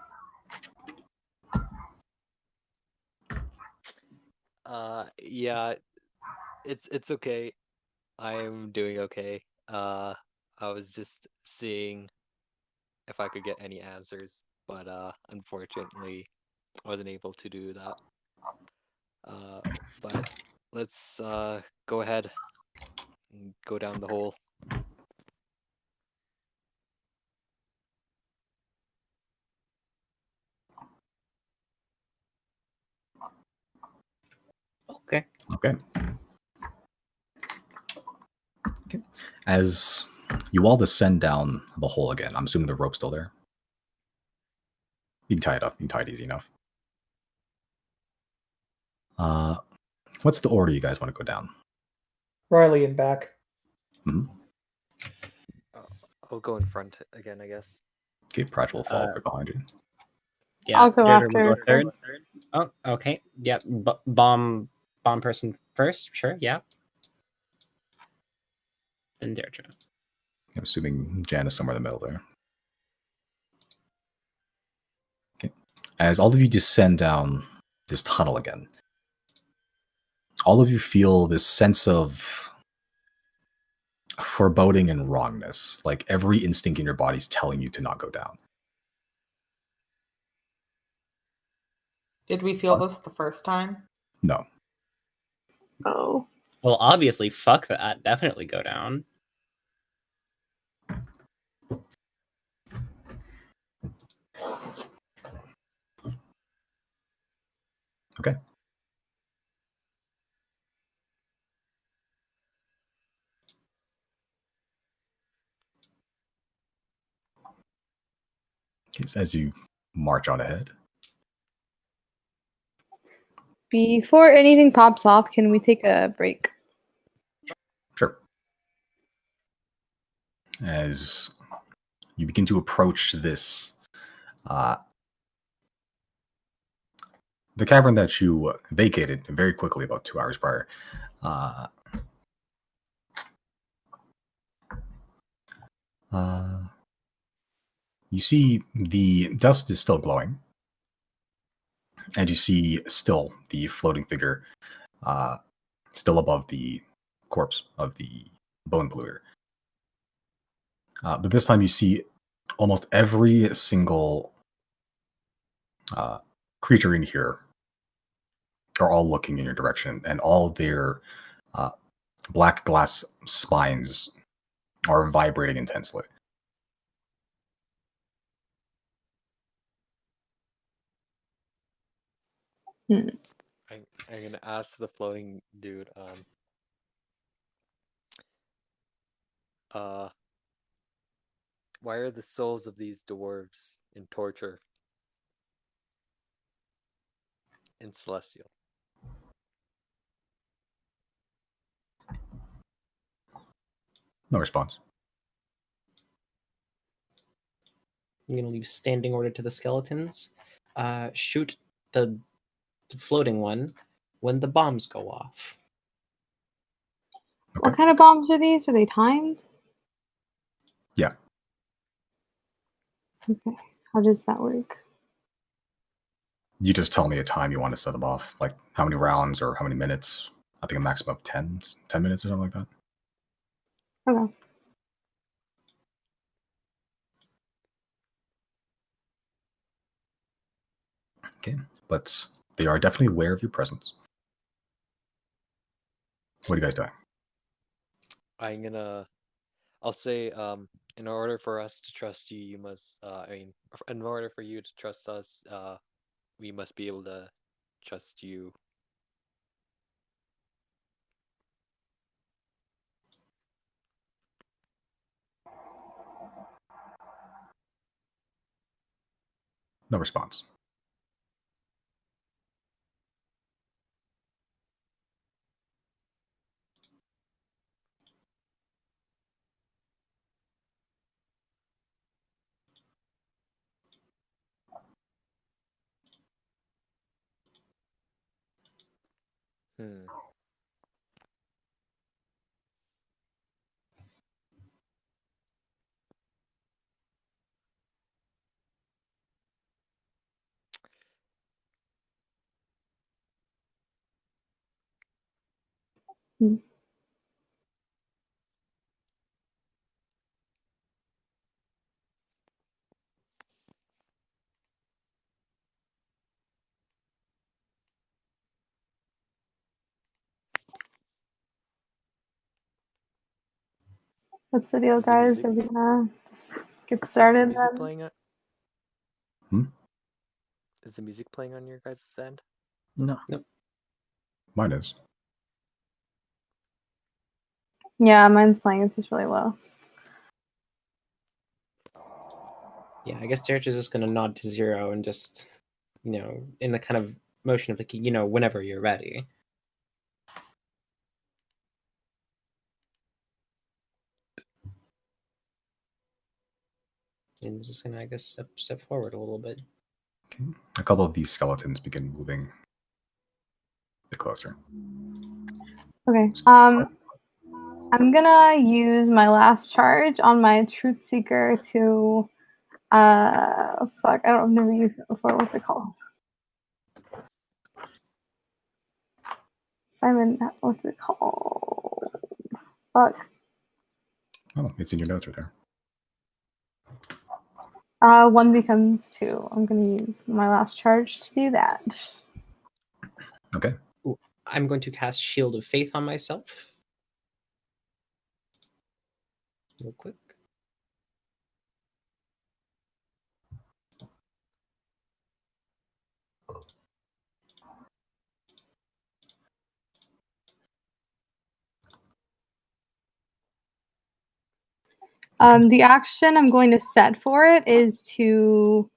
Yeah, it's okay. I'm doing okay. I was just seeing if I could get any answers, but unfortunately, I wasn't able to do that. But let's go ahead and go down the hole. Okay. Okay. As you all descend down the hole again, I'm assuming the rope's still there. You can tie it up. You can tie it easy enough. What's the order you guys want to go down? Riley and back. I'll go in front again, I guess. Okay, Pratchett will follow right behind you. Yeah, I'll go Deirdre after will go third. first. Oh, okay. Yeah, bomb person first. Sure, yeah. Then Deirdre. I'm assuming Jan is somewhere in the middle there. Okay. As all of you descend down this tunnel again, all of you feel this sense of foreboding and wrongness. Like every instinct in your body is telling you to not go down. Did we feel this the first time? No. Oh. Well, obviously, fuck that. Definitely go down. Okay. Okay, so as you march on ahead. Before anything pops off, can we take a break? Sure. As you begin to approach this The cavern that you vacated very quickly about 2 hours prior. You see the dust is still glowing, and you see still the floating figure still above the corpse of the bone polluter. But this time you see almost every single creature in here are all looking in your direction, and all their black glass spines are vibrating intensely. Hmm. I'm gonna ask the floating dude, why are the souls of these dwarves in torture in Celestial? No response. I'm going to leave standing order to the skeletons. Shoot the floating one when the bombs go off. What kind of bombs are these? Are they timed? Yeah. Okay. How does that work? You just tell me a time you want to set them off, like how many rounds or how many minutes. I think a maximum of 10 minutes or something like that. Okay. Okay, but they are definitely aware of your presence. What are you guys doing? I'll say, in order for us to trust you, you must, in order for you to trust us, we must be able to trust you. No response. Hmm. Hmm. What's the deal, Is the guys? music- Are we gonna just get Is the started music then? playing? Hmm? Is the music playing on your guys' end? No. Mine is. Yeah, mine's playing. It's just really low. Yeah, I guess Derek is just going to nod to Zero and just, in the kind of motion of like, whenever you're ready. And just going to, I guess, step forward a little bit. Okay. A couple of these skeletons begin moving a bit closer. Okay. I'm gonna use my last charge on my Truth Seeker to fuck, I've never used it before. What's it called? Simon, what's it called? Fuck. Oh, it's in your notes right there. 1 becomes 2. I'm gonna use my last charge to do that. Okay. Ooh, I'm going to cast Shield of Faith on myself. Real quick. The action I'm going to set for it is to,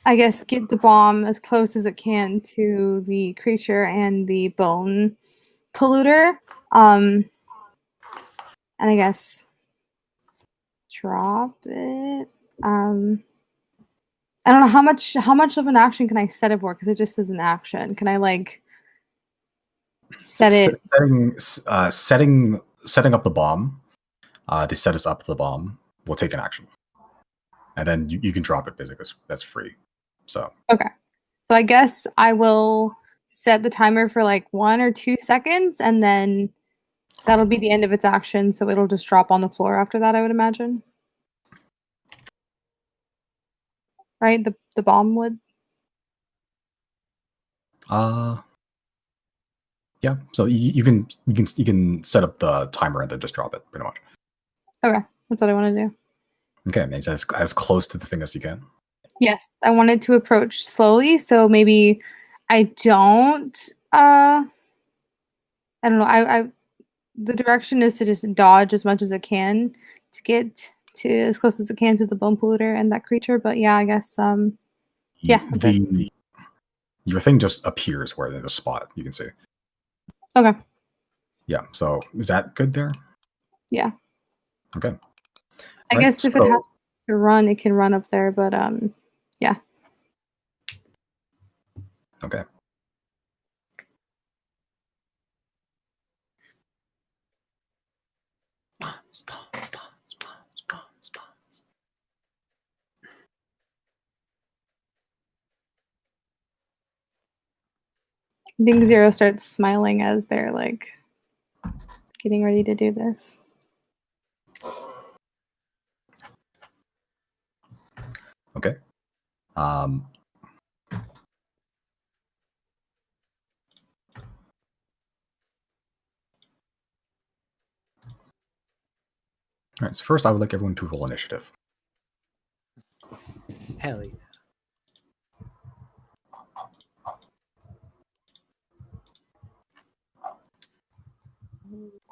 I guess, get the bomb as close as it can to the creature and the bone polluter. And I guess drop it. I don't know how much of an action can I set it for, because it just says an action. Can I like set it? Setting up the bomb. They set us up the bomb. We'll take an action, and then you can drop it basically. That's free. So Okay. So I guess I will set the timer for like 1 or 2 seconds, and then that'll be the end of its action. So it'll just drop on the floor after that, I would imagine. Right? The bomb would. Yeah. So you can set up the timer and then just drop it pretty much. Okay, that's what I want to do. Okay, maybe as close to the thing as you can. Yes, I wanted to approach slowly, so maybe I don't. I don't know. I the direction is to just dodge as much as it can to get to as close as it can to the bone polluter and that creature. But yeah, I guess yeah. That's it. Your thing just appears where there's a spot you can see. Okay. Yeah. So is that good there? Yeah. Okay. I Right, guess if it has to run, it can run up there. But yeah. Okay. I think Zero starts smiling as they're like getting ready to do this. Okay. All right. So first, I would like everyone to roll initiative. Hell yeah.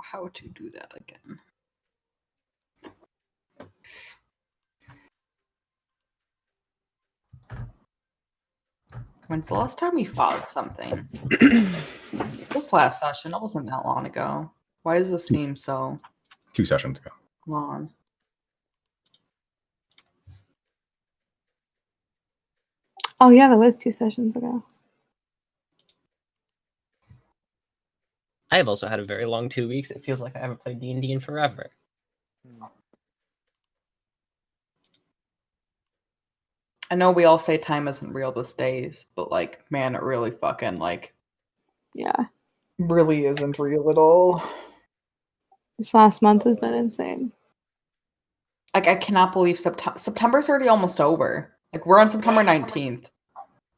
How to do that again? When's the last time we fought something? This last session. It wasn't that long ago. Why does this seem so 2 sessions ago. long? Oh yeah, that was 2 sessions ago. I have also had a very long 2 weeks. It feels like I haven't played D&D in forever. I know we all say time isn't real these days, but like, man, it really fucking like Yeah. Really isn't real at all. This last month has been insane. I cannot believe September's already almost over. Like, we're on September 19th.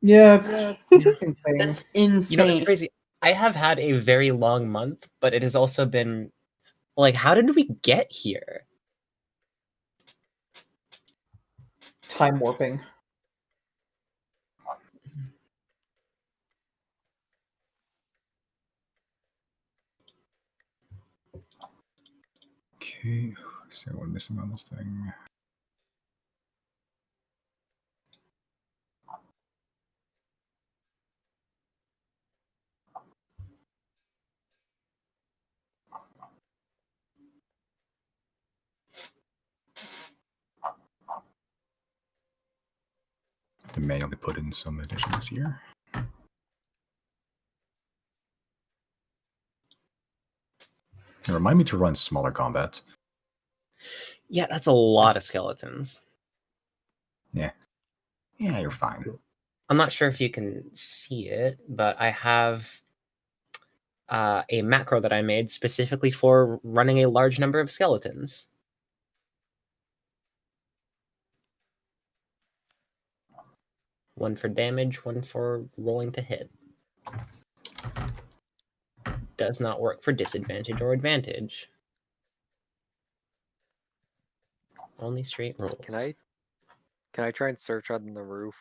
Yeah, it's insane. That's insane. You know, it's crazy. I have had a very long month, but it has also been like, how did we get here? Time warping. Okay. Is there one missing on this thing? They manually put in some additions here. And remind me to run smaller combats. Yeah, that's a lot of skeletons. Yeah, you're fine. I'm not sure if you can see it, but I have a macro that I made specifically for running a large number of skeletons. One for damage, one for rolling to hit. Does not work for disadvantage or advantage. Only straight rolls. Can I try and search on the roof,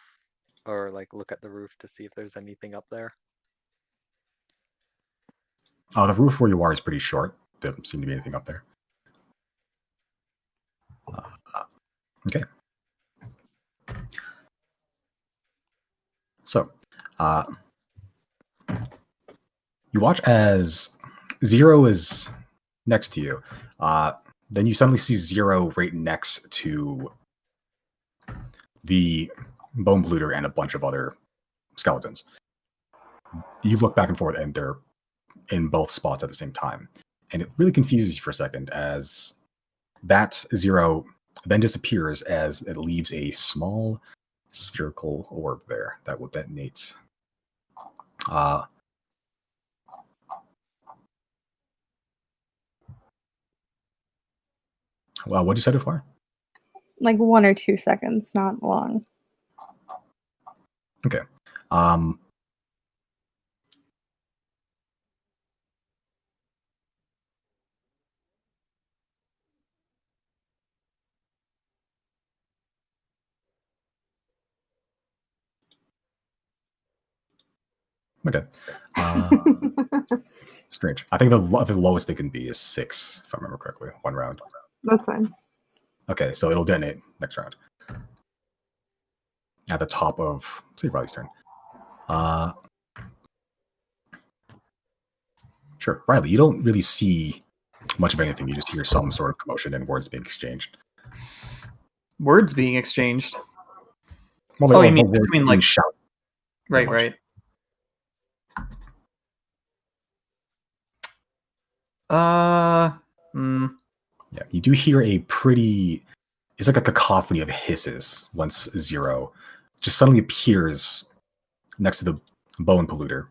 or like look at the roof to see if there's anything up there? The roof where you are is pretty short. There doesn't seem to be anything up there. Okay. So, you watch as Zero is next to you. Then you suddenly see Zero right next to the bone polluter and a bunch of other skeletons. You look back and forth, and they're in both spots at the same time. And it really confuses you for a second as that zero then disappears as it leaves a small spherical orb there that will detonate. Well, what'd you say before? Like 1 or 2 seconds, not long. Okay. Okay. Strange. I think the lowest they can be is 6, if I remember correctly. 1 round. That's fine. Okay, so it'll detonate next round. At the top of, say, Riley's turn. Sure. Riley, you don't really see much of anything. You just hear some sort of commotion and words being exchanged. Words being exchanged. Well, Oh, you mean between, like, shout? Right, right. Yeah, you do hear a pretty. It's like a cacophony of hisses once zero just suddenly appears next to the bone polluter,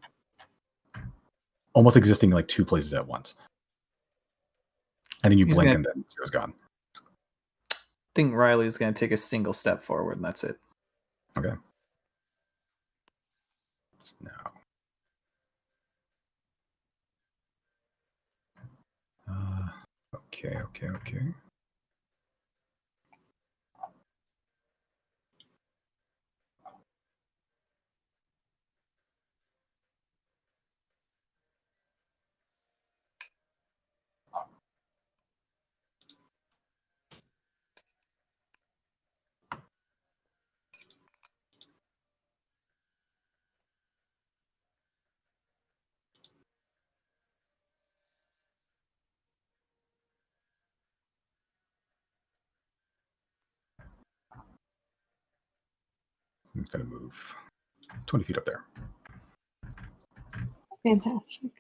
almost existing like 2 places at once. And then you blink, and then zero's gone. I think Riley's going to take a single step forward, and that's it. Okay. Now. Okay. It's going to move 20 feet up there. Fantastic.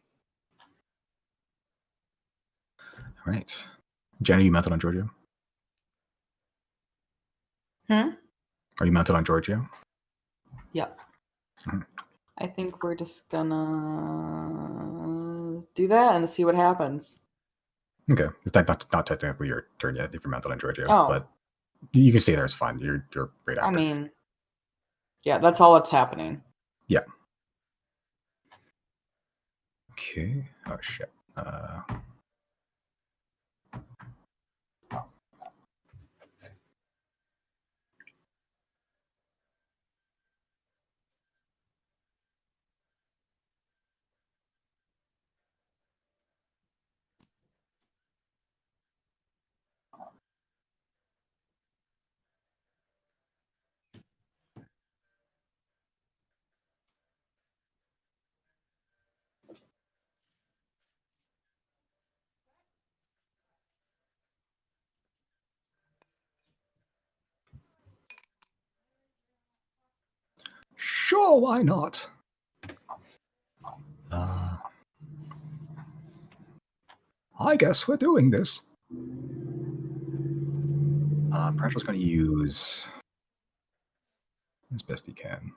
All right. Jenny, you mounted on Giorgio? Hmm? Are you mounted on Giorgio? Yep. Hmm. I think we're just gonna do that and see what happens. Okay. It's not technically your turn yet if you're mounted on Giorgio, Oh. but you can stay there. It's fine. You're right after. I mean, yeah, that's all that's happening. Yeah. Okay. Oh, shit. Sure, why not? I guess we're doing this. Pratchell's going to use as best he can.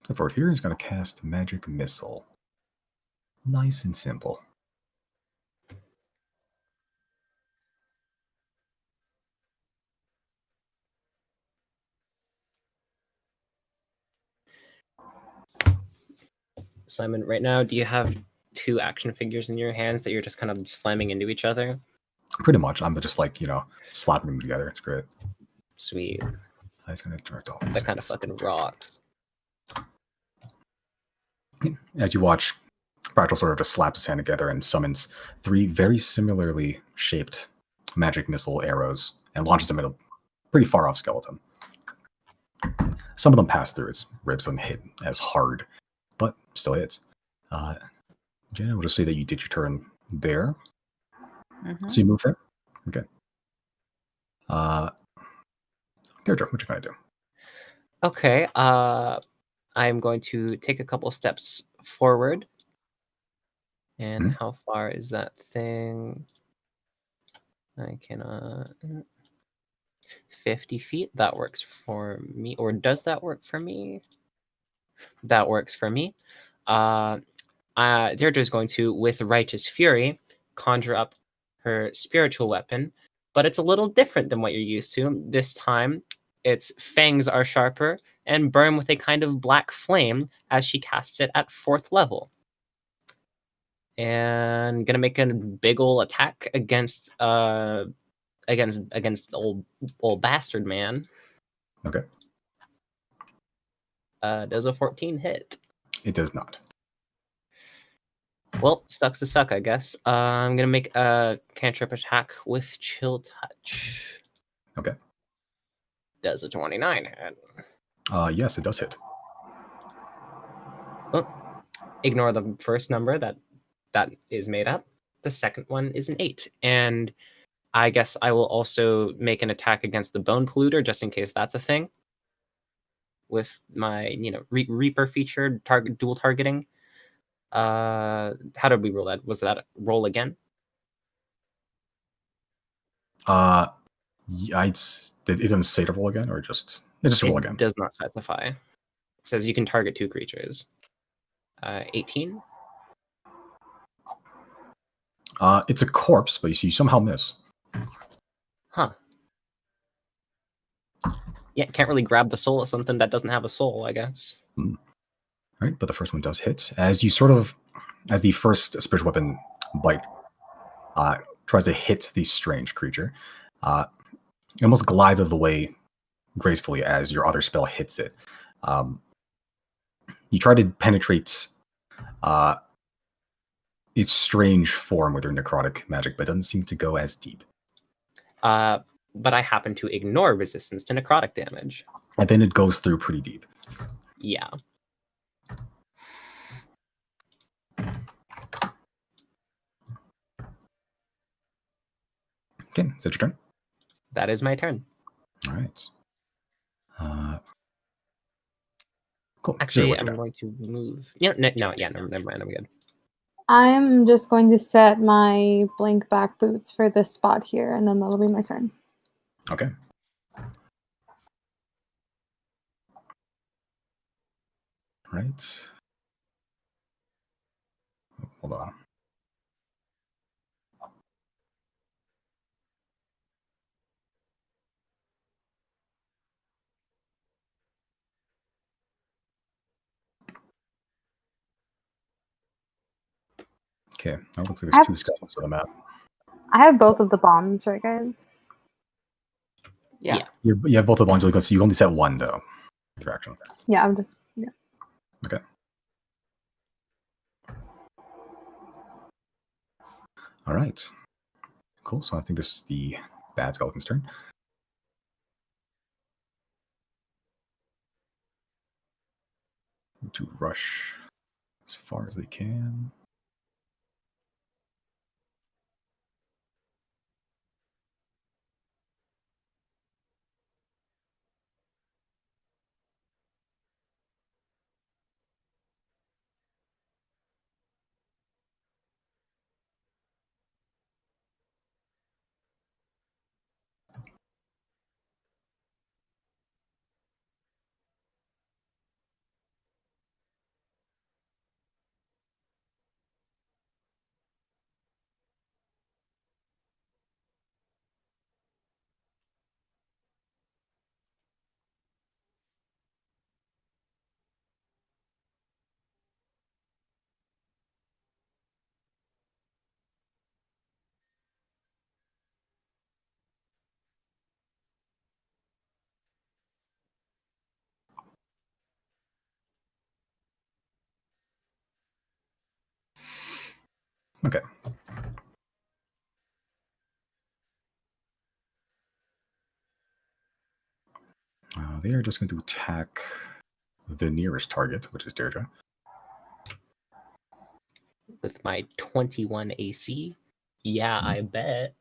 So for here, he's going to cast Magic Missile. Nice and simple. Simon, right now, do you have 2 action figures in your hands that you're just kind of slamming into each other? Pretty much. I'm just like, slapping them together. It's great. Sweet. He's going to direct all That kind of fucking rocks. As you watch, Pratchell sort of just slaps his hand together and summons 3 very similarly shaped magic missile arrows and launches them at a pretty far off skeleton. Some of them pass through its ribs and hit as hard, but still hits. Jenna, we'll just say that you did your turn there. Mhm. So you move there? Okay. Deirdre, what you gonna do? Okay. I'm going to take a couple steps forward. And how far is that thing? I cannot. 50 feet. That works for me. Or does that work for me? That works for me. Deirdre is going to, with Righteous Fury, conjure up her spiritual weapon, but it's a little different than what you're used to. This time, its fangs are sharper and burn with a kind of black flame as she casts it at 4th level. And gonna make a big ol' attack against the old bastard man. Okay. Does a 14 hit? It does not. Well, sucks to suck, I guess. I'm gonna make a cantrip attack with Chill Touch. Okay. Does a 29 hit? Yes, it does hit. Oh, ignore the first number that is made up. The second one is an 8, and I guess I will also make an attack against the Bone Polluter just in case that's a thing. With my, Reaper feature dual targeting. How did we roll that? Was that a roll again? It doesn't say to roll again, or just roll again. It does not specify. It says you can target 2 creatures. 18. It's a corpse, but you somehow miss. Huh. Yeah, can't really grab the soul of something that doesn't have a soul, I guess. All right, but the first one does hit. As the first spiritual weapon bite tries to hit the strange creature, it almost glides out of the way gracefully as your other spell hits it. You try to penetrate its strange form with your necrotic magic, but it doesn't seem to go as deep. But I happen to ignore resistance to necrotic damage. And then it goes through pretty deep. Yeah. Okay, is that your turn? That is my turn. All right. Cool. Actually, I'm going to move. Never mind. I'm good. I'm just going to set my blink back boots for this spot here, and then that'll be my turn. Okay. Right. Hold on. Okay, that looks like there's 2 skeletons on the map. I have both of the bombs, right, guys? Yeah. You have both the bombs, so you only set 1, though. For action. Yeah, I'm just... Yeah. Okay. All right. Cool, so I think this is the bad skeleton's turn. To rush as far as they can. Okay. They are just going to attack the nearest target, which is Deirdre. with my 21 AC. Yeah, I bet.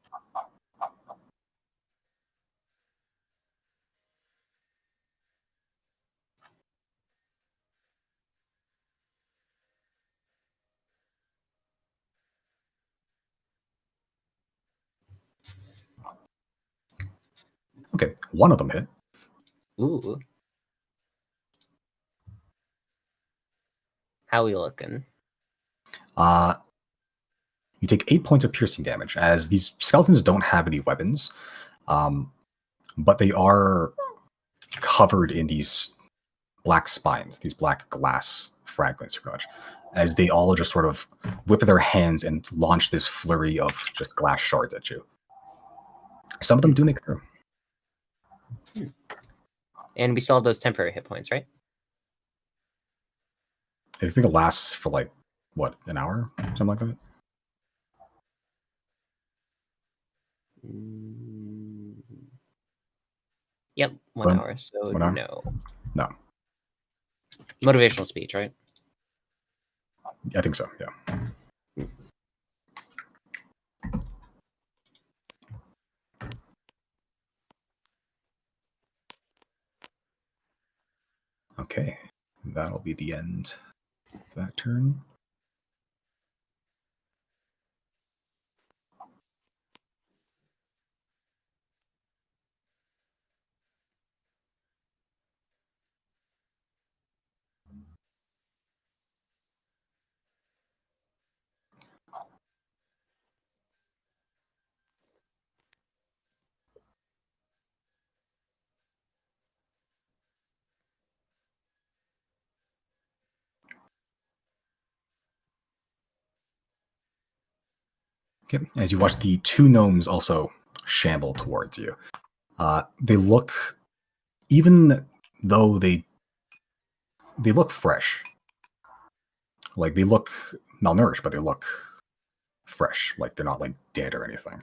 Okay, one of them hit. Ooh. How we looking? You take 8 points of piercing damage, as these skeletons don't have any weapons, but they are covered in these black spines, these black glass fragments, pretty much, as they all just sort of whip their hands and launch this flurry of just glass shards at you. Some of them do make it through. And we still have those temporary hit points, right? I think it lasts for like, what, an hour? Something like that? Yep, 1 hour. So 1 hour? no. No. Motivational speech, right? I think so, yeah. Okay, that'll be the end of that turn. Okay, as you watch the two gnomes also shamble towards you. They look, even though they look fresh, like they look malnourished, but they look fresh, like they're not like dead or anything.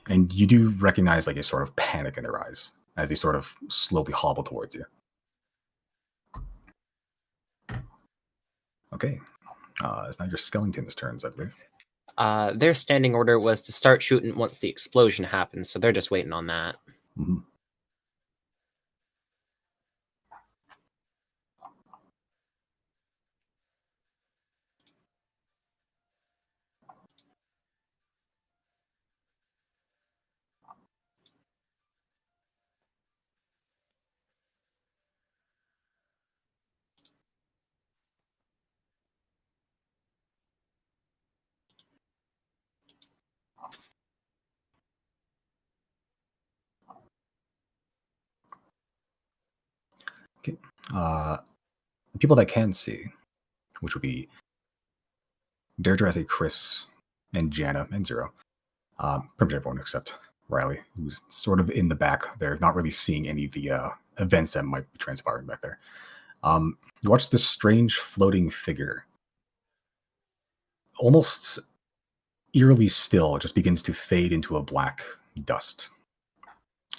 And you do recognize like a sort of panic in their eyes as they sort of slowly hobble towards you. Okay, it's now your skeleton's turns, I believe. Their standing order was to start shooting once the explosion happens, so they're just waiting on that. Mm-hmm. Okay. People that can see, which would be Deirdre as a Chris and Jana and Zero. Pretty much everyone except Riley, who's sort of in the back. They're not really seeing any of the events that might be transpiring back there. You watch this strange floating figure, almost eerily still, just begins to fade into a black dust.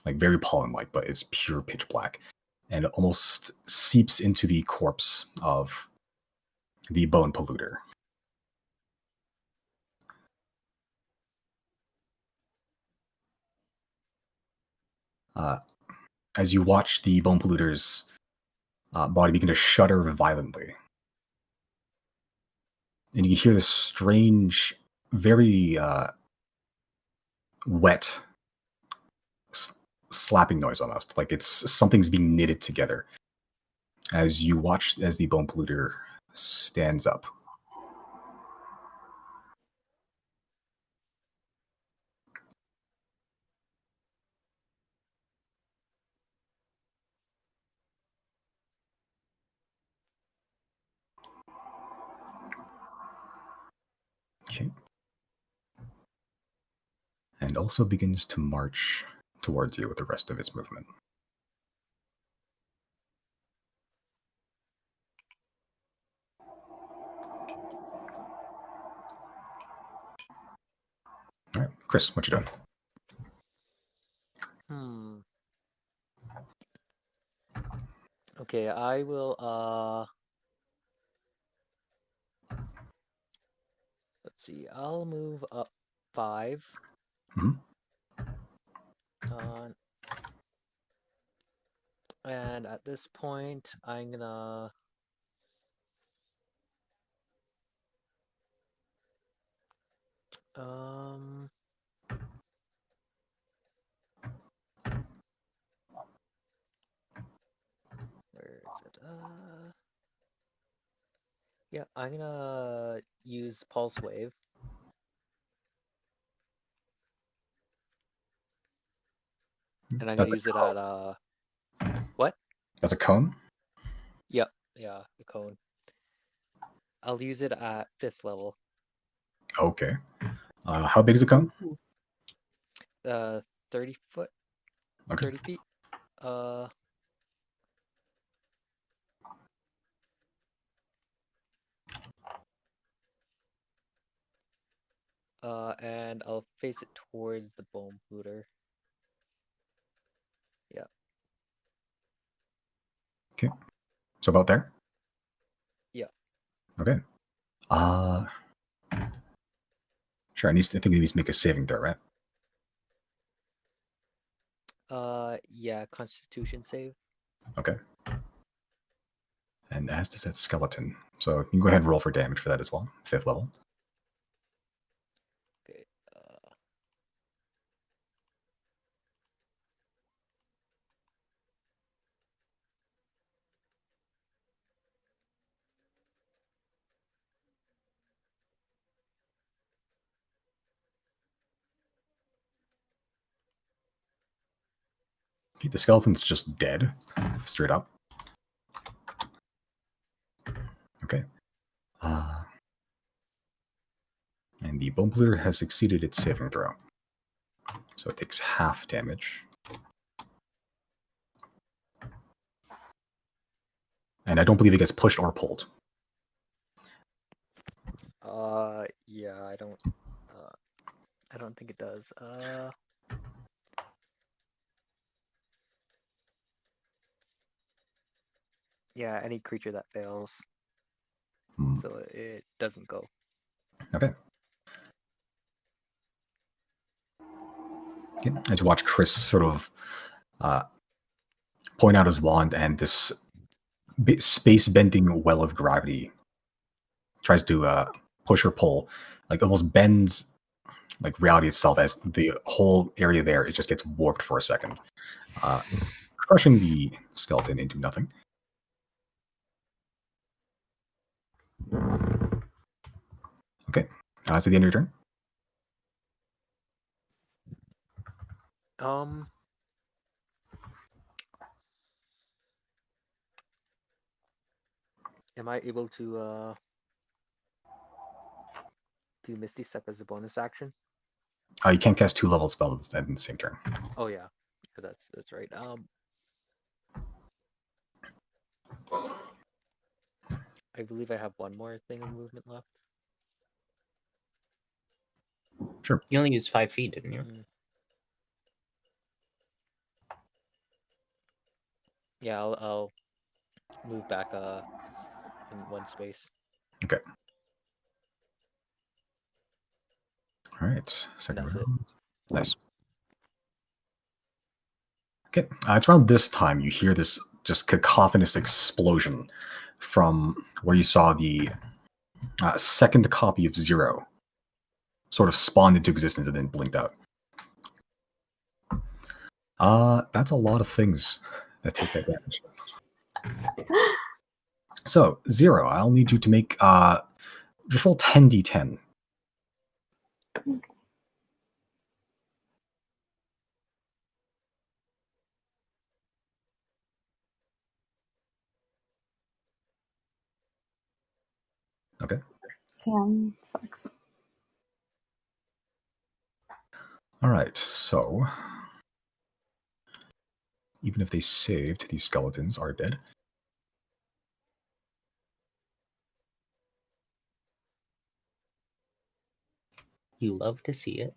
Like very pollen-like, but it's pure pitch black. And it almost seeps into the corpse of the bone polluter. As you watch the bone polluter's body begin to shudder violently. And you hear this strange, very wet slapping noise almost. Like it's something's being knitted together. As you watch as the bone polluter stands up. Okay. And also begins to march towards you with the rest of its movement. All right, Chris, what you doing? Okay, I will see. I'll move up 5. Mhm. And at this point, I'm gonna where is it? Yeah, I'm gonna use Pulse Wave. And I'm gonna That's a use it cone. at what? That's a cone? Yep, yeah, the cone. I'll use it at 5th level. Okay. How big is the cone? 30 foot, Okay. 30 feet. And I'll face it towards the bone looter. Yeah. Okay. So about there? Yeah. Okay. Sure, I think it needs to make a saving throw, right? Yeah, Constitution save. Okay. And as does that skeleton. So you can go ahead and roll for damage for that as well. 5th level. Okay. Okay, the skeleton's just dead. Straight up. Okay. And the bone polluter has succeeded its saving throw. So it takes half damage. And I don't believe it gets pushed or pulled. Yeah, I don't think it does. Yeah, any creature that fails. So it doesn't go. Okay. As you watch Chris sort of point out his wand, and this space-bending well of gravity tries to push or pull, like almost bends like reality itself, as the whole area there, it just gets warped for a second, crushing the skeleton into nothing. Okay. It's at the end of your turn. Am I able to do Misty Step as a bonus action? You can't cast 2-level spells at the same turn. Oh yeah, that's right. I believe I have one more thing of movement left. Sure. You only used 5 feet, didn't you? Yeah, I'll move back in one space. Okay. All right. Second That's round. Nice. Okay. It's around this time you hear this just cacophonous explosion from where you saw the second copy of Zero sort of spawned into existence and then blinked out. That's a lot of things that take that damage. So, Zero, I'll need you to make just roll 10d10. Okay. Damn, sucks. All right, so even if they saved, these skeletons are dead. You love to see it.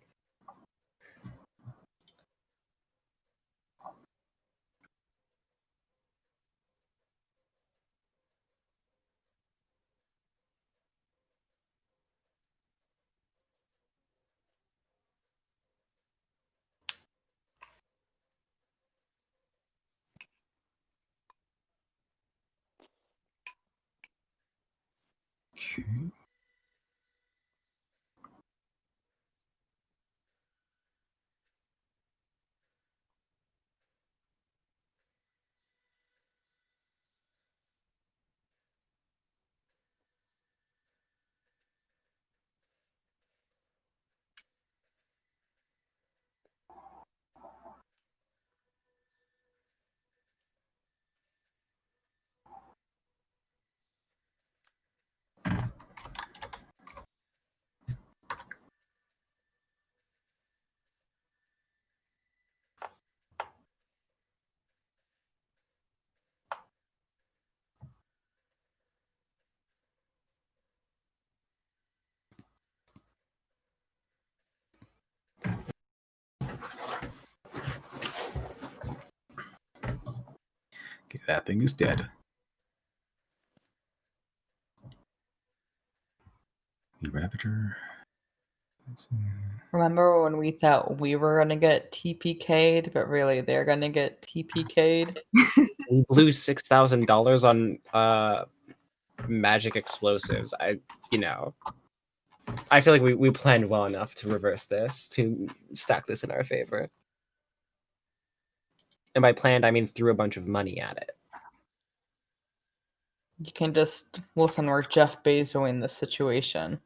Okay. Okay, that thing is dead. The Ravager. Remember when we thought we were gonna get TPK'd, but really they're gonna get TPK'd? We blew $6,000 on magic explosives. I feel like we planned well enough to reverse this, to stack this in our favor. And by planned, I mean threw a bunch of money at it. You can just listen, we're Jeff Bezoing the situation.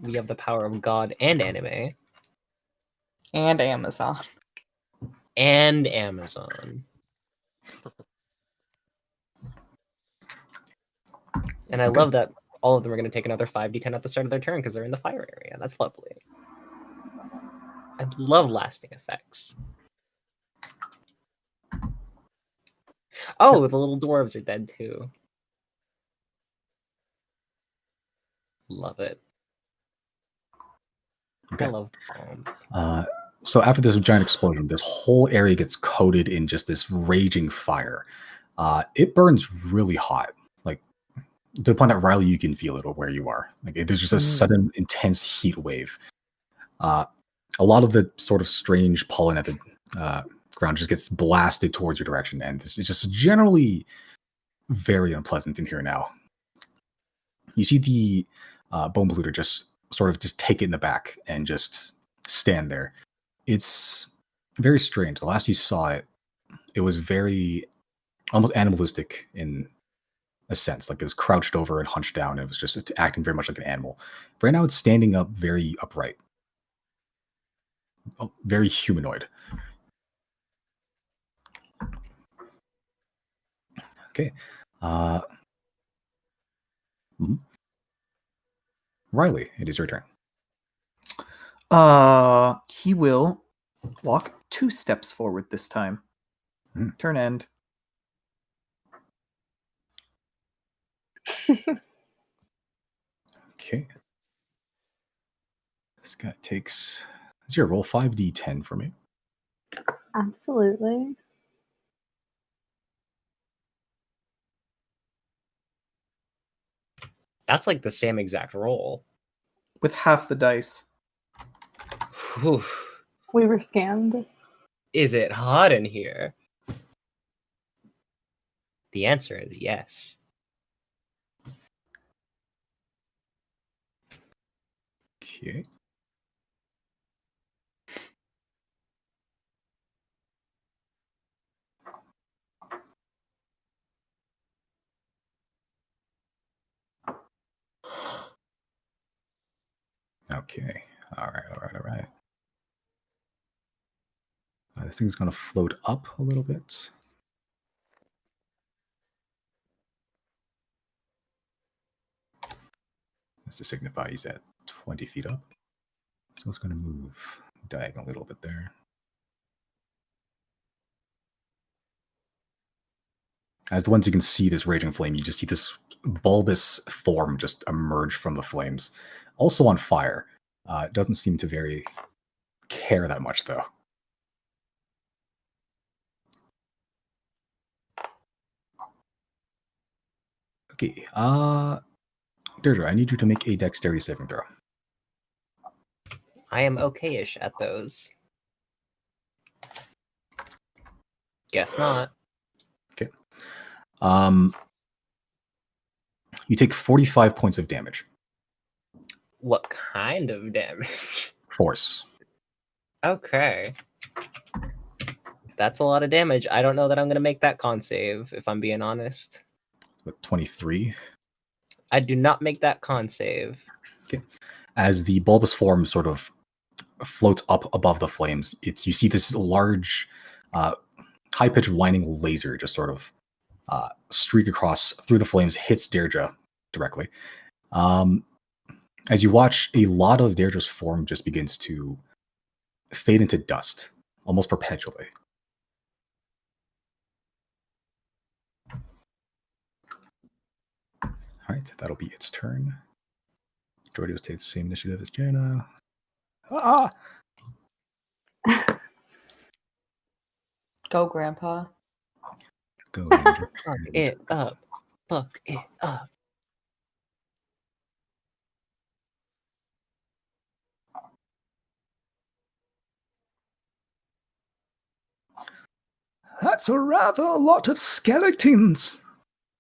We have the power of God and anime. And Amazon. And Amazon. And I love that all of them are going to take another 5d10 at the start of their turn because they're in the fire area. That's lovely. I love lasting effects. Oh, the little dwarves are dead too. Love it. Okay. I love bombs. So after this giant explosion, this whole area gets coated in just this raging fire. It burns really hot, like to the point that Riley, you can feel it or where you are. Like there's just a sudden intense heat wave. A lot of the sort of strange pollen at the ground just gets blasted towards your direction, and it's just generally very unpleasant in here now. You see the bone polluter just sort of just take it in the back and just stand there. It's very strange. The last you saw it, it was very almost animalistic in a sense. Like it was crouched over and hunched down. And it was just acting very much like an animal. Right now it's standing up very upright. Very humanoid. Okay. Riley, it is your turn. He will walk 2 steps forward this time. Turn end. Okay. This guy takes... Is your roll 5d10 for me? Absolutely. That's like the same exact roll. With half the dice. Whew. We were scammed. Is it hot in here? The answer is yes. Okay. Okay. All right. This thing's going to float up a little bit. That's to signify he's at 20 feet up. So it's going to move diagonal a little bit there. As the ones you can see this raging flame, you just see this bulbous form just emerge from the flames. Also on fire. It doesn't seem to very care that much, though. Okay, Deirdre, I need you to make a dexterity saving throw. I am okay-ish at those. Guess not. Okay. You take 45 points of damage. What kind of damage? Force. Okay. That's a lot of damage. I don't know that I'm going to make that con save, if I'm being honest. With 23. I do not make that con save. Okay. As the bulbous form sort of floats up above the flames, you see this large, high-pitched whining laser just sort of streak across through the flames, hits Deirdre directly. As you watch, a lot of Deirdre's form just begins to fade into dust, almost perpetually. All right, that'll be its turn. Jordy will take the same initiative as Jana. Ah! Go, Grandpa. Go, Deirdre. Fuck it up. Fuck it up. That's a rather lot of skeletons.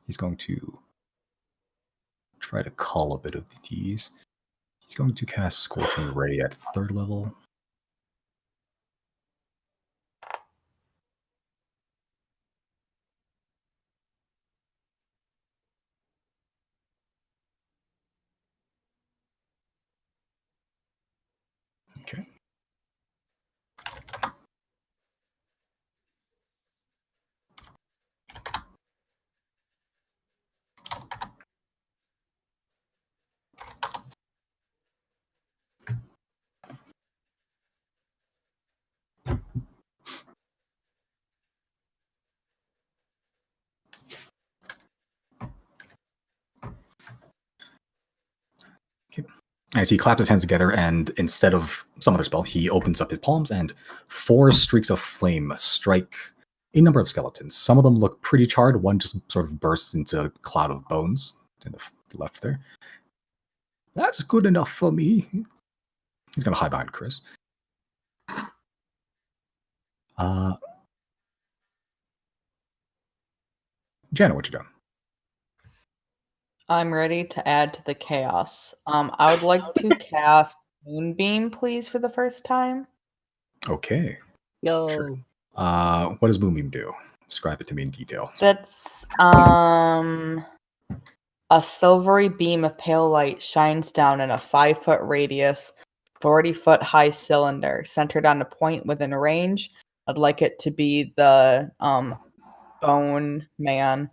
He's going to try to cull a bit of these. He's going to cast Scorching Ray at 3rd level. Okay. As he claps his hands together, and instead of some other spell, he opens up his palms, and 4 streaks of flame strike a number of skeletons. Some of them look pretty charred. One just sort of bursts into a cloud of bones in the left there. That's good enough for me. He's going to hide behind Chris. Jana, what you doing? I'm ready to add to the chaos. I would like to cast Moonbeam, please, for the first time. Okay. Yo. Sure. What does Moonbeam do? Describe it to me in detail. That's a silvery beam of pale light shines down in a 5-foot radius, 40-foot high cylinder centered on a point within range. I'd like it to be the bone man,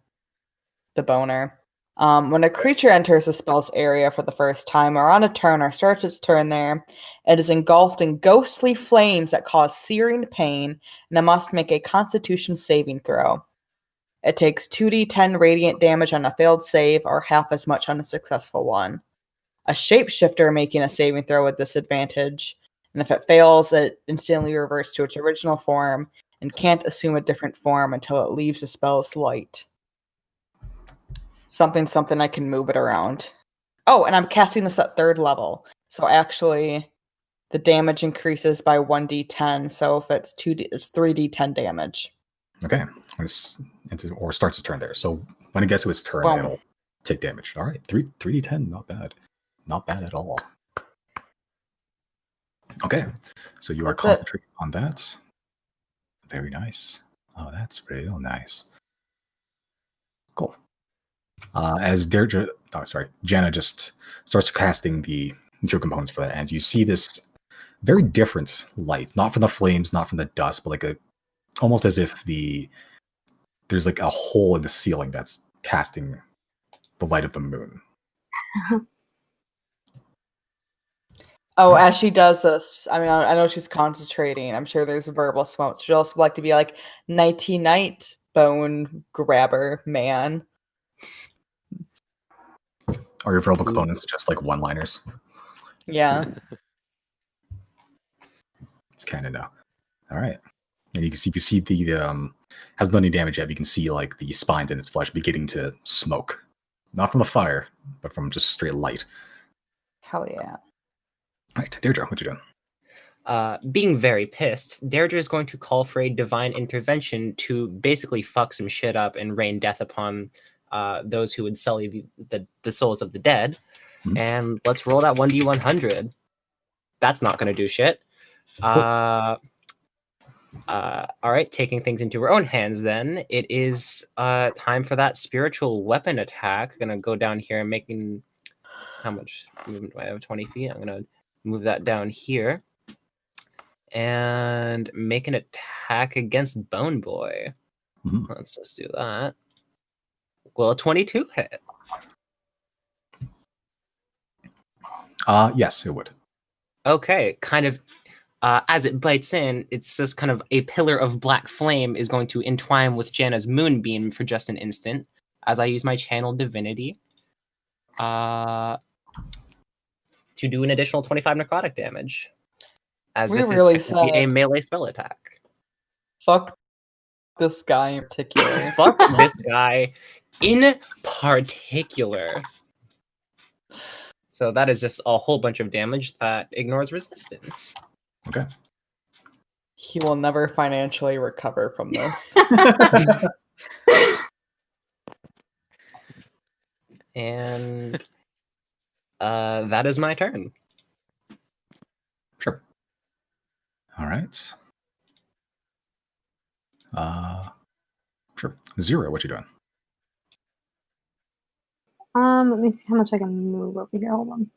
the boner. When a creature enters the spell's area for the first time or on a turn or starts its turn there, it is engulfed in ghostly flames that cause searing pain, and it must make a Constitution saving throw. It takes 2d10 radiant damage on a failed save or half as much on a successful one. A shapeshifter making a saving throw with disadvantage, and if it fails, it instantly reverts to its original form and can't assume a different form until it leaves the spell's light. Something, I can move it around. Oh, and I'm casting this at 3rd level. So actually, the damage increases by 1d10. So if it's 2d, it's 3d10 damage. Okay. Or starts its turn there. So when it gets to its turn, Boom. it'll take damage. All right. 3d10, not bad. Not bad at all. Okay. So you are That's it. concentrating on that. Very nice. Oh, that's real nice. Cool. As Jana just starts casting the two components for that, and you see this very different light, not from the flames, not from the dust, but like almost as if there's like a hole in the ceiling that's casting the light of the moon. Oh, as she does this, I mean, I know she's concentrating. I'm sure there's verbal smoke. She'd also like to be like, nighty night, bone grabber man. Are your verbal components just like one-liners? Yeah. It's kind of no. All right. And you can see the hasn't done any damage yet. But you can see like the spines in its flesh beginning to smoke, not from a fire, but from just straight light. Hell yeah. All right, Deirdre, what you doing? Being very pissed, Deirdre is going to call for a divine intervention to basically fuck some shit up and rain death upon those who would sully the souls of the dead. Mhm. And let's roll that 1d100. That's not going to do shit. All right, taking things into our own hands then. It is time for that spiritual weapon attack. Gonna go down here and making... How much movement do I have? 20 feet. I'm gonna move that down here. And make an attack against Bone Boy. Mhm. Let's just do that. Will a 22 hit? Yes, it would. Okay, kind of as it bites in, it's just kind of a pillar of black flame is going to entwine with Janna's moonbeam for just an instant as I use my channel divinity to do an additional 25 necrotic damage. As We this really is technically said- a melee spell attack. Fuck this guy in particular. Fuck this guy in particular. So that is just a whole bunch of damage that ignores resistance. Okay. He will never financially recover from this. And that is my turn. Sure. All right. Sure. Zero, what you doing? Let me see how much I can move over here. Hold on.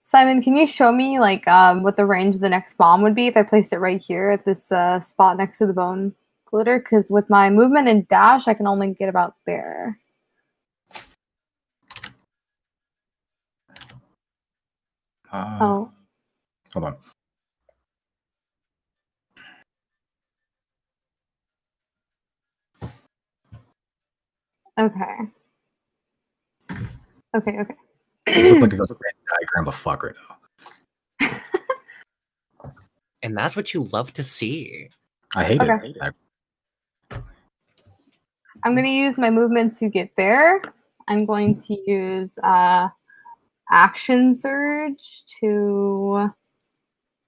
Simon, can you show me like what the range of the next bomb would be if I placed it right here at this spot next to the bone glitter? Because with my movement and dash, I can only get about there. Oh, Hold on. okay. Okay. It looks like a great diagram of fuck right now. And that's what you love to see. I hate Okay. it. I'm going to use my movement to get there. I'm going to use action surge to...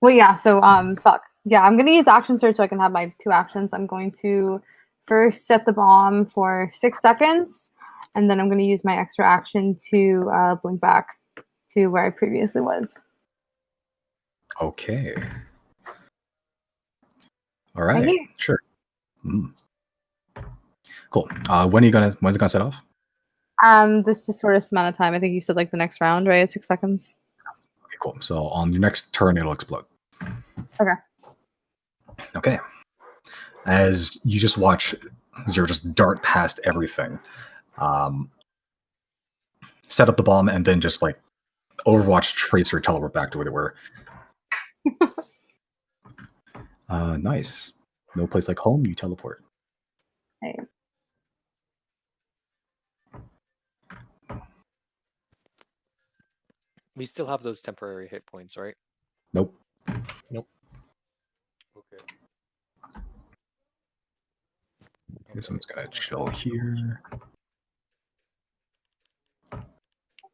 Well, yeah, so, fuck. Yeah, I'm going to use action surge so I can have my 2 actions. I'm going to first set the bomb for 6 seconds, and then I'm going to use my extra action to blink back to where I previously was. Okay. All right. Okay. Sure. Cool. When's it gonna set off? This is shortest amount of time. I think you said like the next round, right? 6 seconds. Okay, cool. So on your next turn, it'll explode. Okay. Okay. As you just watch Zero just dart past everything, set up the bomb, and then just like Overwatch Tracer teleport back to where they were. Nice. No place like home, you teleport. Okay. We still have those temporary hit points, right? Nope. Nope. Okay. This one's gonna chill here.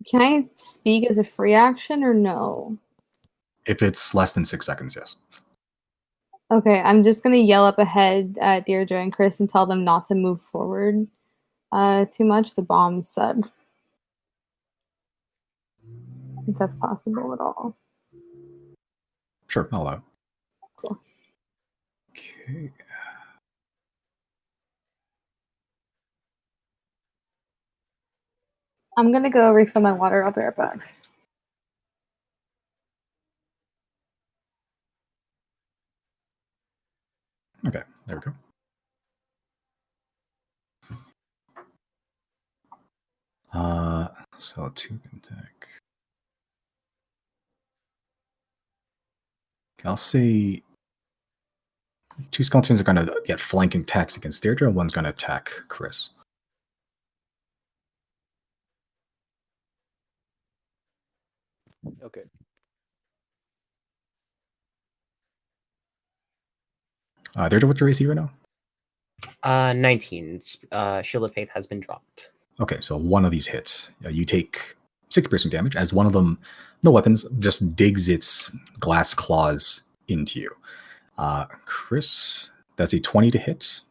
Can I speak as a free action or no? If it's less than 6 seconds, yes. Okay, I'm just gonna yell up ahead at Deirdre and Chris and tell them not to move forward too much. The bomb's set. If that's possible at all. Sure, I'll allow. Cool. Okay. I'm gonna go refill my water. I'll be right back. Okay, there we go. So 2 can attack. Okay, I'll say 2 skeletons are going to get flanking attacks against Deirdre, and one's going to attack Chris. Okay. Deirdre, what's your AC right now? 19. Shield of Faith has been dropped. Okay, so one of these hits. You take 6 piercing damage as one of them, no weapons, just digs its glass claws into you. Chris, that's a 20 to hit.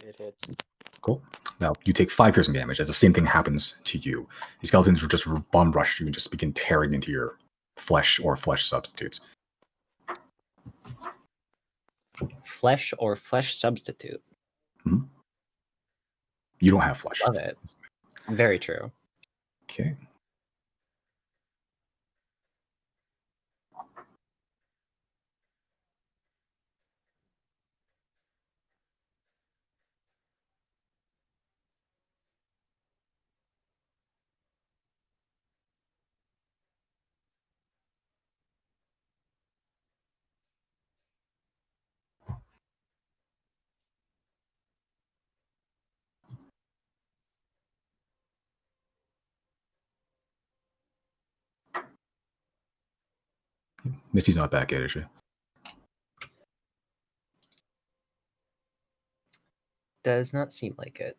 It hits. Cool. Now you take 5 piercing damage as the same thing happens to you. These skeletons will just bum rush you and just begin tearing into your flesh or flesh substitutes. Flesh or flesh substitute. Mm-hmm. You don't have flesh. Love it. Very true. Okay. Misty's not back yet, is she? Does not seem like it.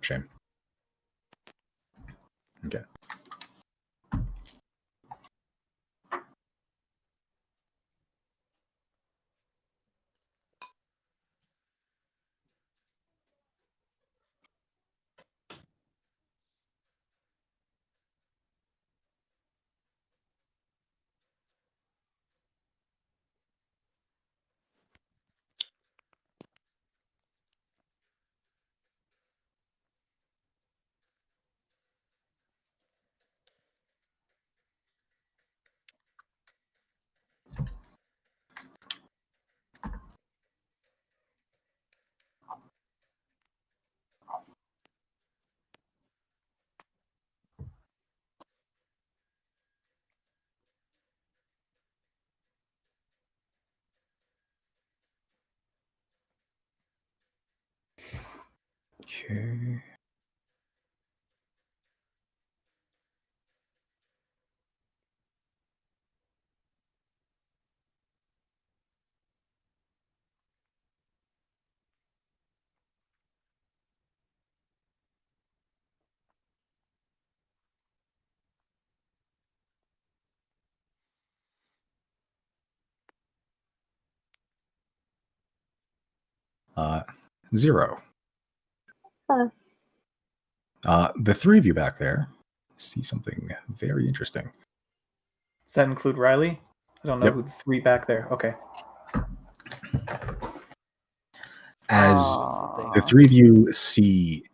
Shame. Okay. Okay. Uh, 0. Huh. The 3 of you back there see something very interesting. Does that include Riley? I don't know Yep. who the 3 back there. Okay. As Aw. the 3 of you see,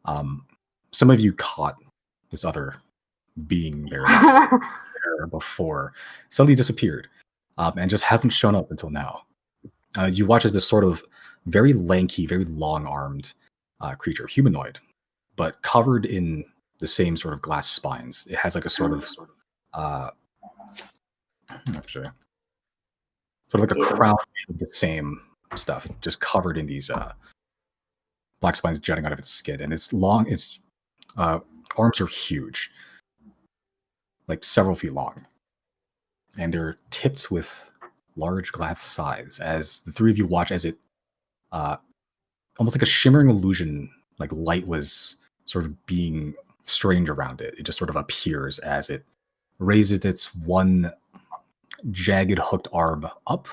some of you caught this other being there before. Suddenly disappeared and just hasn't shown up until now. You watch as this sort of very lanky, very long-armed creature, humanoid, but covered in the same sort of glass spines. It has like a sort of actually, sort of like a crown of the same stuff, just covered in these black spines jutting out of its skin, and it's long. Its arms are huge, like several feet long, and they're tipped with large glass sides. As the 3 of you watch as it, almost like a shimmering illusion, like light was sort of being strange around it. It just sort of appears as it raises its one jagged hooked arm up.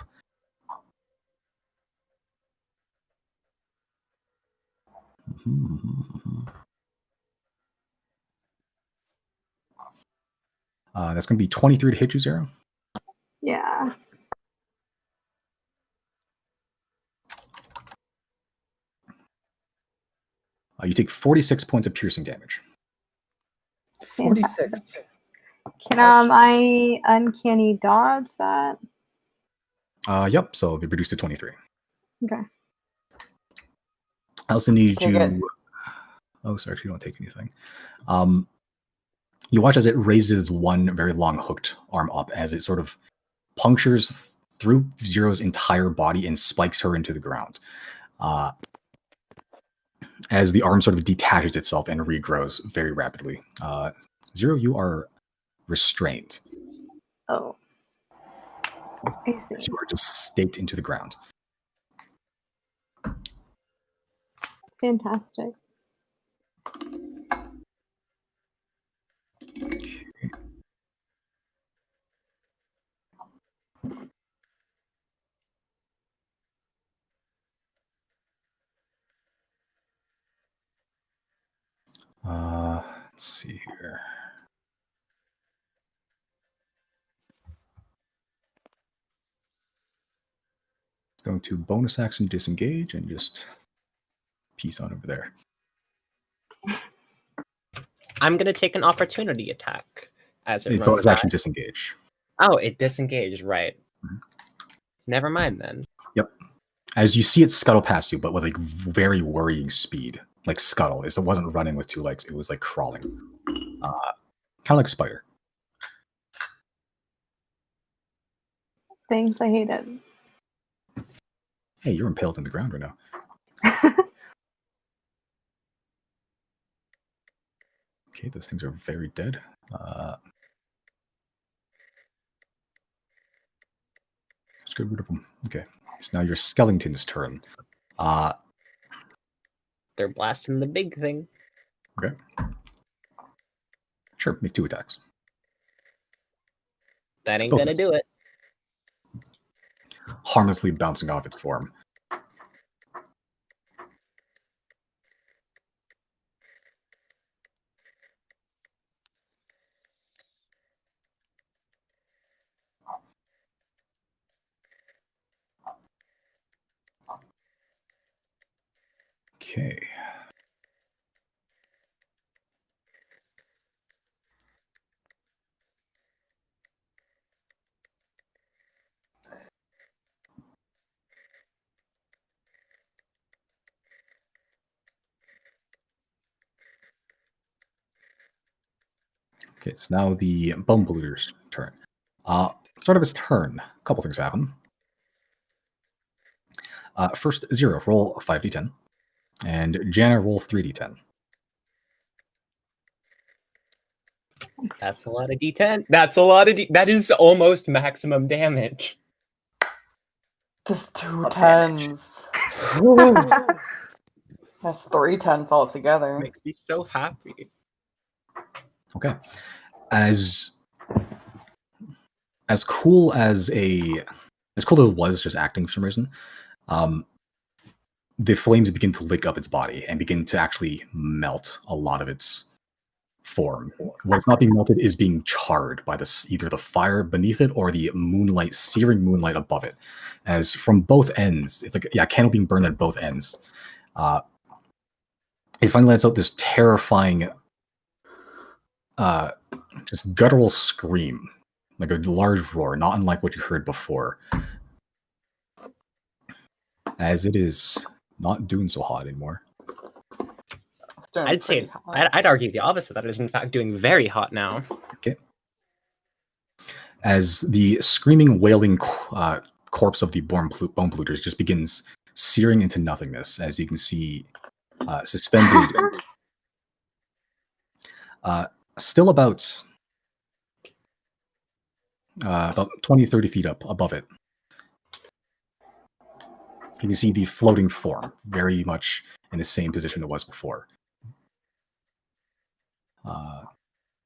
That's going to be 23 to hit you, Zero. Yeah. You take 46 points of piercing damage. 46. Can I uncanny dodge that? Yep, so it'll be reduced to 23. Okay. I also need Take you. it. Oh, sorry, you don't take anything. You watch as it raises one very long hooked arm up as it sort of punctures through Zero's entire body and spikes her into the ground. As the arm sort of detaches itself and regrows very rapidly. Zero, you are restrained. Oh. I see. as you are just staked into the ground. Fantastic. Let's see here. Going to bonus action disengage and just peace on over there. I'm gonna take an opportunity attack as it A runs bonus by. action disengage. Oh, it disengaged, right. Mhm. Never mind then. Yep. As you see it scuttle past you, but with like very worrying speed. Like scuttle. It wasn't running with two legs, it was like crawling. Kind of like a spider. Thanks, I hate it. Hey, you're impaled in the ground right now. Okay, those things are very dead. Let's get rid of them. Okay, so now your skeleton's turn. They're blasting the big thing. Okay. Sure, make 2 attacks. That ain't Both gonna miss. do it. Harmlessly bouncing off its form. Okay. Okay, it's now the Bone Polluter's turn. Start of his turn, a couple things happen. First, Zero, roll a 5d10. And Jana, roll 3d10. That's a lot of D10. That's a lot of that is almost maximum damage. Just 2 Of damage. 10s. That's 3 10s altogether. This makes me so happy. Okay. As cool as it was just acting for some reason, the flames begin to lick up its body and begin to actually melt a lot of its form. What's not being melted is being charred by either the fire beneath it or the moonlight, searing moonlight above it. As from both ends, it's like candle being burned at both ends. It finally lets out this terrifying, just guttural scream, like a large roar, not unlike what you heard before. As it is not doing so hot anymore. I'd say I'd argue the opposite. That it is in fact doing very hot now. Okay. As the screaming, wailing corpse of the bone polluters just begins searing into nothingness, as you can see, suspended, still about 20, 30 feet up above it. You can see the floating form, very much in the same position it was before.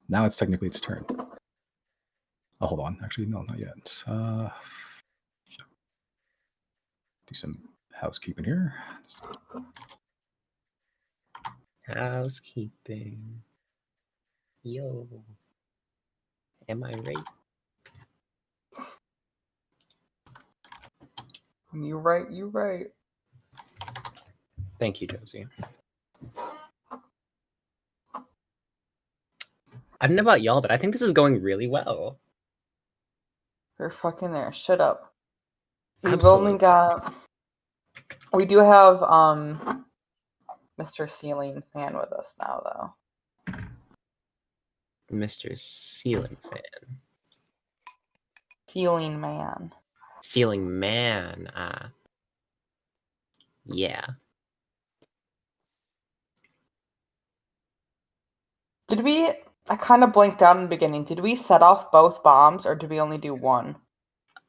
Now it's technically its turn. Oh, hold on. Actually, no, not yet. Do some housekeeping here. Housekeeping. Yo. Am I right? You right, you right. Thank you, Josie. I don't know about y'all, but I think this is going really well. You're fucking there. Shut up. We've Absolutely. only got... We do have Mr. Ceiling Fan with us now, though. Mr. Ceiling Fan. Ceiling Man. Ceiling Man. Yeah. Did we... I kind of blinked out in the beginning. Did we set off both bombs, or did we only do one?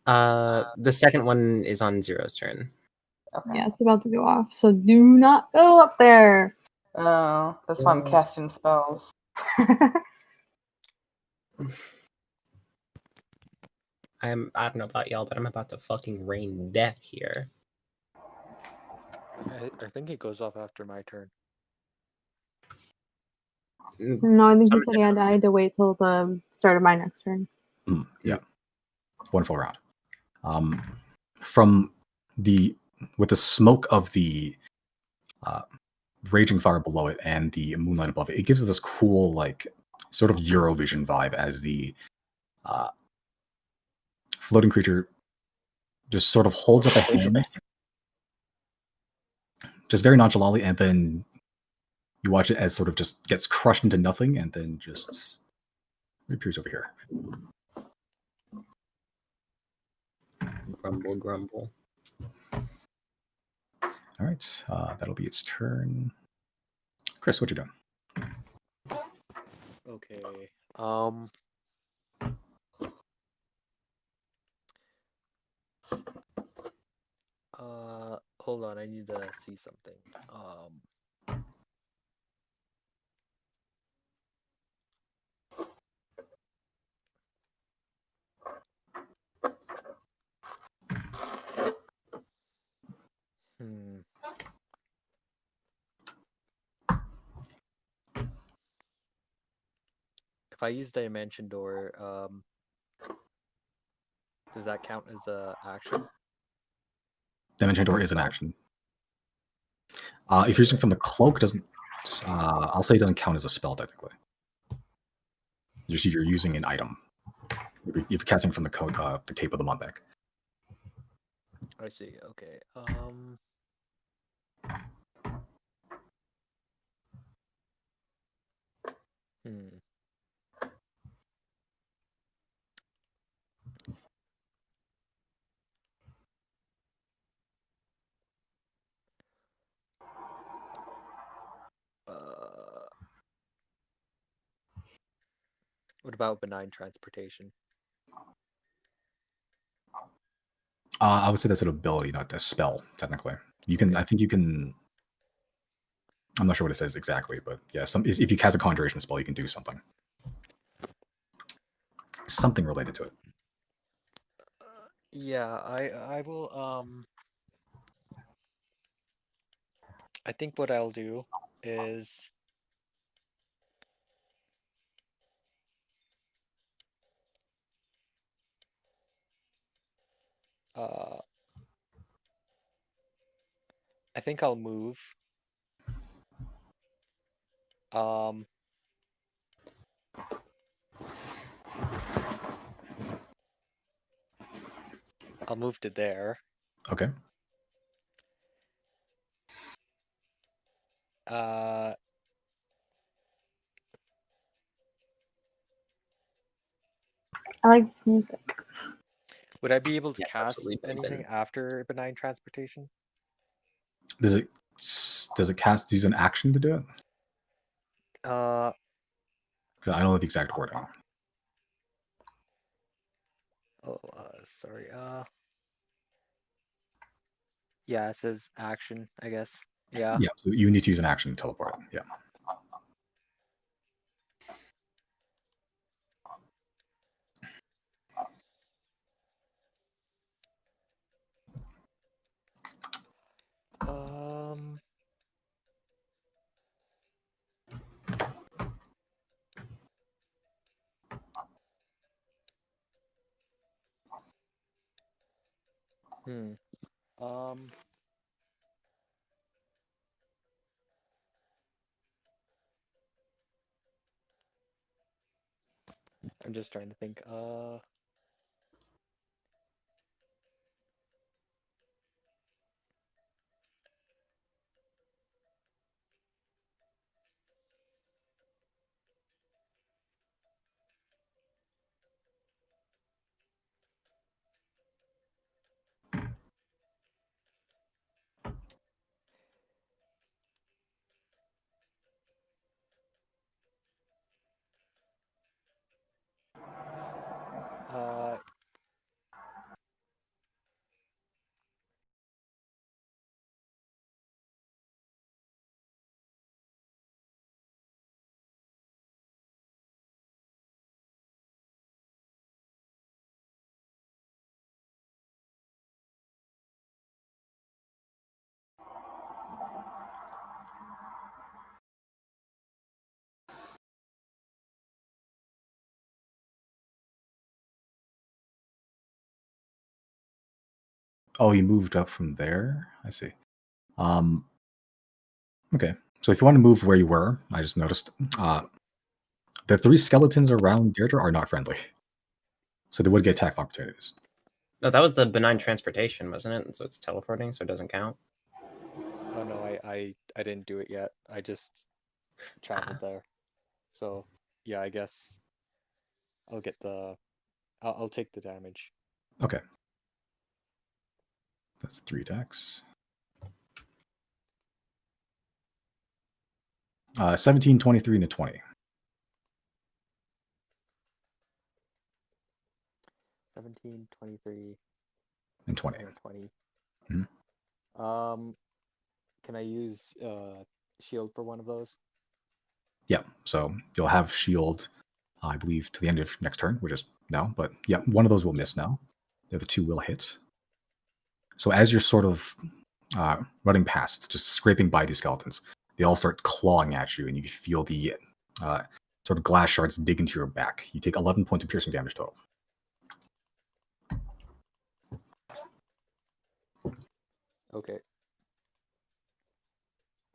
The second one is on Zero's turn. Okay. Yeah, it's about to go off, so do not go up there. Oh, that's why I'm casting spells. I don't know about y'all, but I'm about to fucking rain death here. I think it goes off after my turn. No, I think he Some- said I had to wait till the start of my next turn. Yeah, one full round. From with the smoke of the raging fire below it and the moonlight above it, it gives it this cool, like, sort of Eurovision vibe as the floating creature just sort of holds up a hand, just very nonchalantly, and then you watch it as sort of just gets crushed into nothing, and then just reappears over here. Grumble, grumble. All right, that'll be its turn. Chris, what you doing? Okay. Hold on, I need to see something. Hmm. If I use Dimension Door, does that count as a action? Dimension Door is an action. If you're using from the cloak, doesn't I'll say it doesn't count as a spell technically. You're using an item. You're casting from the Cape of the Mundbeck. I see. Okay. Hmm. What about benign transportation? I would say that's an ability, not a spell, technically. You can, Okay. I think you can. I'm not sure what it says exactly, but yeah, if you cast a conjuration spell, you can do something related to it. Yeah, I will. I think what I'll do is I think I'll move. I'll move to there. Okay. I like this music. Would I be able to Yeah, cast absolutely, anything Ben. after benign transportation? Does it cast use an action to do it? 'Cause I don't know the exact wording. Sorry. Yeah, it says action, I guess. Yeah. Yeah, so you need to use an action to teleport. Yeah. Hmm. I'm just trying to think. Oh, you moved up from there? I see. Okay. So if you want to move where you were, I just noticed the 3 skeletons around Deirdre are not friendly. So they would get attack opportunities. No, that was the benign transportation, wasn't it? So it's teleporting, so it doesn't count. Oh no, I didn't do it yet. I just traveled there. So yeah, I guess I'll get the I'll take the damage. Okay. That's 3 attacks. 17, 23, and a 20. 17, 23, And 20. and 20. Mhm. Can I use shield for one of those? Yeah. So you'll have shield, I believe, to the end of next turn, which is now. But yeah, one of those will miss now. The other 2 will hit. So as you're sort of running past, just scraping by these skeletons, they all start clawing at you, and you feel the sort of glass shards dig into your back. You take 11 points of piercing damage total. Okay.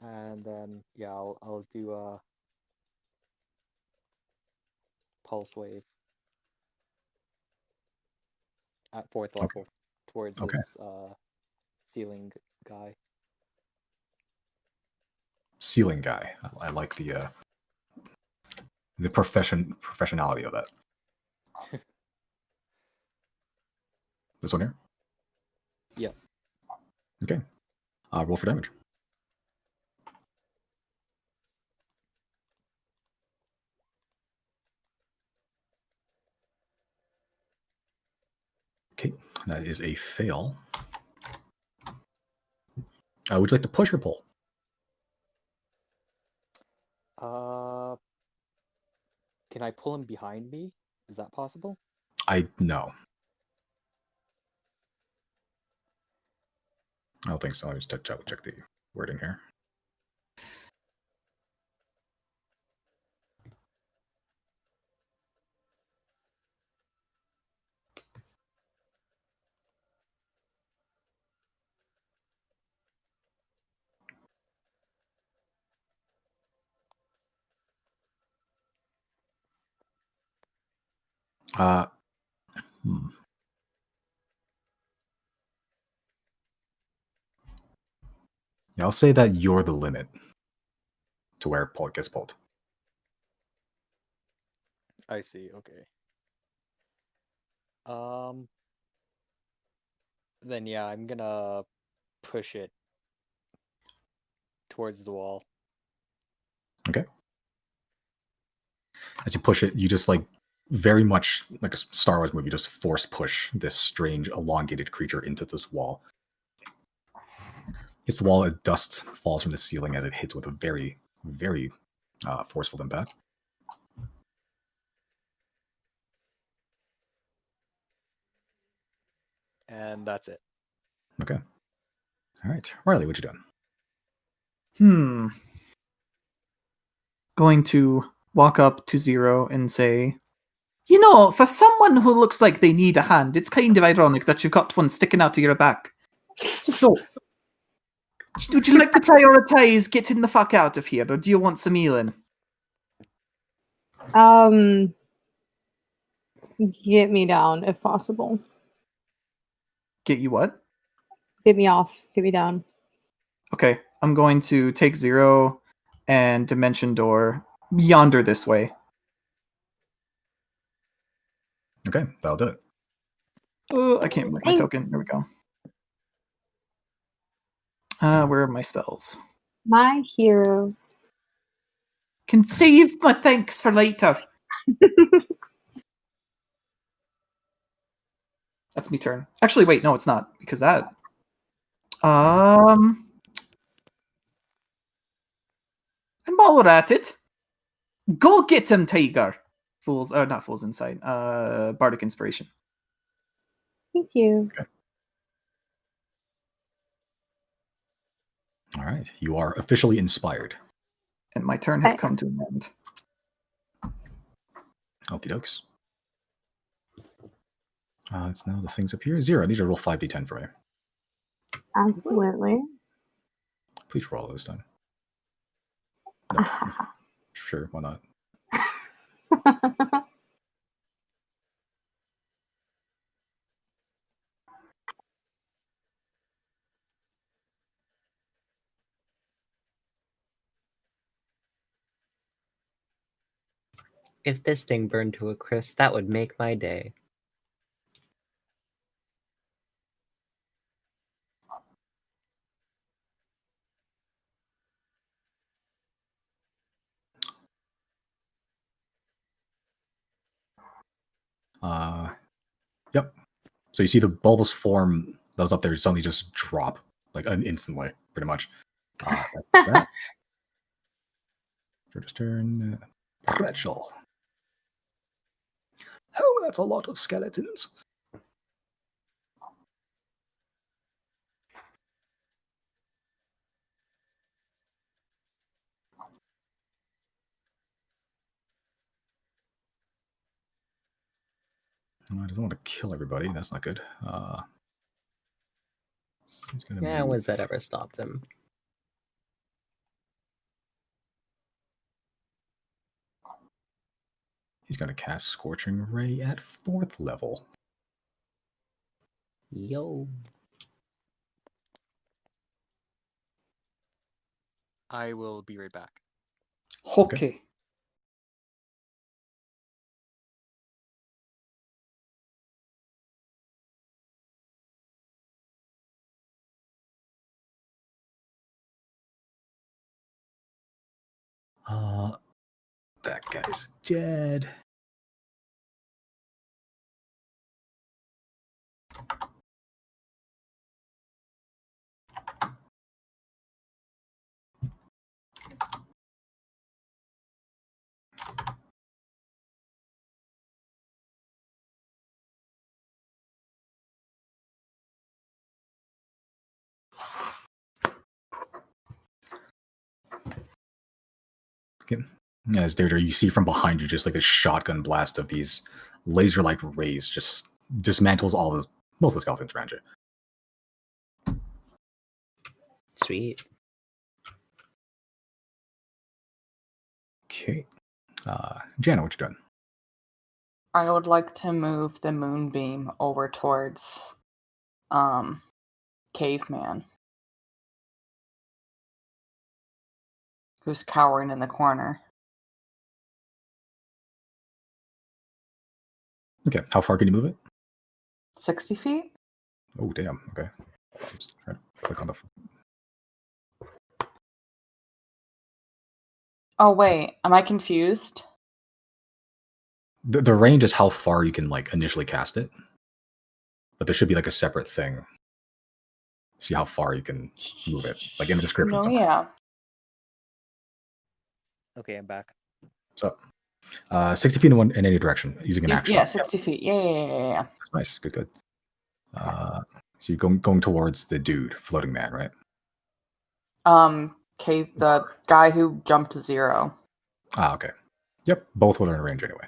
And then yeah, I'll do a pulse wave at 4th level towards Okay. this ceiling guy. Ceiling guy. I like the professionality of that. This one here? Yep. Okay. Roll for damage. Okay, that is a fail. Would you like to push or pull? Can I pull him behind me? Is that possible? No. I don't think so. I'll just check the wording here. Yeah, I'll say that you're the limit to where it gets pulled. I see. Okay. Then yeah, I'm gonna push it towards the wall. Okay. As you push it, you just very much like a Star Wars movie, just force push this strange elongated creature into this wall. Hits the wall, dust falls from the ceiling as it hits with a very, very forceful impact. And that's it. Okay. All right. Riley, what you doing? Going to walk up to Zero and say, you know, for someone who looks like they need a hand, it's kind of ironic that you've got one sticking out of your back. So, would you like to prioritize getting the fuck out of here, or do you want some healing? Get me down if possible. Get you what? Get me off. Get me down. Okay, I'm going to take Zero and Dimension Door yonder this way. Okay, that'll do it. Oh, I can't move my token. There we go. Where are my spells? My hero. Can save my thanks for later. That's me turn. Actually, wait, no, it's not, because that. I'm all at it. Go get him, Tiger. Fools, not Fools Insight. Bardic Inspiration. Thank you. Okay. All right, you are officially inspired. And my turn has come to an end. Okie dokes. It's now the things up here. Zero. I need you to roll 5d10 for me. Absolutely. Please roll this time. No. Sure, why not? If this thing burned to a crisp, that would make my day. Yep. So you see the bulbous form that was up there suddenly just drop, like instantly, pretty much. That's that. First turn. Rachel. Oh, that's a lot of skeletons. I doesn't want to kill everybody. That's not good. He's gonna Yeah, move. when's that ever stopped him? He's gonna cast Scorching Ray at 4th level. Yo. I will be right back. Okay. That guy's dead. Okay. As Deirdre, you see from behind you just like a shotgun blast of these laser-like rays just dismantles most of the skeletons around you. Sweet. Okay. Jana, what you doing? I would like to move the moonbeam over towards Caveman, who's cowering in the corner. Okay. How far can you move it? 60 feet? Oh, damn. Okay. Just try to click on the. Oh, wait. Am I confused? The range is how far you can like initially cast it, but there should be like a separate thing. See how far you can move it, like in the description. No, somewhere. yeah. Okay, I'm back. So, 60 feet in any direction using an action. Yeah, 60 feet. Yeah. That's nice. Good. So you're going towards the dude, floating man, right? The guy who jumped to 0. Okay. Yep, both within range anyway.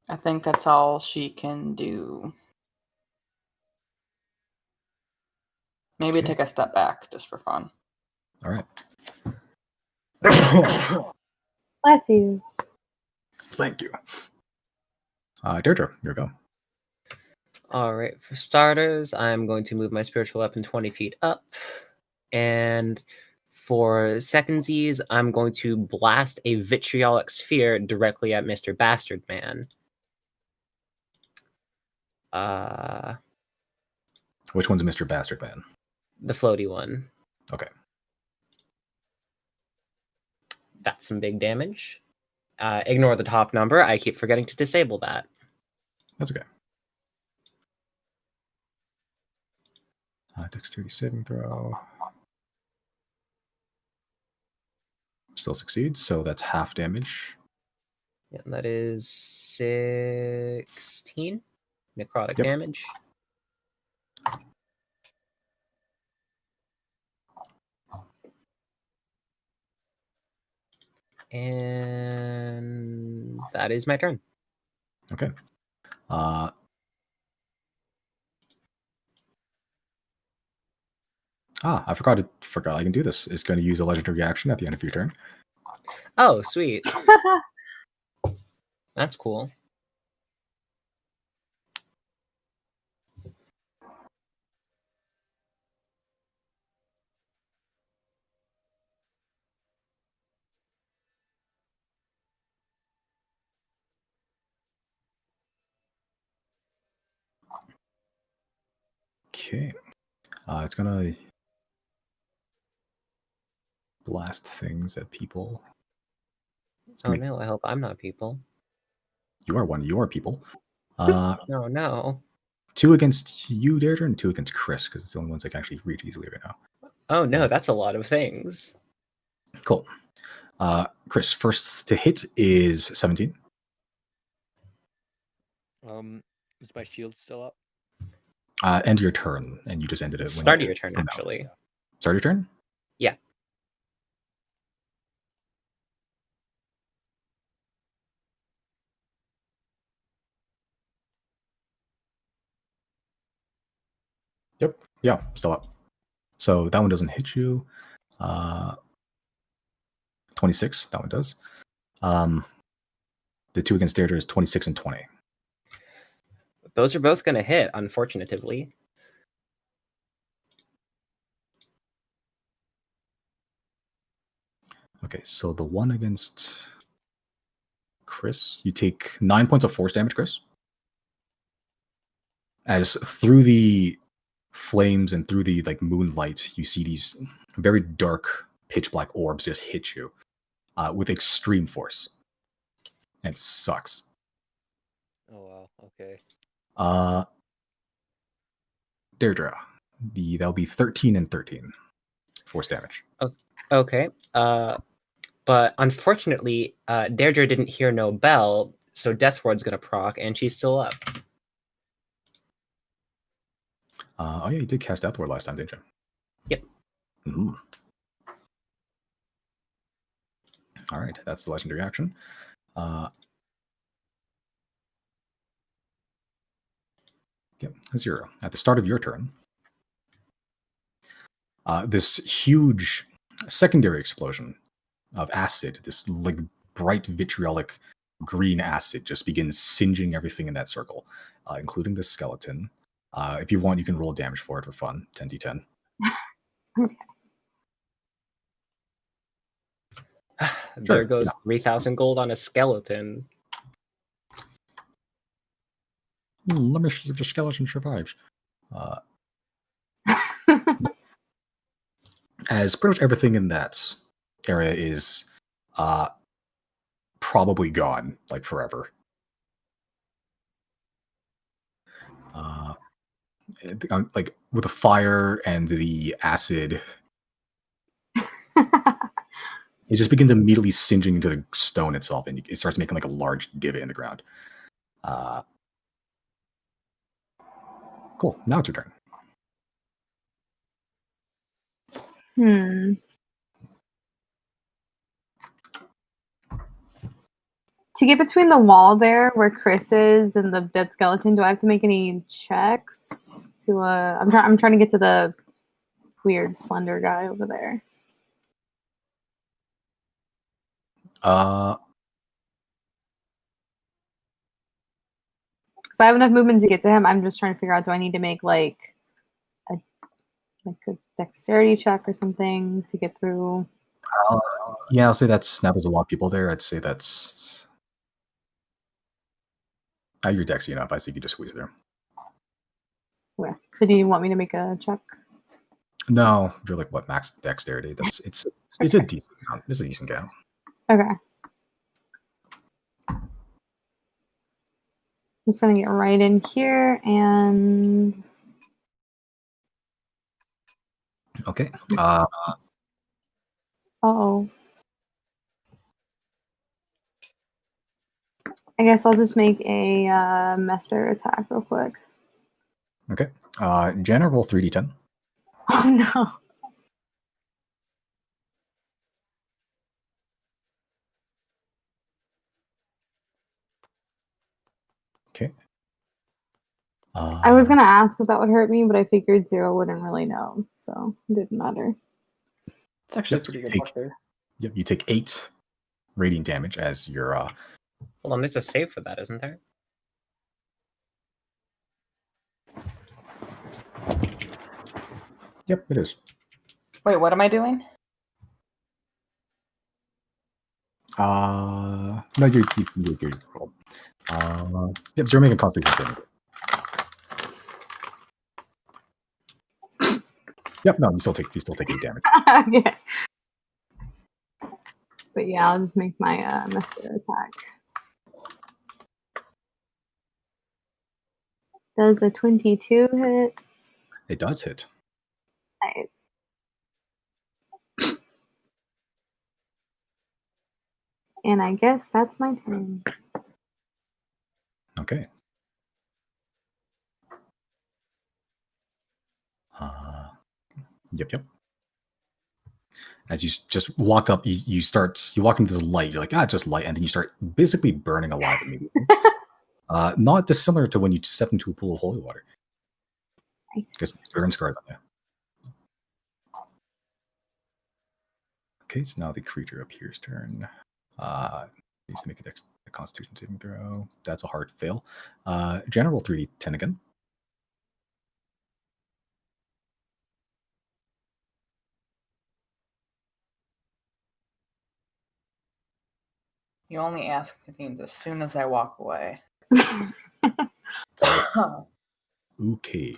I think that's all she can do. Maybe Okay. take a step back just for fun. All right. Bless you. Thank you. Deirdre, here we go. Alright, for starters, I'm going to move my spiritual weapon 20 feet up. And for secondsies, I'm going to blast a vitriolic sphere directly at Mr. Bastard Man. Which one's Mr. Bastard Man? The floaty one. Okay. That's some big damage. Ignore the top number. I keep forgetting to disable that. That's okay. Dexterity saving throw. Still succeeds, so that's half damage. Yeah, that is 16 necrotic Yep. damage. And that is my turn. Okay. I forgot I can do this. It's going to use a legendary action at the end of your turn. Oh, sweet. That's cool. Okay. It's going to blast things at people. Oh no, I hope I'm not people. You are one of your people. Uh, No. 2 against you, Deirdre, and 2 against Chris, because it's the only ones I can actually reach easily right now. Oh no, that's a lot of things. Cool. Chris, first to hit is 17. Is my shield still up? End your turn, and you just ended it. Start of you your turn, actually. Start your turn? Yeah. Yep. Yeah, still up. So that one doesn't hit you. 26, that one does. The 2 against Deirdre is 26 and 20. Those are both going to hit, unfortunately. Okay, so the one against Chris, you take 9 points of force damage, Chris. As through the flames and through the moonlight, you see these very dark, pitch black orbs just hit you with extreme force. And it sucks. Oh wow, okay. Deirdre, that'll be 13 and 13 force damage. Okay. But unfortunately, Deirdre didn't hear no bell, so Death Ward's going to proc, and she's still up. Oh yeah, you did cast Death Ward last time, didn't you? Yep. Mm-hmm. All right, that's the legendary action. Yep, 0. At the start of your turn, this huge secondary explosion of acid, this bright vitriolic green acid, just begins singeing everything in that circle, including the skeleton. If you want, you can roll damage for it for fun. 10d10. There goes 3,000 gold on a skeleton. Let me see if the skeleton survives. As pretty much everything in that area is probably gone, forever. With the fire and the acid, it just begins immediately singeing into the stone itself, and it starts making a large divot in the ground. Cool. Now it's your turn. To get between the wall there where Chris is and the dead skeleton, do I have to make any checks? I'm trying to get to the weird slender guy over there. Uh, Because I have enough movement to get to him. I'm just trying to figure out, do I need to make a dexterity check or something to get through? yeah, I'll say that's now there's a lot of people there. I'd say that's you're dexy enough. I think you just squeeze there. Yeah. So do you want me to make a check? No, you're max dexterity. It's a decent count. It's a decent count. Okay. I'm just gonna get right in here and okay. oh. I guess I'll just make a messer attack real quick. Okay. Jenna, roll 3d10. Oh no. Okay. I was gonna ask if that would hurt me, but I figured Zero wouldn't really know, so it didn't matter. It's actually Yep, pretty good take- luck there. Yep, you take 8 radiant damage as your Hold on, there's a save for that, isn't there? Yep, it is. Wait, what am I doing? No, you're roll. Yep, so you're making constitution saving. Yep, no, you still take 8 damage. Yeah. But yeah, I'll just make my messer attack. Does a 22 hit? It does hit. Nice. And I guess that's my turn. Okay. Yep. As you just walk up, you walk into this light. You're like, it's just light, and then you start basically burning alive immediately. Not dissimilar to when you step into a pool of holy water. Because burn scars on you. Okay, so now the creature up here's turn. Needs to make a Constitution saving throw. That's a hard fail. General 3d10 again. You only ask me things as soon as I walk away. Okay.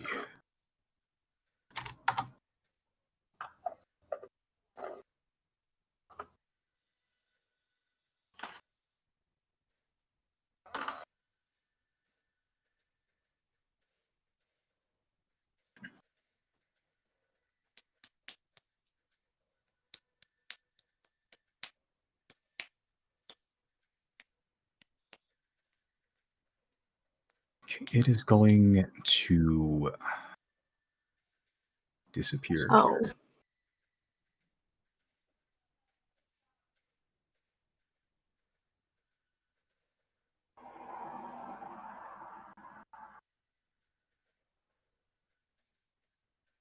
It is going to disappear. Oh.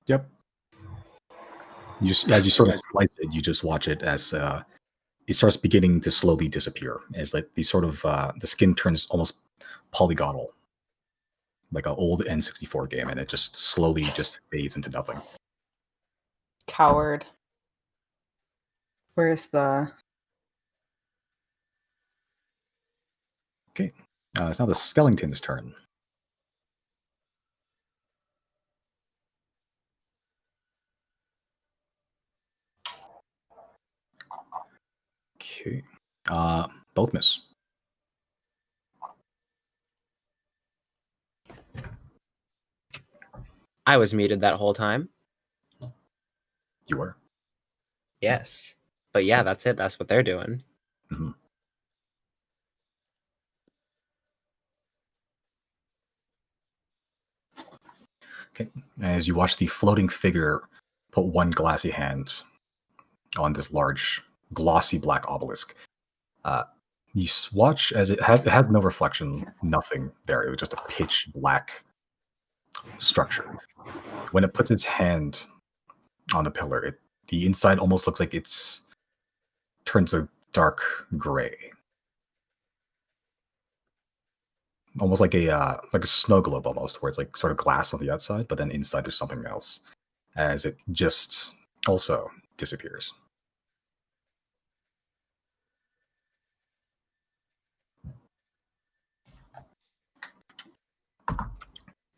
Yep. You just, as you sort of slice it, you just watch it as it starts beginning to slowly disappear. As like the sort of the skin turns almost polygonal, like an old N64 game, and it just slowly just fades into nothing. Coward. Where's the... Okay. It's now the skeleton's turn. Okay. Both miss. I was muted that whole time. You were. Yes. But yeah, that's it. That's what they're doing. Mm-hmm. Okay. As you watch the floating figure put one glassy hand on this large, glossy black obelisk, you watch as it had no reflection, nothing there. It was just a pitch black structure. When it puts its hand on the pillar, the inside almost looks like it's turns a dark gray, almost like a snow globe, almost, where it's like sort of glass on the outside, but then inside there's something else. As it just also disappears.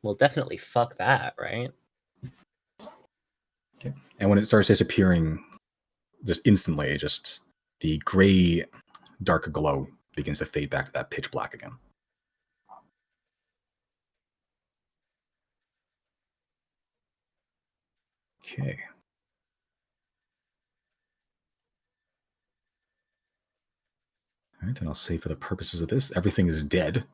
Well, definitely fuck that, right? Okay. And when it starts disappearing, just instantly, just the gray, dark glow begins to fade back to that pitch black again. Okay. All right, and I'll say for the purposes of this, everything is dead.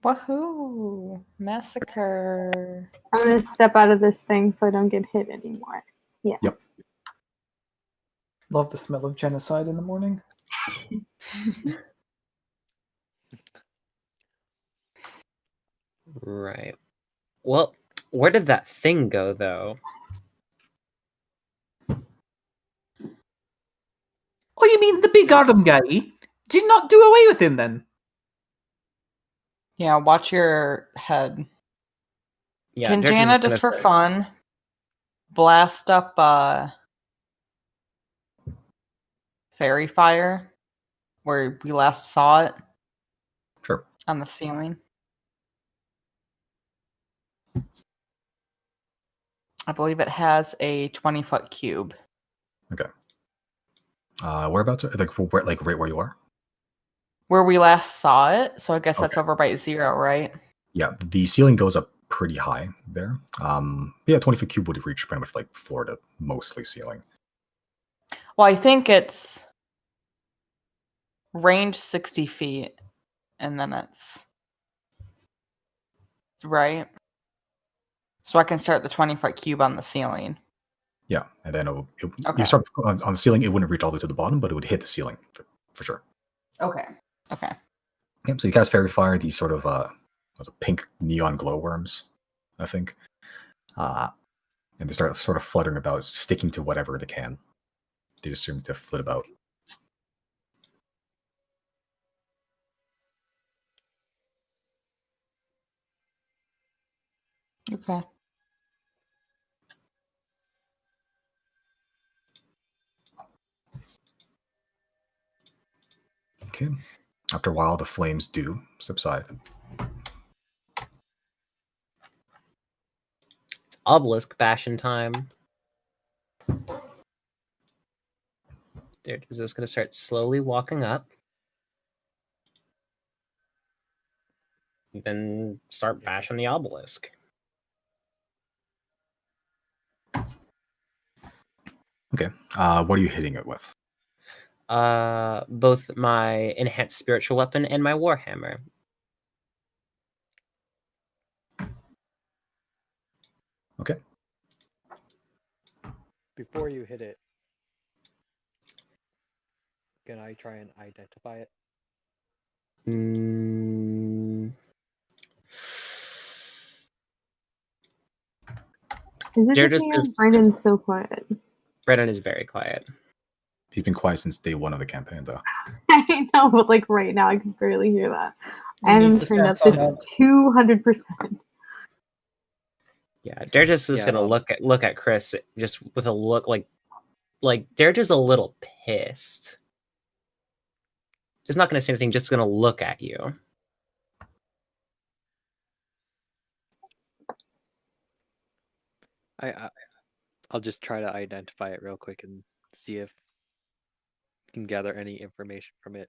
Woohoo! Massacre. I'm gonna step out of this thing so I don't get hit anymore. Yeah. Yep. Love the smell of genocide in the morning. Right. Well, where did that thing go, though? Oh, you mean the big Adam guy? Did not do away with him then? Yeah, watch your head. Yeah, Can Dirge is Jana, gonna just for start- fun, blast up fairy fire where we last saw it Sure. on the ceiling? I believe it has a 20-foot cube. Okay. Whereabouts? Like right where you are? Where we last saw it, so I guess that's Okay. over by 0, right? Yeah, the ceiling goes up pretty high there. Yeah, 20-foot cube would reach pretty much like floor to mostly ceiling. Well, I think it's range 60 feet, and then it's right. So I can start the 20-foot cube on the ceiling. Yeah, and then Okay. you start on the ceiling. It wouldn't reach all the way to the bottom, but it would hit the ceiling for sure. Okay. Okay. Yep. So you cast fairy fire. These sort of those pink neon glowworms, I think, and they start sort of fluttering about, sticking to whatever they can. They just seem to flit about. Okay. Okay. After a while, the flames do subside. It's obelisk bashing time. Dirge is just gonna start slowly walking up. Then start bashing the obelisk. Okay. What are you hitting it with? Both my enhanced spiritual weapon and my warhammer. Okay. Before you hit it, can I try and identify it? Is it They're just just- me or is Brandon's so quiet? Brennan is very quiet. He's been quiet since day one of the campaign, though. I know, but like right now, I can barely hear that. I He am needs to turned up start to talking 200%. Yeah, they're just Yeah, gonna look at Chris just with a look like they're just a little pissed. Just not gonna say anything, just gonna look at you. I'll just try to identify it real quick and see if I can gather any information from it.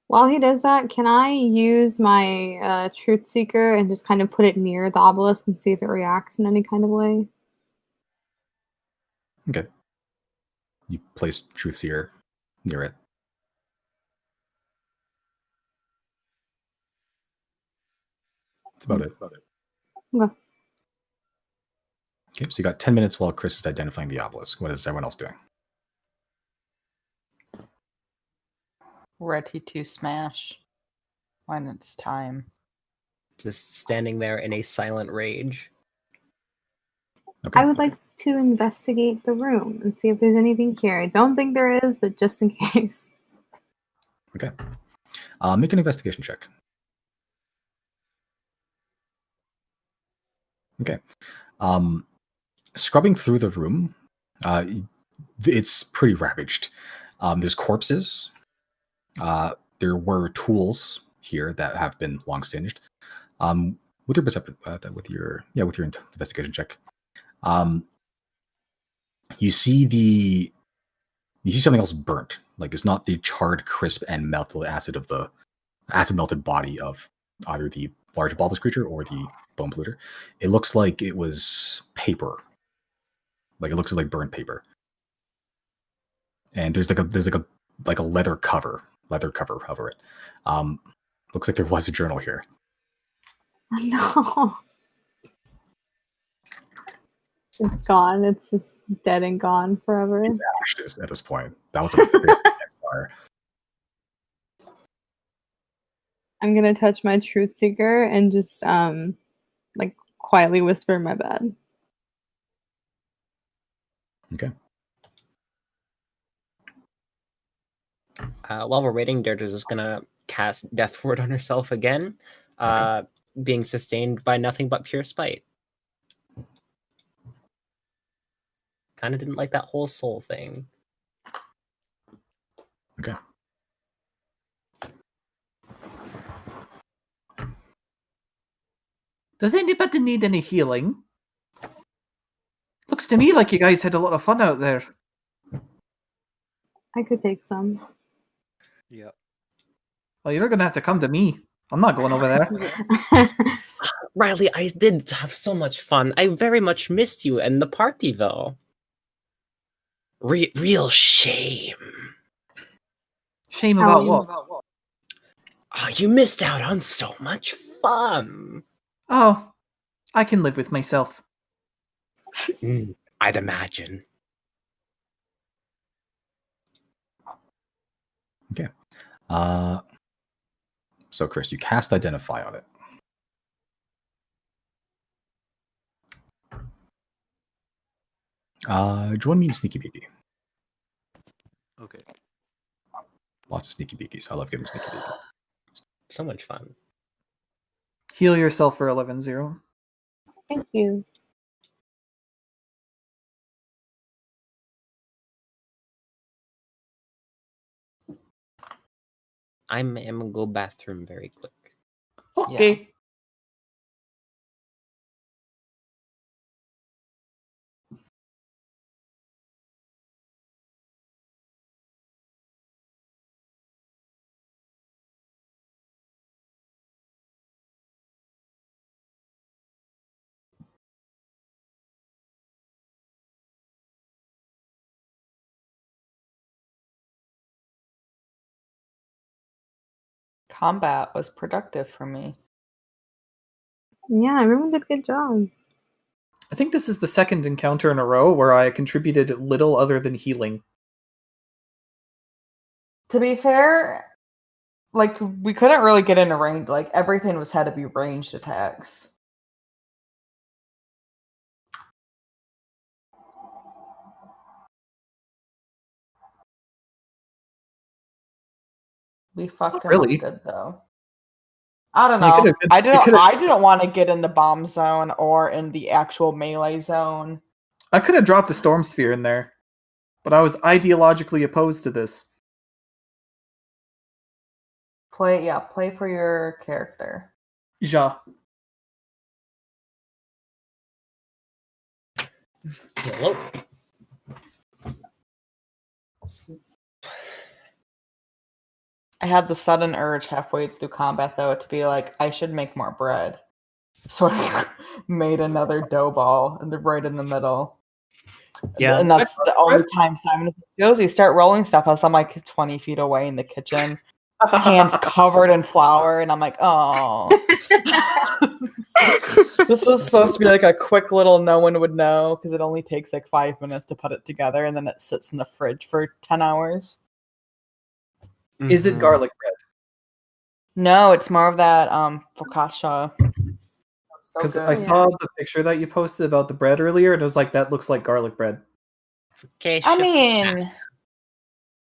While he does that, can I use my Truth Seeker and just kind of put it near the obelisk and see if it reacts in any kind of way? Okay. You place Truth Seer near it. That's about it. Okay. Okay, so you got 10 minutes while Chris is identifying the obelisk. What is everyone else doing? Ready to smash when it's time. Just standing there in a silent rage. Okay. I would like to investigate the room and see if there's anything here. I don't think there is, but just in case. Okay. Make an investigation check. Okay. Scrubbing through the room, it's pretty ravaged. There's corpses. There were tools here that have been long singed. With your perception, with your investigation check, you see something else burnt. Like it's not the charred, crisp, and melted acid of the acid melted body of either the large bulbous creature or the bone polluter. It looks like it was paper. Like it looks like burnt paper. And there's like a leather cover leather cover over it. Looks like there was a journal here. No. It's gone. It's just dead and gone forever. It's ashes at this point. That was a big fire. I'm gonna touch my truth seeker and just like quietly whisper in my bed. Okay. While we're waiting, Deirdre's just gonna cast Death Ward on herself again, being sustained by nothing but pure spite. Kind of didn't like that whole soul thing. Okay. Does anybody need any healing? Looks to me like you guys had a lot of fun out there. I could take some. Yep. Well, you're gonna have to come to me. I'm not going over there. Riley, I did have so much fun. I very much missed you and the party, though. Real shame. Shame How about you- what? Oh, you missed out on so much fun. Oh, I can live with myself. I'd imagine. Okay. So, Chris, you cast Identify on it. Join me in Sneaky Beaky. Okay. Lots of Sneaky Beakies. I love giving Sneaky Beaky. So much fun. Heal yourself for 11-0. Thank you. I'm gonna go bathroom very quick. Okay. Combat was productive for me. Yeah, everyone did a good job. I think this is the second encounter in a row where I contributed little other than healing. To be fair, like we couldn't really get into range. Like everything had to be ranged attacks. We fucked him really. up good though. I don't You know. could've- I you didn't. could've- I didn't want to get in the bomb zone or in the actual melee zone. I could have dropped a Storm Sphere in there, but I was ideologically opposed to this. Play for your character. Ja. Hello. I had the sudden urge halfway through combat though to be like, I should make more bread. So I made another dough ball right in the middle. Yeah. And that's the only time Simon was like, Josie, start rolling stuff. I'm like 20 feet away in the kitchen. Hands covered in flour, and I'm like, oh. This was supposed to be like a quick little no one would know because it only takes like 5 minutes to put it together, and then it sits in the fridge for 10 hours. Is it garlic bread? No, it's more of that focaccia. Because So I good. saw the picture that you posted about the bread earlier, and it was like, that looks like garlic bread. Okay, I mean,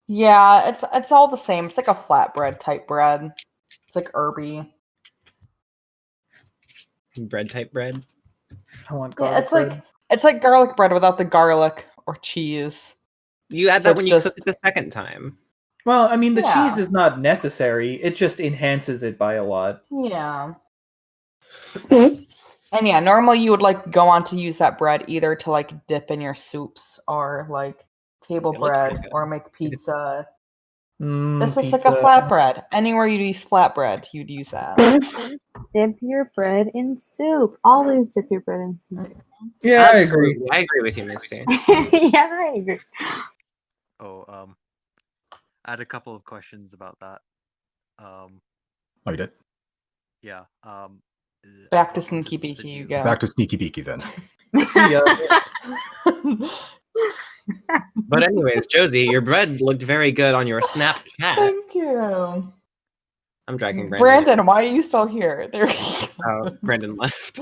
yeah, it's all the same. It's like a flatbread type bread. It's like herby. bread type bread. I want Yeah, garlic it's bread. like garlic bread without the garlic or cheese. You add So that it's when you just- cook it the second time. Well, I mean, the Yeah. cheese is not necessary. It just enhances it by a lot. Yeah. And yeah, normally you would like go on to use that bread either to like dip in your soups or like table It looks pretty bread good. or make pizza. Mm, This is pizza. like a flatbread. Anywhere you'd use flatbread, you'd use that. Dip your bread in soup. Always dip your bread in soup. Yeah, I agree. Absolutely. I agree with you, Misty. Yeah, I agree. Oh, I had a couple of questions about that. Oh, you did? Yeah. Back to what Sneaky was it Beaky you you- go. Back to Sneaky Beaky then. See ya. But anyways, Josie, your bread looked very good on your Snapchat. Thank you. I'm dragging Brandon, why are you still here? There you go. Oh, Brandon left.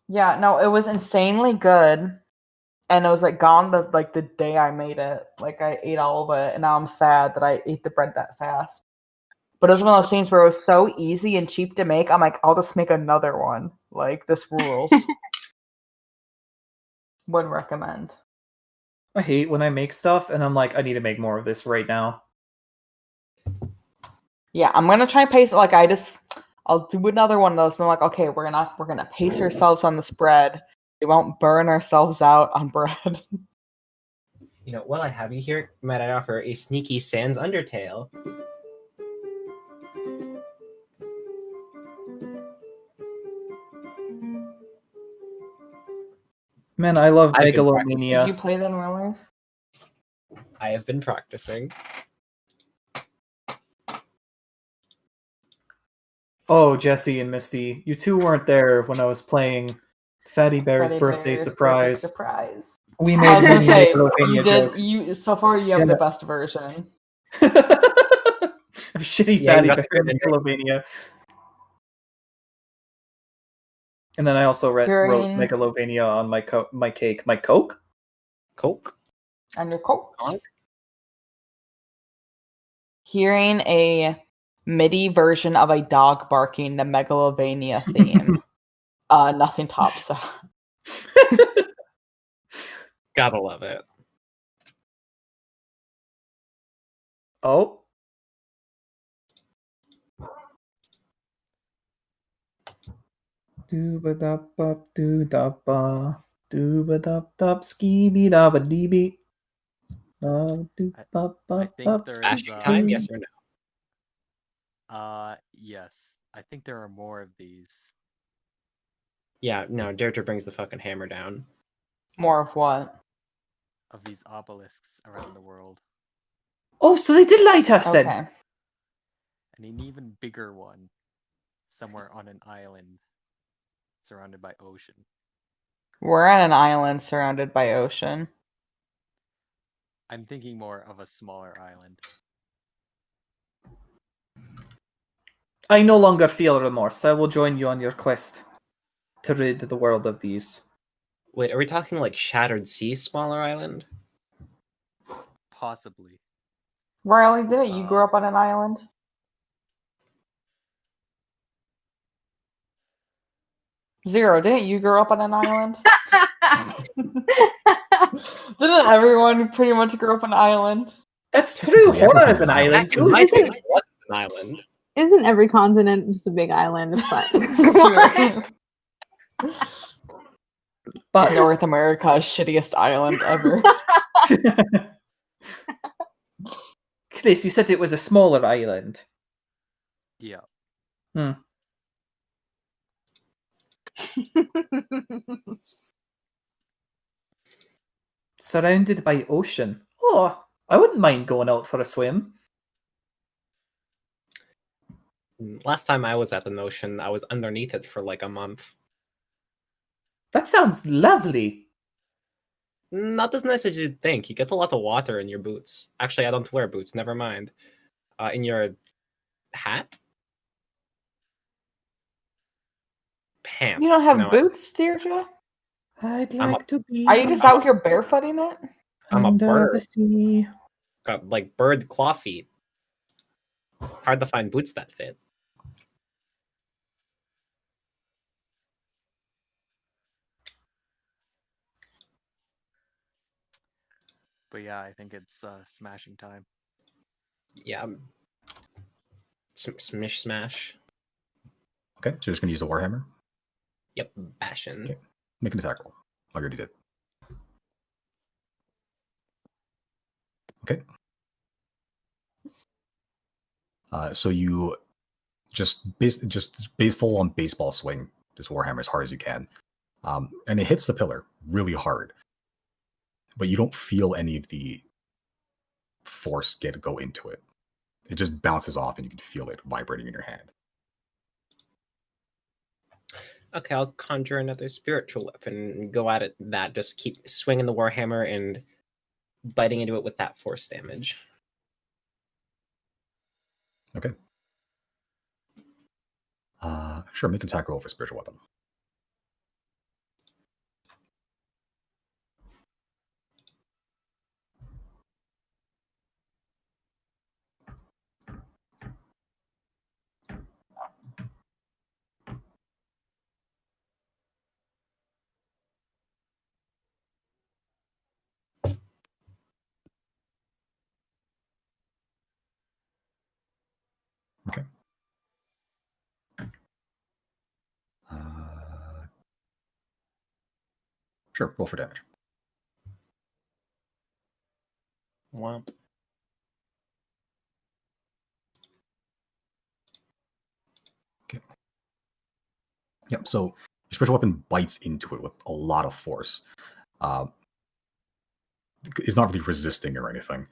Yeah, no, it was insanely good. And it was like gone the day I made it. Like I ate all of it, and now I'm sad that I ate the bread that fast. But it was one of those things where it was so easy and cheap to make. I'm like, I'll just make another one. Like this rules. Would recommend. I hate when I make stuff and I'm like, I need to make more of this right now. Yeah, I'm gonna try and pace. Like I'll do another one of those. But I'm like, okay, we're gonna pace ourselves on this bread. We won't burn ourselves out on bread. You know, while I have you here, might I offer a sneaky Sans Undertale? Man, I love I've been Did you Megalomania. play that in real life? I have been practicing. Oh, Jesse and Misty, you two weren't there when I was playing Fatty Bear's Freddy birthday Bear's surprise. surprise. We I made was gonna many say Megalomania you did. jokes. You so far you have Yeah. the best version. A shitty Yeah, Fatty you got the Bear good ending. Megalovania. And then I also wrote Hearing- Megalovania on my cake. My Coke? Coke? And your Coke. Conk? Hearing a MIDI version of a dog barking the Megalovania theme. Nothing tops that. Gotta love it. Oh. Dooba-dop-bop, doo-dop-ba. Dooba-dop-dop, skee-bee-da-ba-dee-bee. I think there is, Smashing time, yes or no? Yes. I think there are more of these. Yeah, no, Deirdre brings the fucking hammer down. More of what? Of these obelisks around the world. Oh, so they did light us then. Okay. And an even bigger one somewhere on an island surrounded by ocean. We're on an island surrounded by ocean. I'm thinking more of a smaller island. I no longer feel remorse. I will join you on your quest to rid the world of these. Wait, are we talking like Shattered Sea, smaller island? Possibly. Riley, didn't you grow up on an island? Zero, didn't you grow up on an island? Didn't everyone pretty much grow up on an island? That's true. Hora is an island Actually, my too. family wasn't an island. Isn't every continent just a big island? It's fine. But North America's shittiest island ever. Chris, you said it was a smaller island. Yeah. Surrounded by ocean. Oh, I wouldn't mind going out for a swim. Last time I was at the ocean, I was underneath it for like a month. That sounds lovely. Not as nice as you'd think. You get a lot of water in your boots. Actually, I don't wear boots. Never mind. In your hat? Pants. You don't have No, boots, Deirdre? I'd I'm like to be Are you just out here barefooting it? I'm a under bird. the sea. Got like bird claw feet. Hard to find boots that fit. But yeah, I think it's smashing time. Yeah. Smish smash. Okay, so you're just going to use the Warhammer. Yep, bashin'. Okay. Make an attack roll. I already did. Okay. So you just full on baseball swing this Warhammer as hard as you can, and it hits the pillar really hard. But you don't feel any of the force go into it. It just bounces off, and you can feel it vibrating in your hand. Okay, I'll conjure another spiritual weapon and go at it. That just keep swinging the warhammer and biting into it with that force damage. Okay. Sure, make an attack roll for spiritual weapon. Okay. Sure, roll for damage. Wow. Okay. Yep. So your spiritual weapon bites into it with a lot of force. It's not really resisting or anything,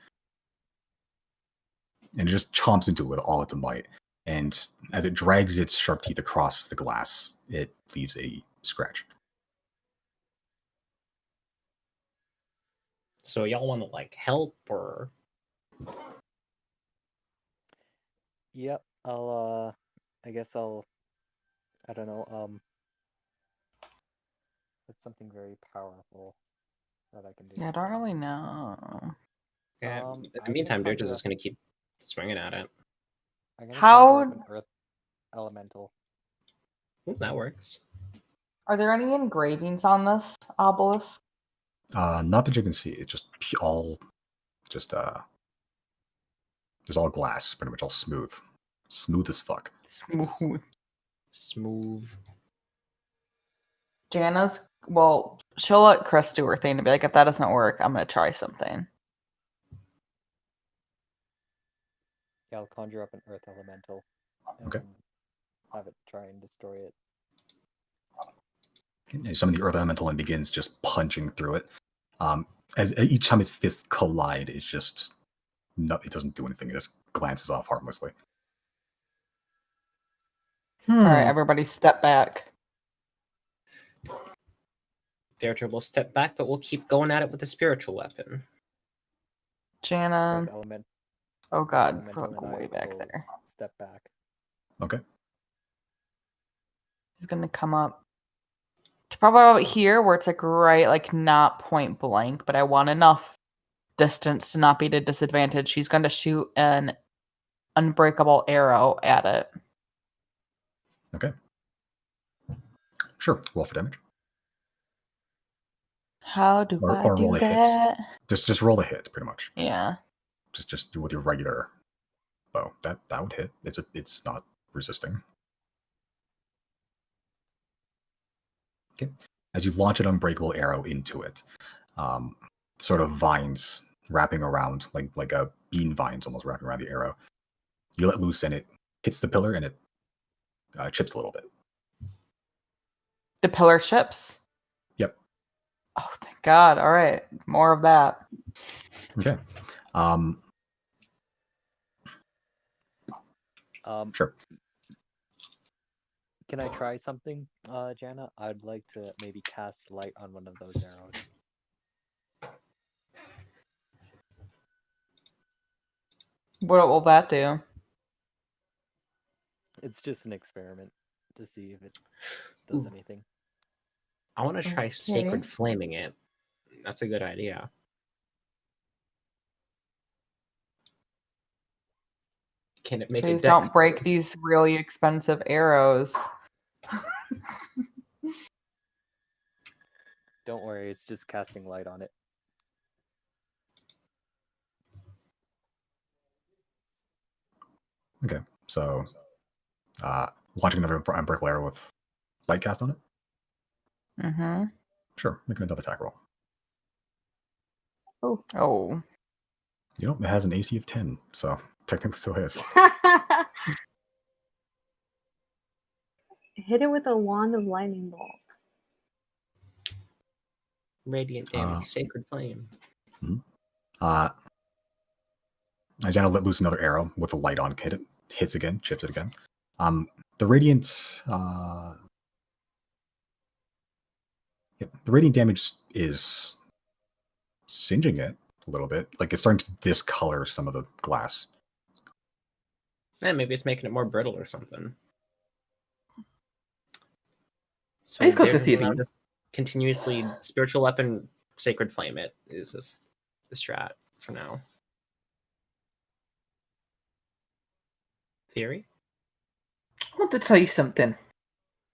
and it just chomps into it with all its might. And as it drags its sharp teeth across the glass, it leaves a scratch. So y'all want to like help or? Yep. I guess I don't know. It's something very powerful that I can do. Yeah, I don't really know. Yeah. I'm In the gonna meantime, conjure Dirge is up- just going to keep swinging at it. I'm gonna How- conjure up an earth elemental. Ooh, that works. Are there any engravings on this obelisk? Not that you can see. It's just all glass, pretty much all smooth as fuck. Smooth. Jana's, well, she'll let Chris do her thing to be like, if that doesn't work, I'm going to try something. Yeah, I'll conjure up an earth elemental. Okay. And have it try and destroy it. And some of the earth elemental and begins just punching through it. As each time its fists collide, it's just it doesn't do anything. It just glances off harmlessly. All right, everybody step back. Deirdre will step back, but we'll keep going at it with the spiritual weapon. Jana, Earth element. oh god, Elemental go and I way back will there. Step back. Okay. He's going to come up to probably about here where it's like right, like not point blank, but I want enough distance to not be at a disadvantage. She's going to shoot an unbreakable arrow at it. Okay. Sure. Roll for damage. How do Or I roll do a hit. that? Just roll a hit, pretty much. Yeah. Just do with your regular bow. That would hit. It's not resisting. Okay. As you launch an unbreakable arrow into it, sort of vines wrapping around, like a bean vines almost wrapping around the arrow. You let loose and it hits the pillar and it chips a little bit. The pillar chips? Yep. Oh, thank God. All right. More of that. Okay. Sure. Can I try something, Jana? I'd like to maybe cast light on one of those arrows. What will that do? It's just an experiment to see if it does anything. I want to try Okay. sacred flaming it. That's a good idea. Can it make Please a don't dex? break these really expensive arrows. Don't worry, it's just casting light on it. Okay. So, launching another unbreakable arrow with light cast on it. Mm-hmm. Sure. Make another attack roll. Oh. You know, it has an AC of 10, so technically still hits. Hit it with a wand of lightning bolt. Radiant damage, sacred flame. Uh, As Yana let loose another arrow with a light on, hits again, chips it again. The radiant, the radiant damage is singeing it a little bit. Like it's starting to discolor some of the glass. And maybe it's making it more brittle or something. So I've got to therefore, theory. now just continuously spiritual weapon, sacred flame. It is this the strat for now. Theory. I want to tell you something.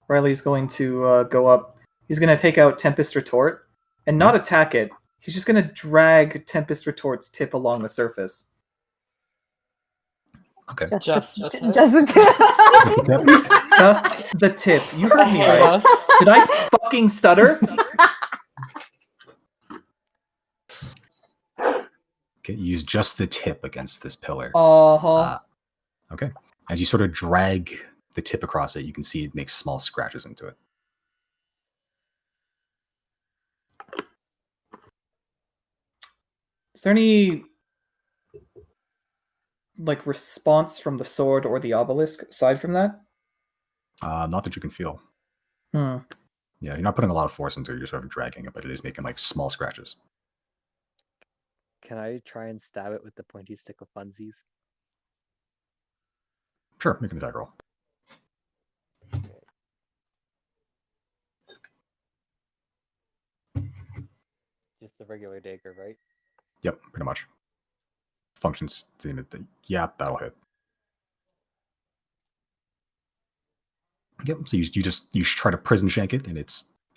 Riley's going to go up. He's going to take out Tempest Retort and not attack it. He's just going to drag Tempest Retort's tip along the surface. Okay. Just the tip. Just the tip. Just the tip. You heard me right. Yes. Did I fucking stutter? Okay, use just the tip against this pillar. Uh-huh. Okay. As you sort of drag the tip across it, you can see it makes small scratches into it. Is there any like response from the sword or the obelisk aside from that? Not that you can feel. Hmm. Yeah, you're not putting a lot of force into it. You're sort of dragging it, but it is making like small scratches. Can I try and stab it with the pointy stick of funsies? Sure, make an attack roll. Just the regular dagger, right? Yep, pretty much. Functions. Yeah, that'll hit. Yep. So you try to prison shank it, and you're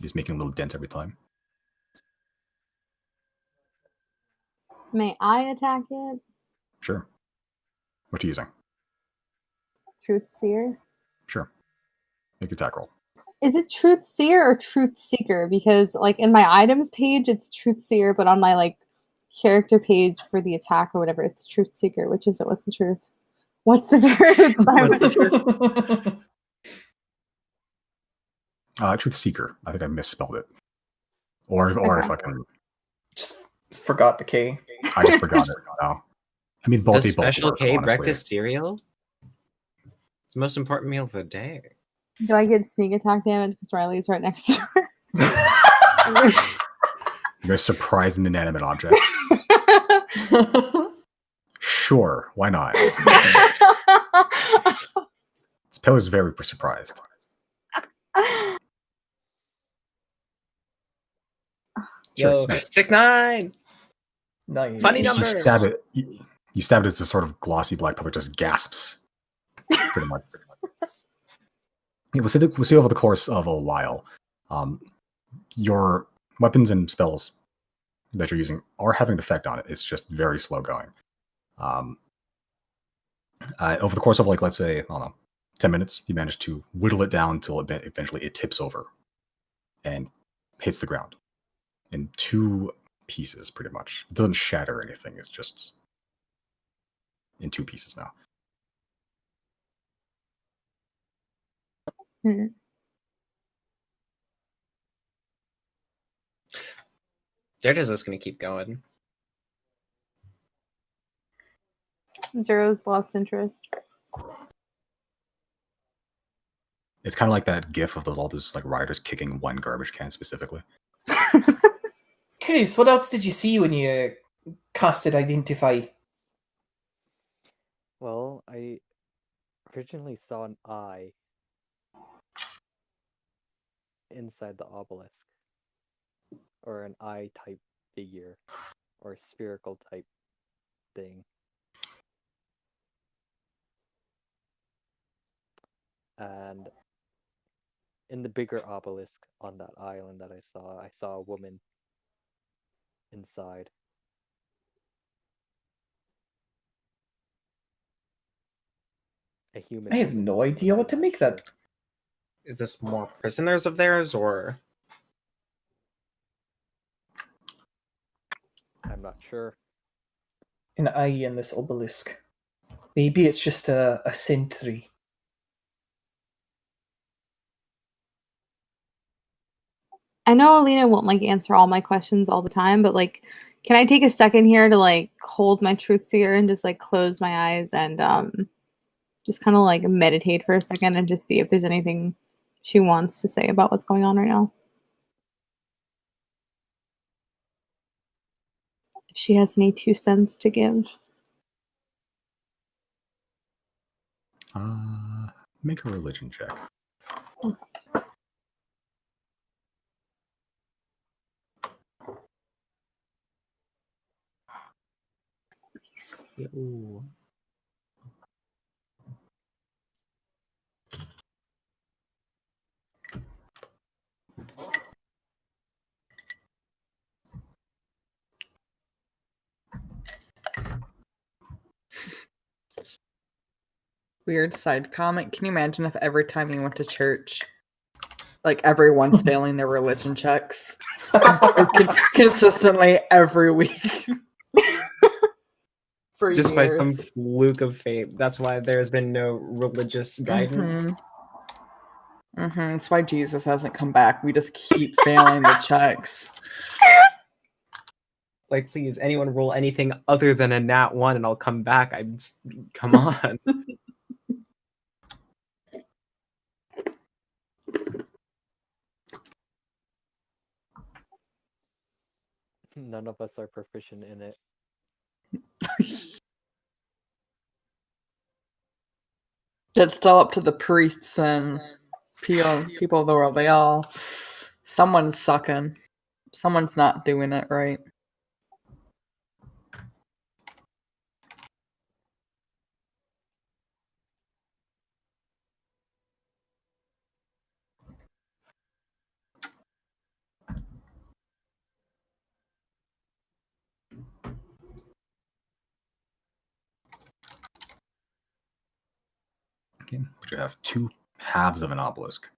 just making a little dent every time. May I attack it? Sure. What are you using? Truth Seer. Sure. Make an attack roll. Is it Truth Seer or Truth Seeker? Because like in my items page, it's Truth Seer, but on my like character page for the attack or whatever, it's Truth Seeker. Which is it? What's the truth? What's the truth? Truth Seeker. I think I misspelled it. Or Okay. if I can, Just forgot the K. I just forgot it. No. I mean, both The they both special work, K honestly. breakfast cereal. It's the most important meal of the day. Do I get sneak attack damage because Riley's right next to her? You're gonna surprise an inanimate object. Sure, why not? This pillar's very surprised. Yo, Nice. 6'9". Nice. Funny You numbers. stab it. You stab it as the sort of glossy black pillar just gasps. Pretty much. Yeah, we'll see over the course of a while. Your weapons and spells that you're using are having an effect on it. It's just very slow going. Over the course of like, let's say, I don't know, 10 minutes, you manage to whittle it down until eventually it tips over and hits the ground in 2 pieces, pretty much. It doesn't shatter or anything. It's just in 2 pieces now. Hmm. They're just going to keep going. Zero's lost interest. It's kind of like that gif of all those like riders kicking one garbage can specifically. Curious, what else did you see when you casted Identify? Well, I originally saw an eye inside the obelisk, or an eye type figure, or spherical type thing. And in the bigger obelisk on that island that I saw a woman inside. A human. I have woman, no idea what to I'm make not that. Is this more prisoners of theirs, or I'm not sure. An eye in this obelisk. Maybe it's just a sentry. I know Alina won't like answer all my questions all the time, but like, can I take a second here to like hold my truth seer and just like close my eyes and just kind of like meditate for a second and just see if there's anything she wants to say about what's going on right now? If she has any 2 cents to give. Make a religion check. Ooh. Weird side comment. Can you imagine if every time you went to church, like everyone's failing their religion checks consistently every week for Just by some years? fluke of fate. That's why there's been no religious guidance. That's why Jesus hasn't come back. We just keep failing the checks. Like, please, anyone roll anything other than a nat 1 and I'll come back. Come on. None of us are proficient in it. It's still up to the priests and people of the world. Someone's sucking. Someone's not doing it right. Okay, but you have 2 halves of an obelisk.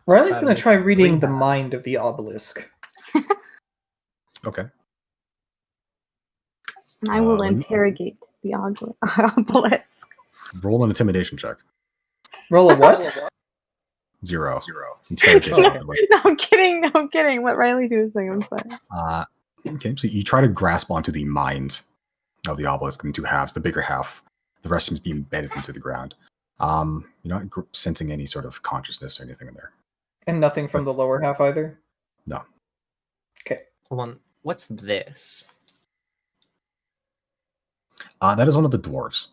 Riley's going to try reading the mind of the obelisk. Okay. I will interrogate the obelisk. Roll an intimidation check. Roll a what? 0. Interrogation. No, I'm kidding. No, I'm kidding. Let Riley do his thing. I'm sorry. Okay, so you try to grasp onto the mind of the obelisk in 2 halves. The bigger half, the rest seems to be embedded into the ground. You're not sensing any sort of consciousness or anything in there. And nothing from the lower half either? No. Okay. Hold on. What's this? That is one of the dwarves.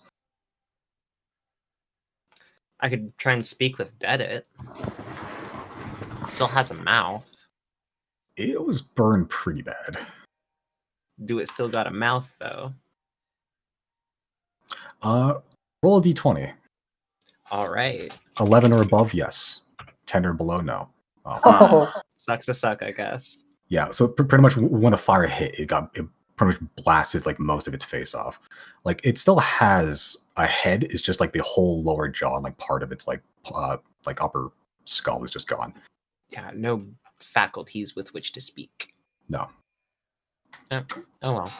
I could try and speak with Dedit. Still has a mouth. It was burned pretty bad. Do it still got a mouth, though? Roll a d20. All right. 11 or above, yes. 10 or below, no. Sucks to suck, I guess. Yeah, so pretty much when the fire hit, it pretty much blasted like most of its face off. Like it still has a head, it's just like the whole lower jaw and like part of its like upper skull is just gone. Yeah, no faculties with which to speak. No. Oh well.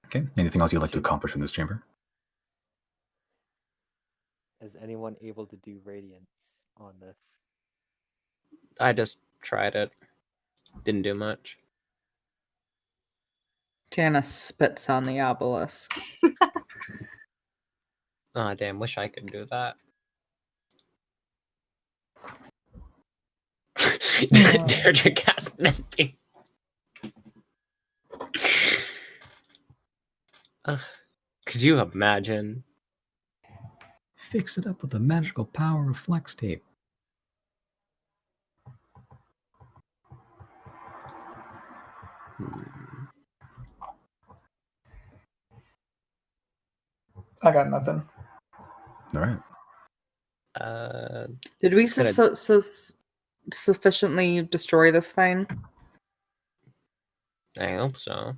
Okay. Anything else you'd like to accomplish in this chamber? Is anyone able to do radiance on this? I just tried it. Didn't do much. Jana spits on the obelisk. Oh, damn. Wish I could do that. Dare to cast Mending. Could you imagine? Fix it up with the magical power of flex tape. I got nothing. All right. Did we sufficiently destroy this thing? I hope so.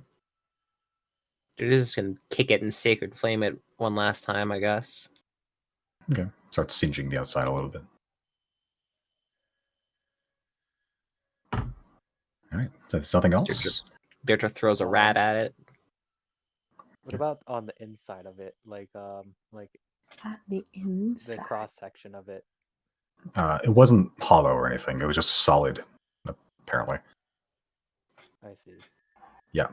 They're just gonna kick it and sacred flame it one last time, I guess. Okay. Starts singeing the outside a little bit. All right. There's nothing else. Deirdre throws a rat at it. What about on the inside of it, like At the the inside. cross section of it? It wasn't hollow or anything. It was just solid, apparently. I see. Yeah.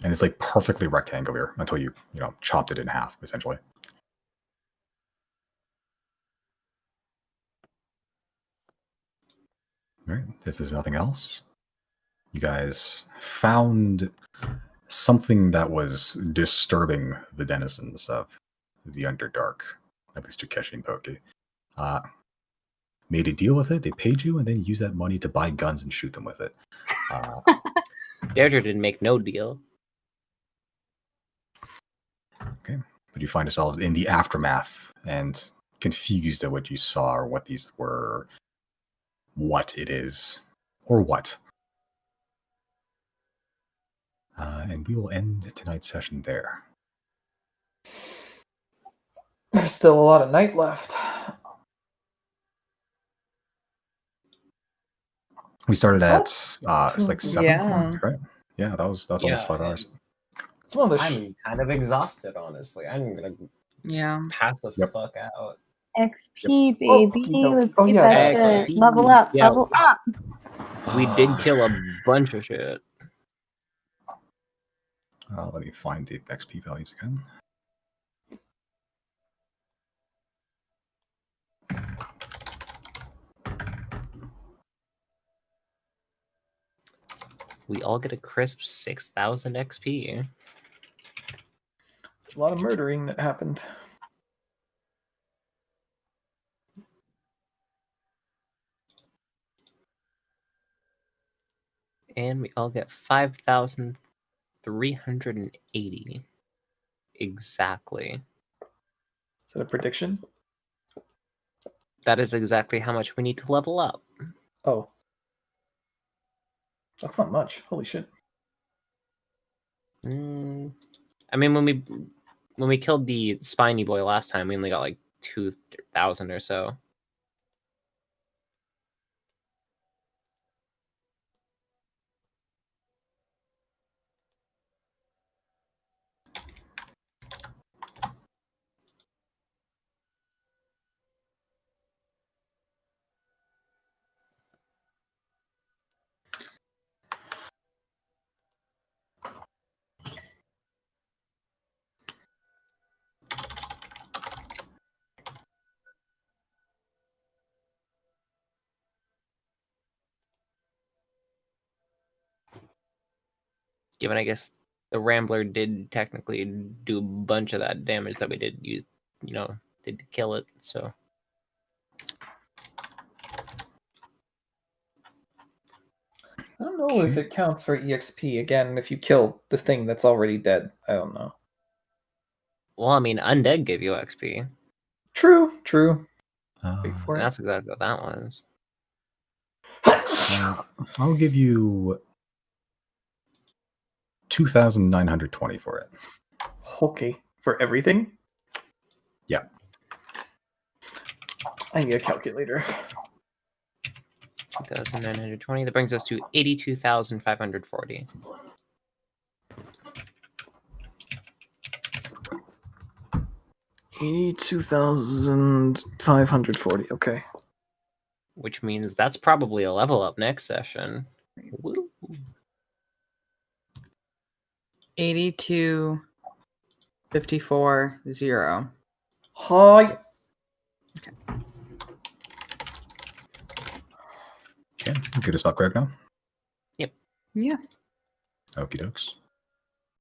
And it's like perfectly rectangular until you chopped it in half, essentially. All right. If there's nothing else, you guys found something that was disturbing the denizens of the Underdark, at least Takeshi and Poki. Made a deal with it. They paid you, and then used that money to buy guns and shoot them with it. Deirdre didn't make no deal. Okay, but you find yourselves in the aftermath and confused at what you saw or what these were, what it is, or what. And we will end tonight's session there. There's still a lot of night left. We started at it's like 7 Yeah. o'clock, right? Yeah, that was almost 5 hours. It's one of the I'm kind of exhausted, honestly. I'm gonna Yeah. pass the Yep. fuck out. XP, Oh, baby. okey-doke. Let's Oh, get yeah, that that- shit. Level up. Yeah. Level up. We did kill a bunch of shit. Let me find the XP values again. We all get a crisp 6,000 XP. a lot of murdering that happened. And we all get 5,380. Exactly. Is that a prediction? That is exactly how much we need to level up. Oh. That's not much. Holy shit. I mean, when we killed the spiny boy last time, we only got like 2,000 or so. Given, I guess, the Rambler did technically do a bunch of that damage that we did use, did to kill it, so. I don't know if it counts for EXP. Again, if you kill the thing that's already dead. I don't know. Well, I mean, Undead gave you XP. True. Uh, For And it. that's exactly what that was. I'll give you 2,920 for it. Okay. For everything? Yeah. I need a calculator. 2,920. That brings us to 82,540. $82,540. Okay. Which means that's probably a level up next session. Woo. 82, 54, 0. Hi. Okay, good to stop Greg now. Yeah. Okie dokes.